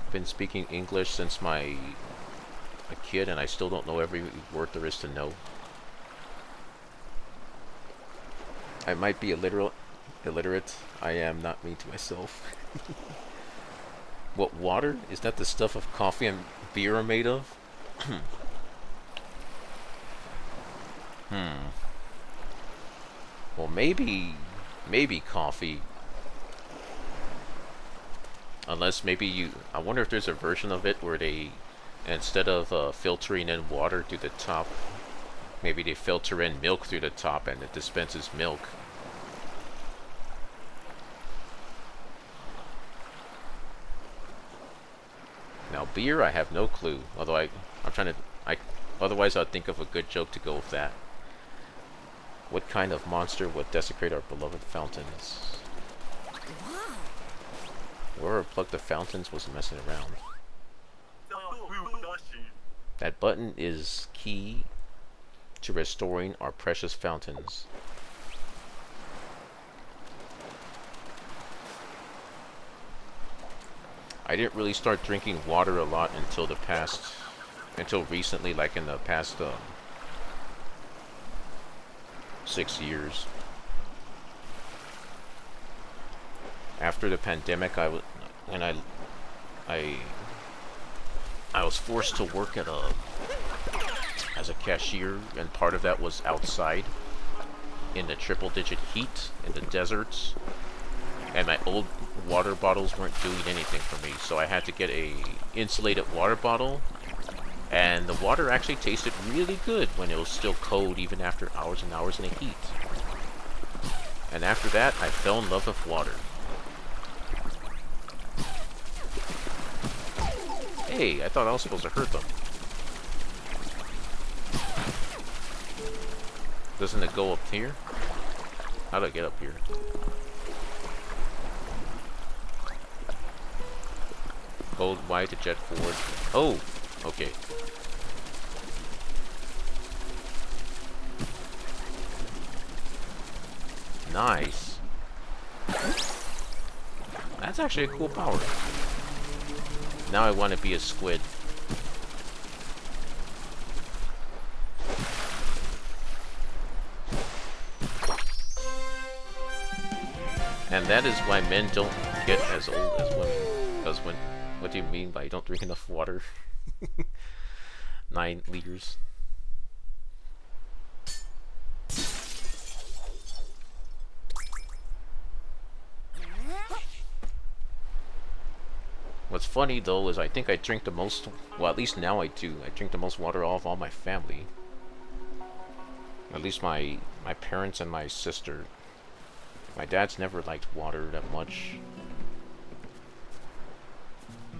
I've been speaking English since a kid, and I still don't know every word there is to know. I might be illiterate. I am not mean to myself. What, water? Is that the stuff of coffee and beer are made of? Well, maybe coffee. Unless maybe I wonder if there's a version of it where they, instead of filtering in water through the top, maybe they filter in milk through the top and it dispenses milk. Now beer, I have no clue. Although I'm trying to, otherwise I'd think of a good joke to go with that. What kind of monster would desecrate our beloved fountains? Whoever plugged the fountains was messing around. That button is key to restoring our precious fountains. I didn't really start drinking water a lot until recently, like in the past 6 years. After the pandemic, I was forced to work as a cashier, and part of that was outside in the triple-digit heat in the deserts, and my old water bottles weren't doing anything for me, so I had to get a insulated water bottle, and the water actually tasted really good when it was still cold, even after hours and hours in the heat. And after that, I fell in love with water. Hey, I thought I was supposed to hurt them. Doesn't it go up here? How do I get up here? Hold Y to jet forward. Oh, okay. Nice. That's actually a cool power. Now I want to be a squid. And that is why men don't get as old as women. Because what do you mean by you don't drink enough water? 9 liters. What's funny though is I think I drink the most, well at least now I do, I drink the most water of all my family. At least my parents and my sister. My dad's never liked water that much.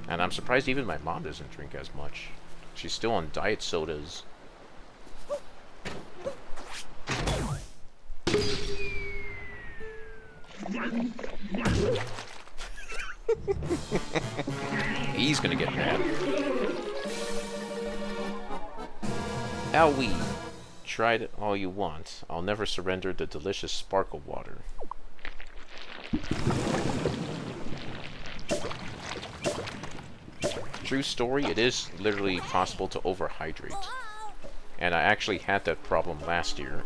And I'm surprised even my mom doesn't drink as much. She's still on diet sodas. He's gonna get mad. Owie! Try it all you want. I'll never surrender the delicious sparkle water. True story, it is literally possible to overhydrate. And I actually had that problem last year.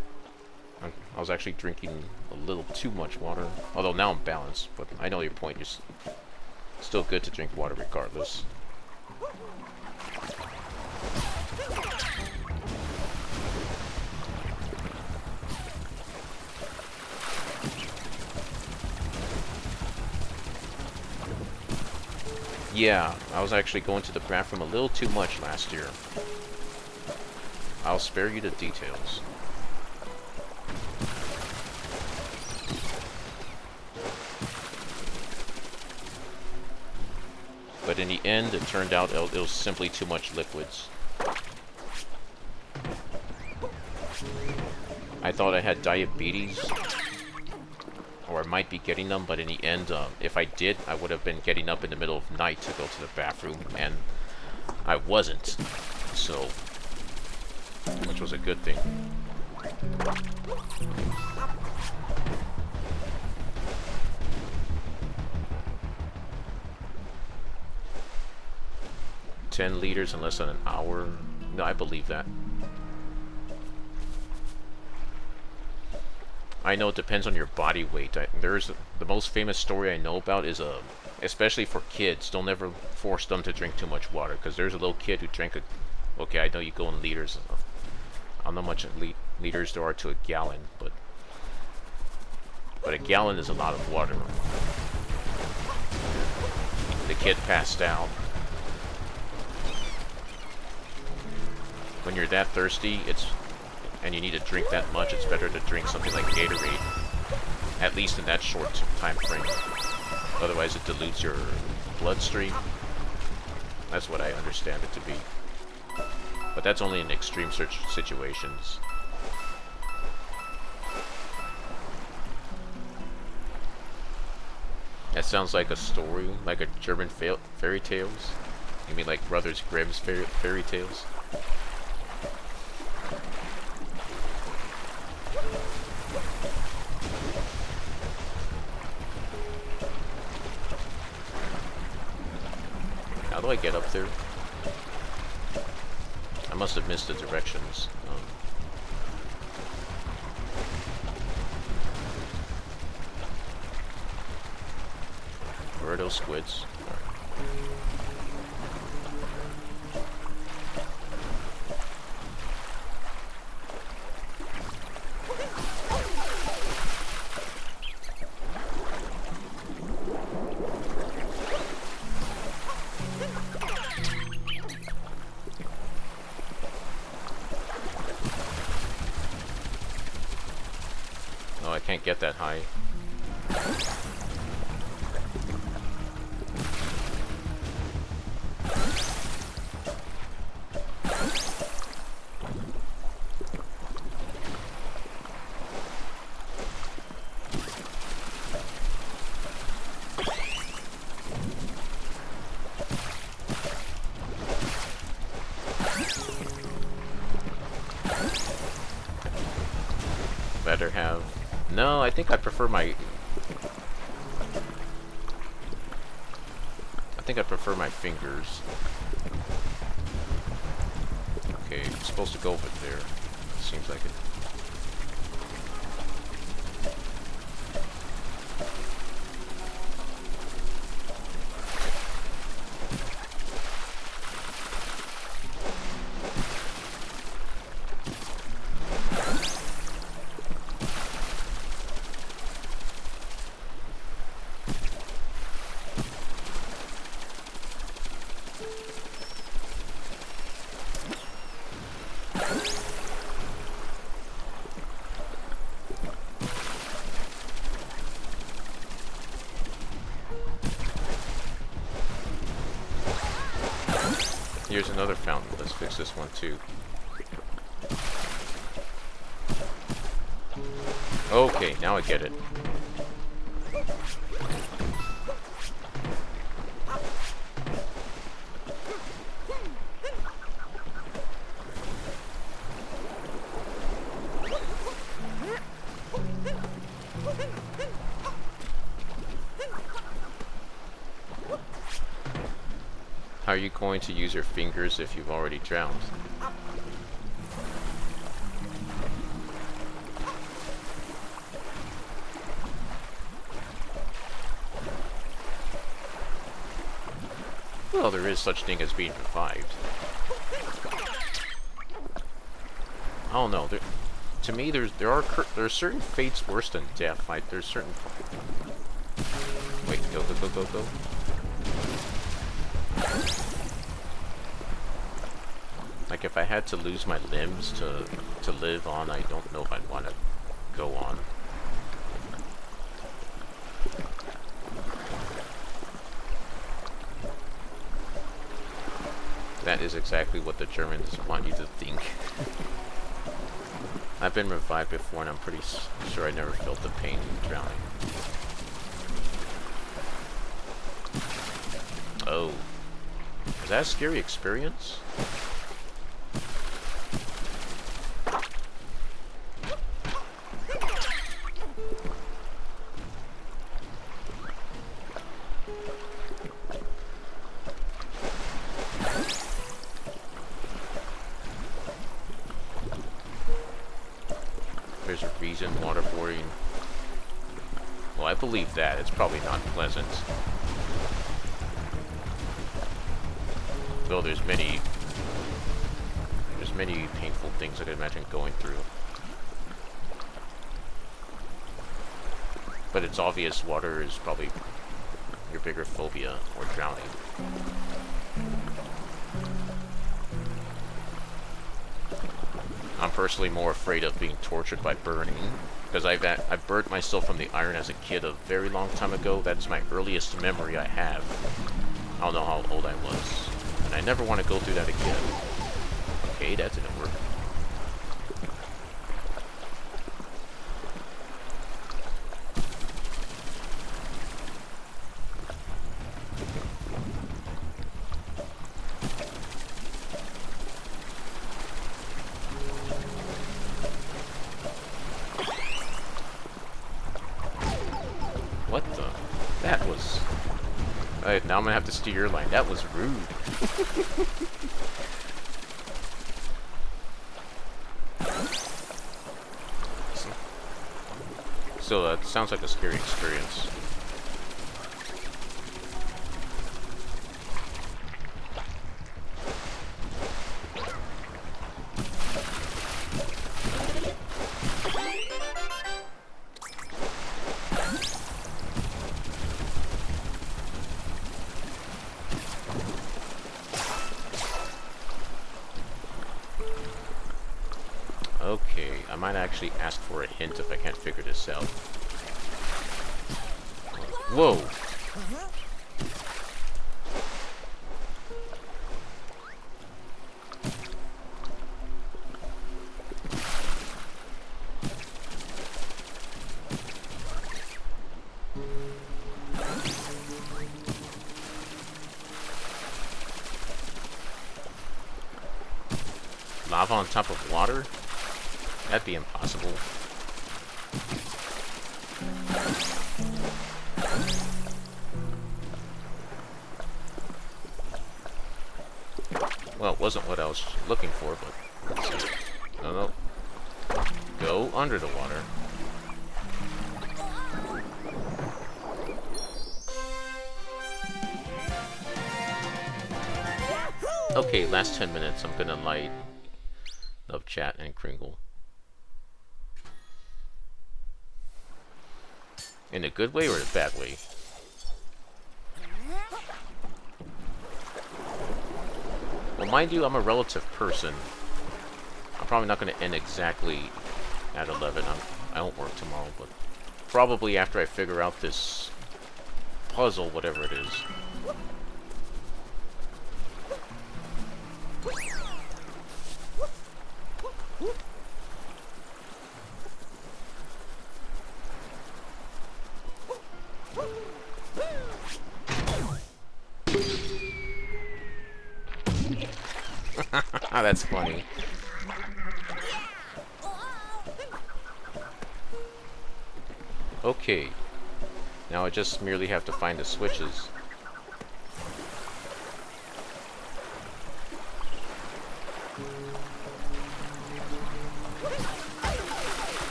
I was actually drinking a little too much water. Although now I'm balanced, but I know your point. It's still good to drink water regardless. Yeah, I was actually going to the bathroom a little too much last year. I'll spare you the details. But in the end, it turned out it was simply too much liquids. I thought I had diabetes, or I might be getting them, but in the end, if I did, I would have been getting up in the middle of the night to go to the bathroom, and I wasn't, so, which was a good thing. $10 liters in less than an hour? No, I believe that. I know it depends on your body weight. There's the most famous story I know about is especially for kids. Don't ever force them to drink too much water, because there's a little kid who drank a. Okay, I know you go in liters. I don't know how much liters there are to a gallon, but a gallon is a lot of water. The kid passed out. When you're that thirsty, and you need to drink that much, it's better to drink something like Gatorade, at least in that short time frame. Otherwise it dilutes your bloodstream. That's what I understand it to be. But that's only in extreme situations. That sounds like a story, like a German fairy tales. You mean like Brothers Grimm's fairy tales? How do I get up there? I must have missed the directions. Where are those squids? Oh, I can't get that high. Better have... No, I think I prefer my... I think I prefer my fingers. Okay, I'm supposed to go over there. Seems like it. here's another fountain. Let's fix this one too. Okay, now I get it. How are you going to use your fingers if you've already drowned? Well, there is such thing as being revived. I don't know. To me, there are certain fates worse than death. Like there's certain. Wait, go. Like if I had to lose my limbs to live on, I don't know if I'd want to go on. That is exactly what the Germans want you to think. I've been revived before and I'm pretty sure I never felt the pain of drowning. Oh. Is that a scary experience? There's a reason waterboarding. Well, I believe that. It's probably not pleasant. Though there's many painful things I could imagine going through. But it's obvious water is probably your bigger phobia, or drowning. I'm personally more afraid of being tortured by burning, because I've burnt myself from the iron as a kid a very long time ago. That's my earliest memory I have. I don't know how old I was. And I never want to go through that again. Okay, that didn't work. What the? That was... Alright, now I'm gonna have to steer your line. That was rude. So that sounds like a scary experience. Okay, I might actually ask for a hint if I can't figure this out. Whoa! Lava on top of water? That'd be impossible. Well, it wasn't what I was looking for, but let's see. No. Go under the water. Okay, last 10 minutes. I'm gonna light up chat and Kringle. In a good way or a bad way? Well, mind you, I'm a relative person. I'm probably not going to end exactly at 11. I won't work tomorrow, but probably after I figure out this puzzle, whatever it is. That's funny. Okay. Now I just merely have to find the switches.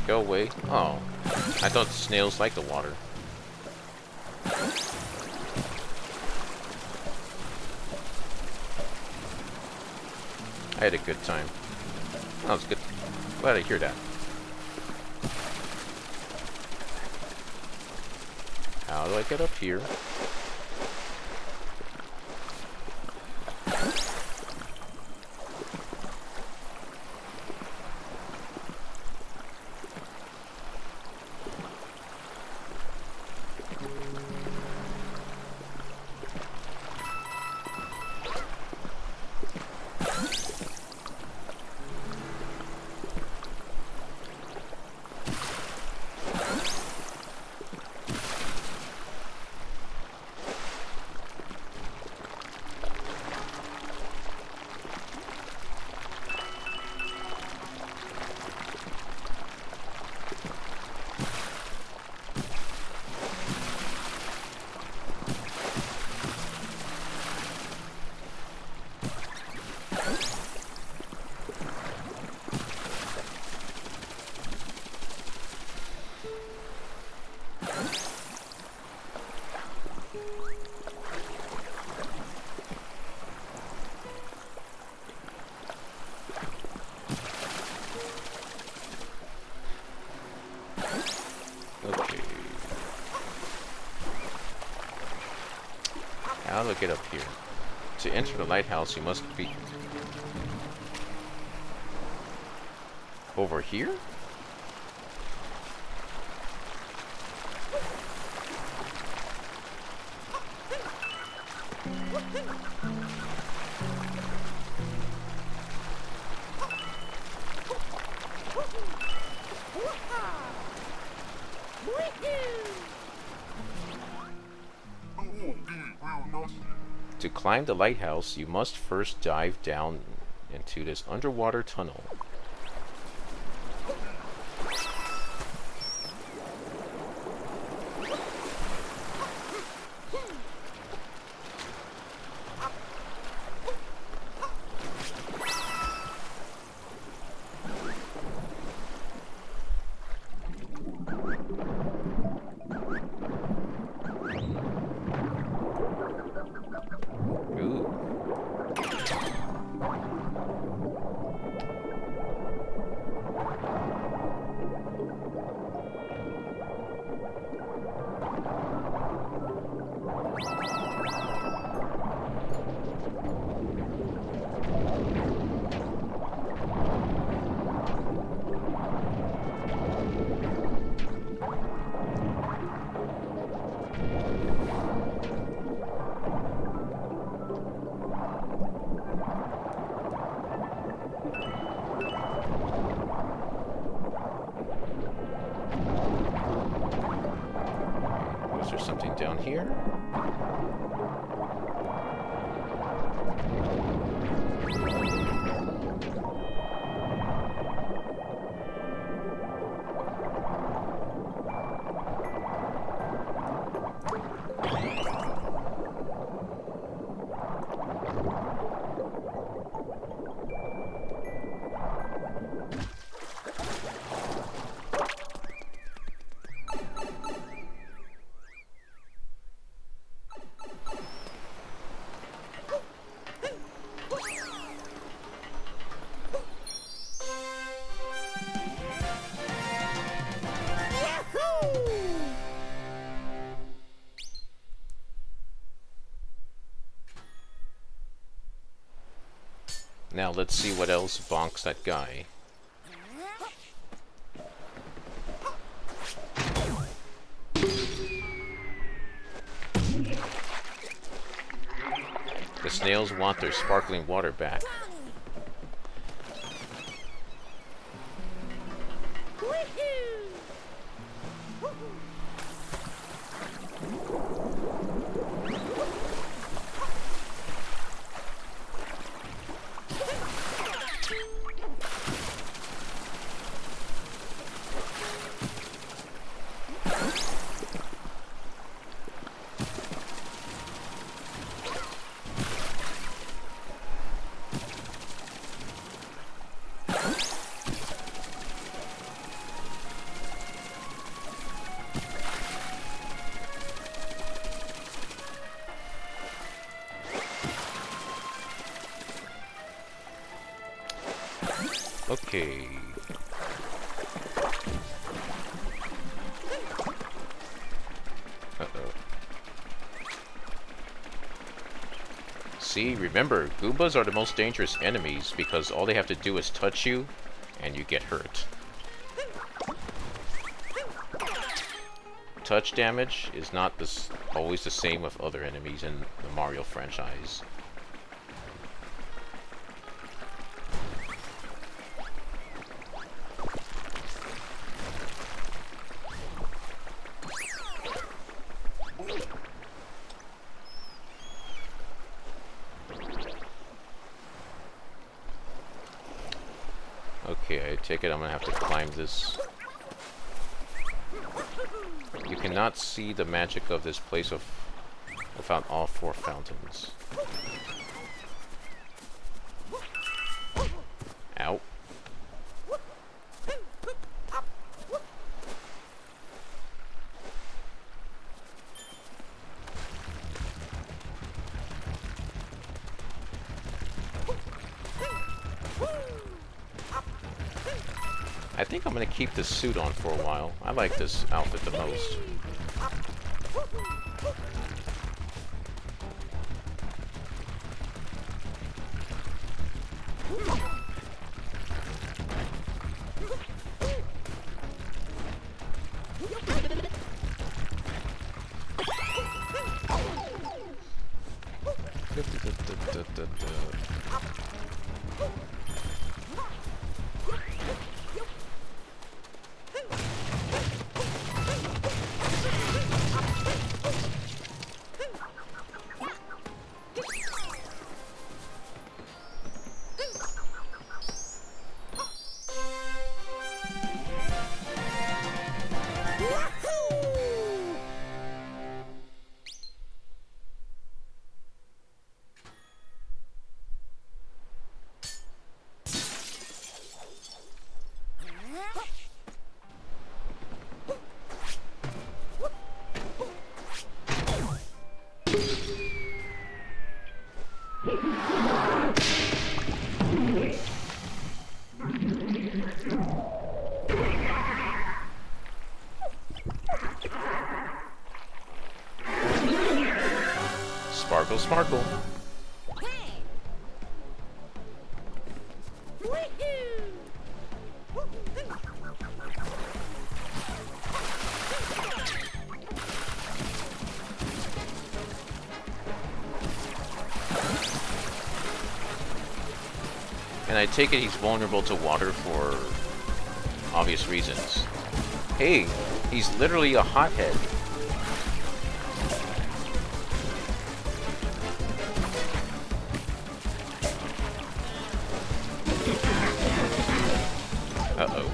Go away. Oh. I thought snails like the water. I had a good time. That was good. Glad to hear that. How do I get up here? Okay. How do I get up here? To enter the lighthouse, you must be over here? To climb the lighthouse, you must first dive down into this underwater tunnel. Is there something down here? Now let's see what else bonks that guy. The snails want their sparkling water back. Okay. Uh-oh. See, remember, Goombas are the most dangerous enemies because all they have to do is touch you and you get hurt. Touch damage is not always the same with other enemies in the Mario franchise. Okay, I take it I'm gonna have to climb this. You cannot see the magic of this place without all 4 fountains. Ow. I think I'm gonna keep this suit on for a while. I like this outfit the most. Sparkle, sparkle. And I take it he's vulnerable to water for obvious reasons. Hey, he's literally a hothead. Uh-oh.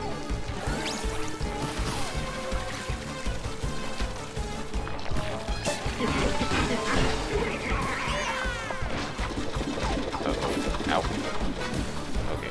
Uh-oh. Ow. Okay.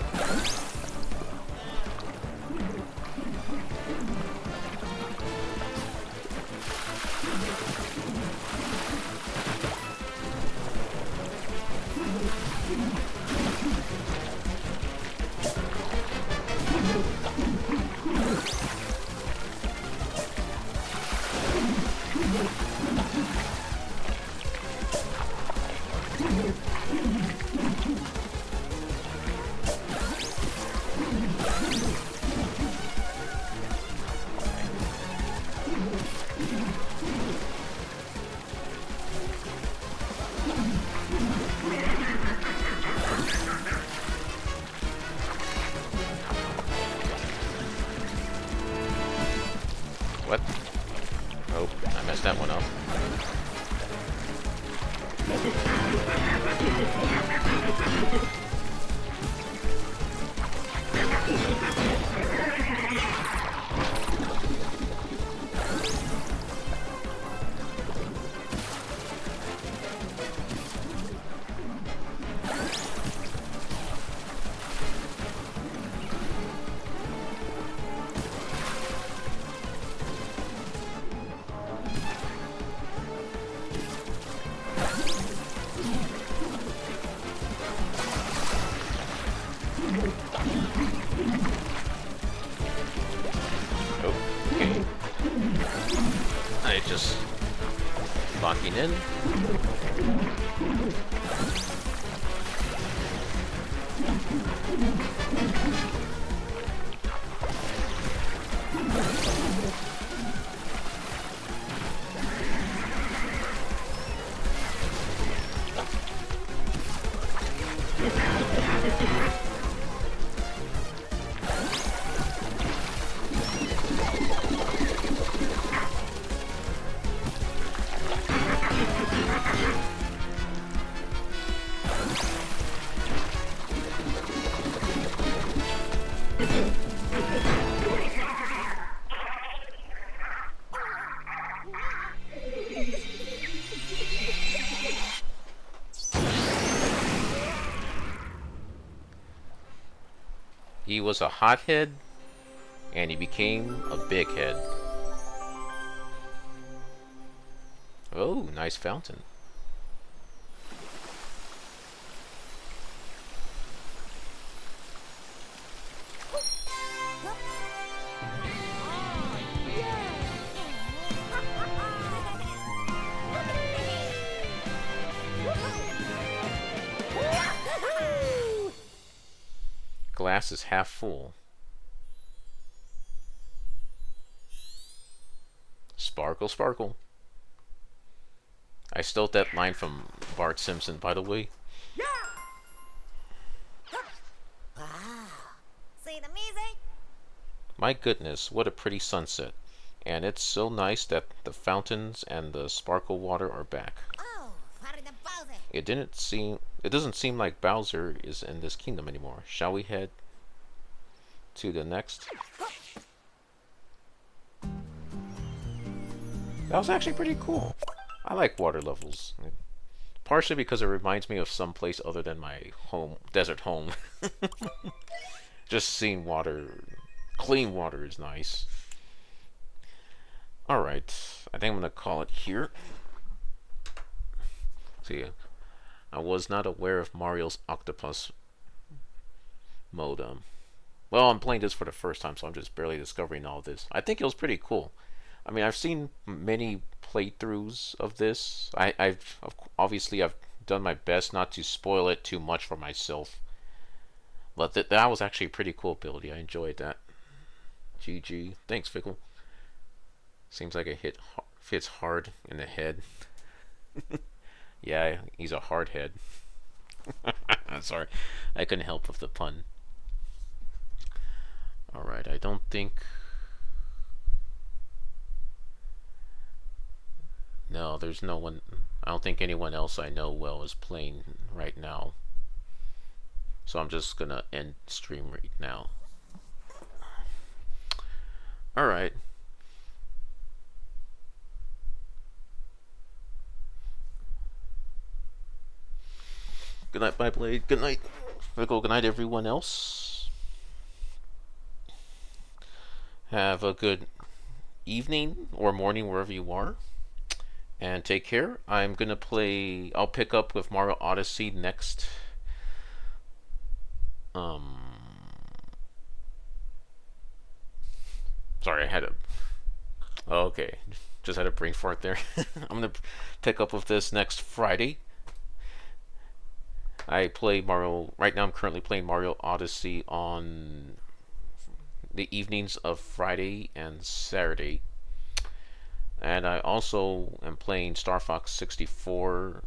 Okay. I just locking in. He was a hothead, and he became a big head. Oh, nice fountain. Glass is half full. Sparkle, sparkle. I stole that line from Bart Simpson, by the way. Wow. See the music? My goodness, what a pretty sunset. And it's so nice that the fountains and the sparkle water are back. Oh, party the Bowser. It doesn't seem like Bowser is in this kingdom anymore. Shall we head to the next? That was actually pretty cool. I like water levels. Partially because it reminds me of some place other than my home, desert home. Just seeing water, clean water is nice. Alright, I think I'm going to call it here. See, I was not aware of Mario's octopus mode. Well, I'm playing this for the first time, so I'm just barely discovering all this. I think it was pretty cool. I mean, I've seen many playthroughs of this. Obviously I've done my best not to spoil it too much for myself. But that was actually a pretty cool ability. I enjoyed that. GG. Thanks, Fickle. Seems like it fits hard in the head. Yeah, he's a hard head. Sorry, I couldn't help with the pun. Alright, I don't think... No, there's no one... I don't think anyone else I know well is playing right now. So I'm just gonna end stream right now. Alright. Good night, Bye Blade. Good night, Fickle. Good night, everyone else. Have a good evening or morning wherever you are. And take care. I'm gonna play... I'll pick up with Mario Odyssey next. Sorry, I had a... Oh, okay. Just had a brain fart there. I'm gonna pick up with this next Friday. I play Mario... Right now I'm currently playing Mario Odyssey on the evenings of Friday and Saturday. And I also am playing Star Fox 64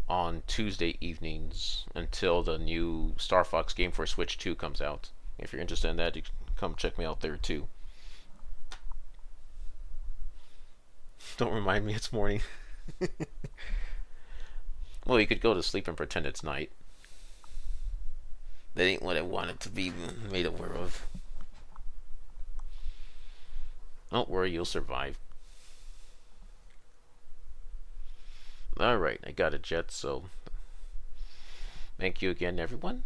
on Tuesday evenings until the new Star Fox game for Switch 2 comes out. If you're interested in that, you can come check me out there too. Don't remind me it's morning. Well, you could go to sleep and pretend it's night. That ain't what I wanted to be made aware of. Don't worry, you'll survive. Alright, I got a jet, so thank you again, everyone.